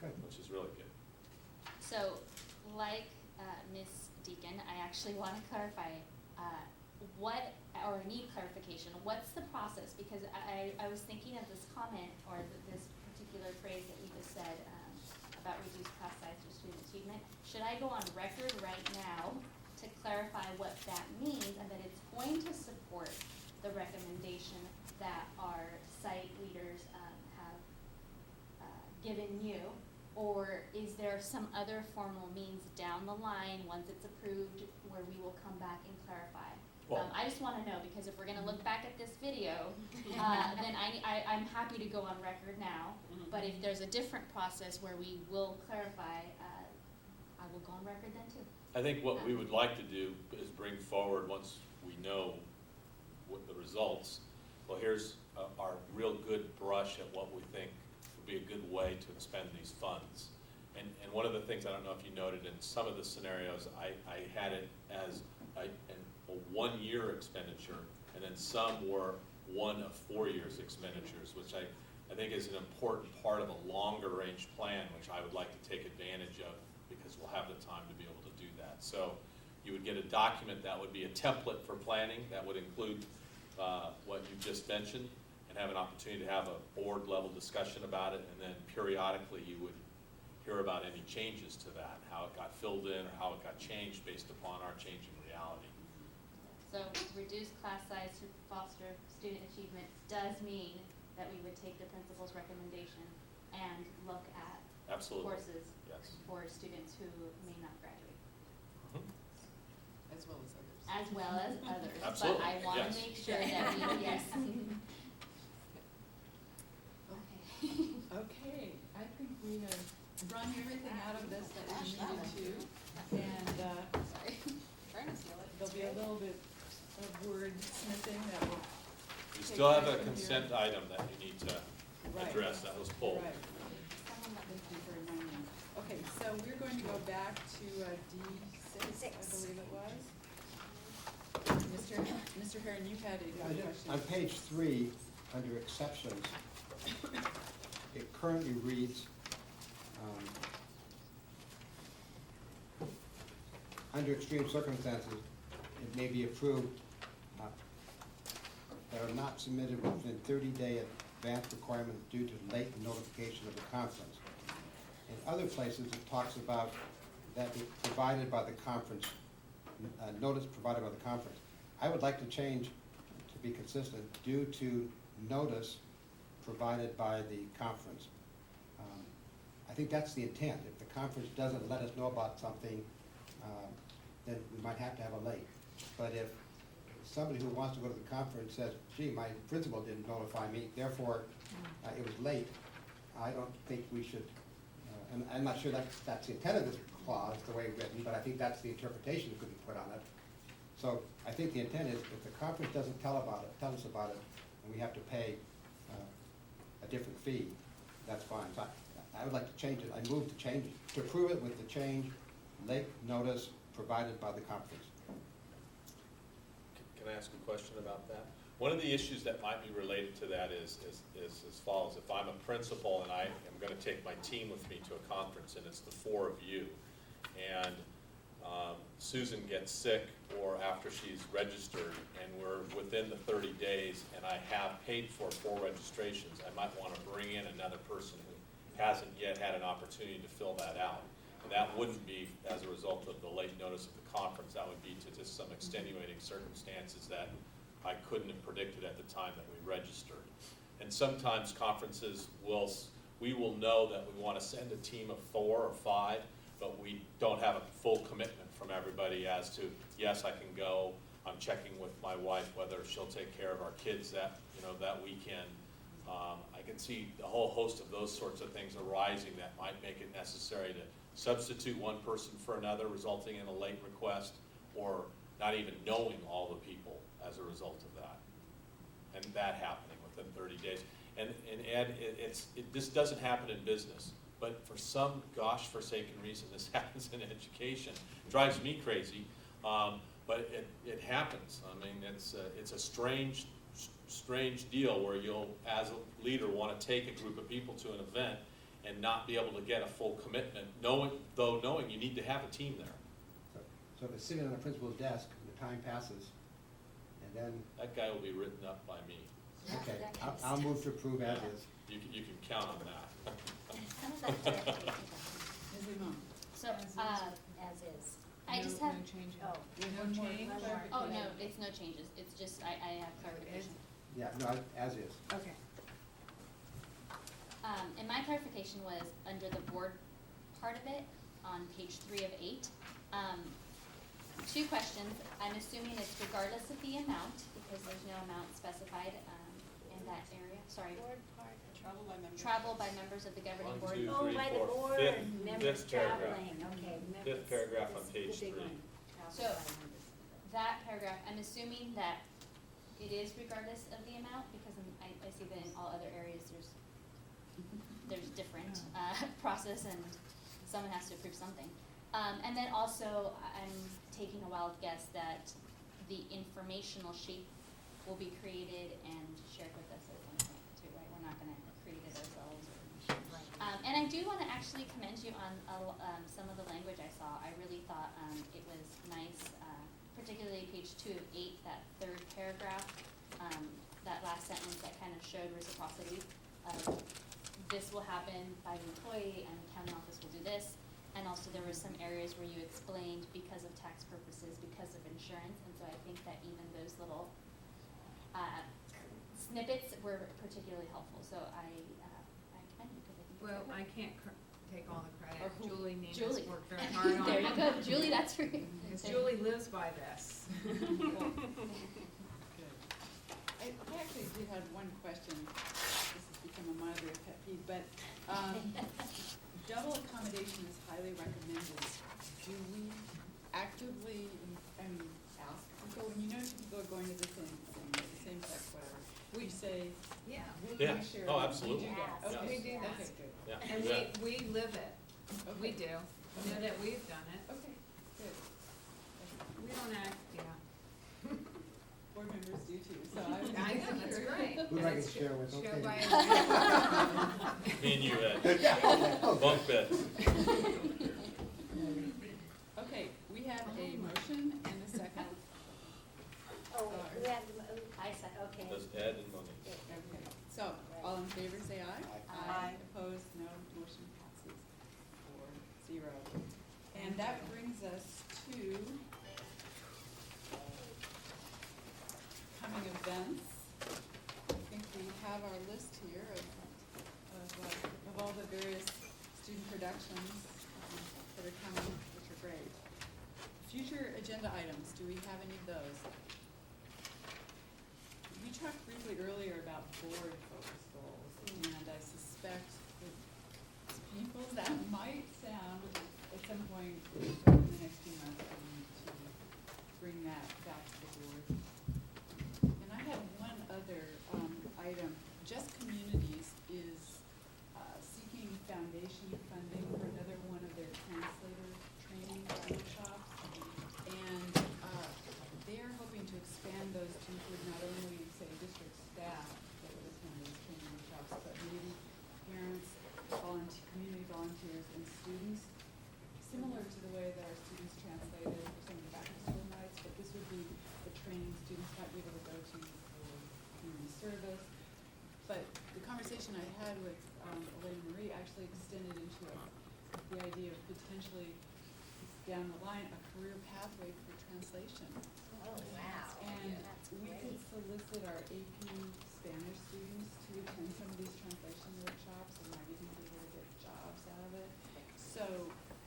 Good. which is really good. So, like Ms. Deacon, I actually want to clarify what, or need clarification, what's the process? Because I was thinking of this comment, or this particular phrase that you just said about reduced class size for student achievement. Should I go on record right now to clarify what that means, and that it's going to support the recommendation that our site leaders have given you? Or is there some other formal means down the line, once it's approved, where we will come back and clarify? Well- I just wanna know, because if we're gonna look back at this video, then I'm happy to go on record now. But if there's a different process where we will clarify, I will go on record then too. I think what we would like to do is bring forward, once we know what the results, well, here's our real good brush at what we think would be a good way to expend these funds. And one of the things, I don't know if you noted, in some of the scenarios, I had it as a 1-year expenditure, and then some were 1 of 4 years expenditures, which I think is an important part of a longer range plan, which I would like to take advantage of, because we'll have the time to be able to do that. So you would get a document that would be a template for planning, that would include what you just mentioned, and have an opportunity to have a board level discussion about it, and then periodically you would hear about any changes to that, how it got filled in, or how it got changed based upon our changing reality. So reduced class size to foster student achievement does mean that we would take the principal's recommendation and look at Absolutely. courses Yes. for students who may not graduate, As well as others. as well as others. Absolutely, But I want to yes. make sure that we, yes. Okay. Okay, I think we have run everything out of this that we needed to, and, Sorry. Trying to steal it. there'll be a little bit of word smithing that will. You take still have place a from here. consent item that you need to Right. address, that was pulled. Right. Thank you for reminding me. Okay, so we're going to go back to D6, I believe it was. Mr. Herron, you had a question. On page 3, under exceptions, it currently reads, under extreme circumstances, it may be approved that are not submitted within 30-day advance requirement due to late notification of the conference. In other places, it talks about that be provided by the conference, notice provided by the conference. I would like to change, to be consistent, due to notice provided by the conference. I think that's the intent. If the conference doesn't let us know about something, then we might have to have a late. But if somebody who wants to go to the conference says, gee, my principal didn't notify me, therefore it was late, I don't think we should, and I'm not sure that's the intent of this clause, the way written, but I think that's the interpretation that could be put on it. So I think the intent is, if the conference doesn't tell us about it, and we have to pay a different fee, that's fine. So I would like to change it. I move to change it, to approve it with the change, late notice provided by the conference. Can I ask a question about that? One of the issues that might be related to that is as follows. If I'm a principal and I am going to take my team with me to a conference, and it's the 4 of you, and Susan gets sick or after she's registered and we're within the 30 days and I have paid for 4 registrations, I might want to bring in another person who hasn't yet had an opportunity to fill that out. And that wouldn't be as a result of the late notice of the conference. That would be to just some extenuating circumstances that I couldn't have predicted at the time that we registered. And sometimes conferences we will know that we want to send a team of 4 or 5, but we don't have a full commitment from everybody as to, yes, I can go. I'm checking with my wife whether she'll take care of our kids that weekend. I can see a whole host of those sorts of things arising that might make it necessary to substitute one person for another, resulting in a late request, or not even knowing all the people as a result of that. And that happening within 30 days. And Ed, this doesn't happen in business, but for some gosh forsaken reason, this happens in education. It drives me crazy, but it happens. I mean, it's a strange deal where you'll, as a leader, want to take a group of people to an event and not be able to get a full commitment, knowing you need to have a team there. So if it's sitting on the principal's desk, and the time passes, and then, That guy will be written up by me. okay, I'll move to approve as is. You can count on that. Ms. Limon? So, as is. I just No have, changes. oh, No change? oh, no, it's no changes, it's just, I have clarification. Yeah, no, as is. Okay. And my clarification was under the board part of it, on page 3 of 8. 2 questions. I'm assuming it's regardless of the amount, because there's no amount specified in that area. Sorry. Board part. Travel by members. Travel by members of the governing 1, board. 2, Oh, 3, by the 4. board, members Fifth paragraph. traveling, okay. Fifth paragraph on page The big 3. one. Travel So, by members. That paragraph, I'm assuming that it is regardless of the amount, because I see that in all other areas there's different process and someone has to approve something. And then also, I'm taking a wild guess that the informational sheet will be created and shared with us at some point too, right? We're not gonna create it ourselves. And I do wanna actually commend you on some of the language I saw. I really thought it was nice, particularly page 2 of 8, that 3rd paragraph, that last sentence that kind of showed reciprocity. This will happen by the employee and the county office will do this. And also there were some areas where you explained because of tax purposes, because of insurance. And so I think that even those little snippets were particularly helpful. So I commend you because I think it's Well, good. I can't take all the credit. Or who? Julie Name Julie. has worked very hard on it. There you go, Julie, that's for you. Because There. Julie lives by this. Good. I actually did have one question. This has become a mildly pet peeve, but double accommodation is highly recommended. Do we actively, ask people, when you know people are going to the same sex, whatever, we say, Yeah. will Yeah. you share? Oh, that? absolutely. We do that. Yes. Okay. We do that. Okay, good. Yeah. And Yeah. we live it. We Okay. do. Know that we've done it. Okay, good. We don't act, yeah. Board members do too, so I was. I know, that's right. Who do I get to share with? Show Okay. by Me and you, Ed. Yeah, okay. Oh, Bunk beds. Okay, we have a motion and a second. Oh, we have, I said, okay. Does Ed and Monique. Okay, so, all in favor, say aye. Aye. Opposed, no, motion passes 4-0. And that brings us to coming events. I think we have our list here of all the various student productions that are coming, which are great. Future agenda items, do we have any of those? We talked briefly earlier about board focus goals, and I suspect that as painful as that might sound, at some point in the next few months, we need to bring that back to the board. And I have one other item. Just Communities is seeking foundation funding for another one of their translator training workshops. And they are hoping to expand those to include not only, say, actually extended into the idea of potentially down the line, a career pathway for translation. Oh, wow. And That's we could great. solicit our AP Spanish students to attend some of these translation workshops and might even be able to get jobs out of it. So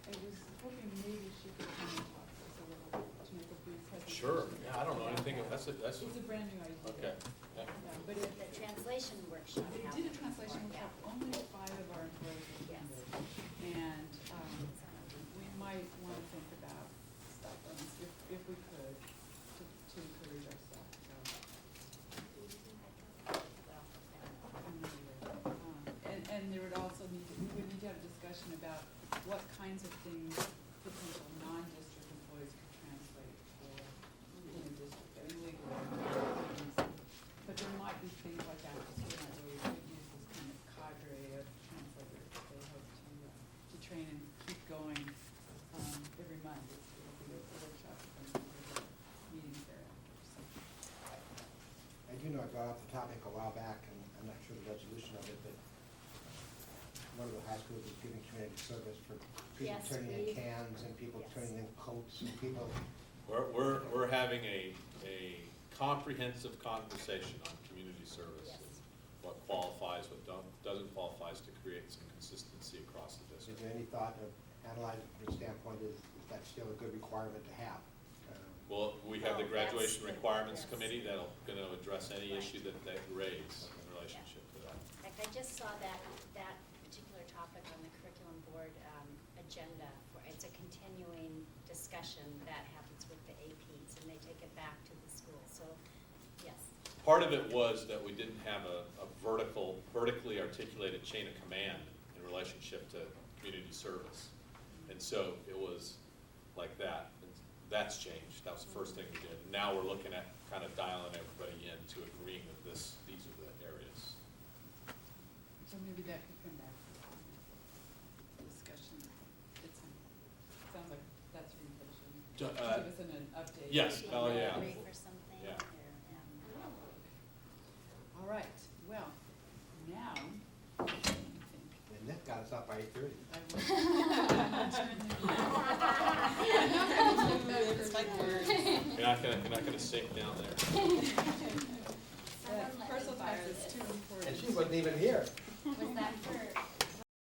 I was hoping maybe she could come and talk to us a little bit, to make a brief presentation. Sure, yeah, I don't know about anything, that. that's, It's a brand new idea. okay. Yeah. Yeah, but it, The translation workshop. we did a translation workshop, only 5 of our employees Yes. attended. And, we might wanna think about stipends if we could, to encourage our staff, so. And there would also need, we would need to have a discussion about what kinds of things potential non-district employees could translate for in a district, and legal things. But there might be things like that, where we could use this kind of cadre of translators that they hope to train and keep going, every month. It'll be a workshop and meetings thereafter, so. I do know I brought up the topic a while back, and I'm not sure the resolution of it, but one of the high schools is giving community service for people Yes, turning in we- cans and people yes. turning in coats and people. We're having a comprehensive conversation on community service. Yes. And what qualifies, what doesn't qualify, is to create some consistency across the Is district. there any thought of analyzing from the standpoint, is that still a good requirement to have? Well, we have the Well, that's graduation the- requirements yes. committee that'll, gonna address any Right. issue that they raise in relationship to that. In fact, I just saw that particular topic on the curriculum board agenda. It's a continuing discussion that happens with the APs, and they take it back to the school, so, yes. Part of it was that we didn't have a vertically articulated chain of command in relationship to community service. And so it was like that. And that's changed. That was the first thing we did. Now we're looking at kind of dialing everybody in to agreeing that these are the areas. So maybe that could come back to discussion. Sounds like that's your intention. Ju- To give us an update. Yes, oh, yeah. Agree for something, Yeah. or, All right, well, now, what do you think? And that got us up by 8:30. It's like words. You're not gonna sink down there. Personal tax is too important. And she wasn't even here. Was that for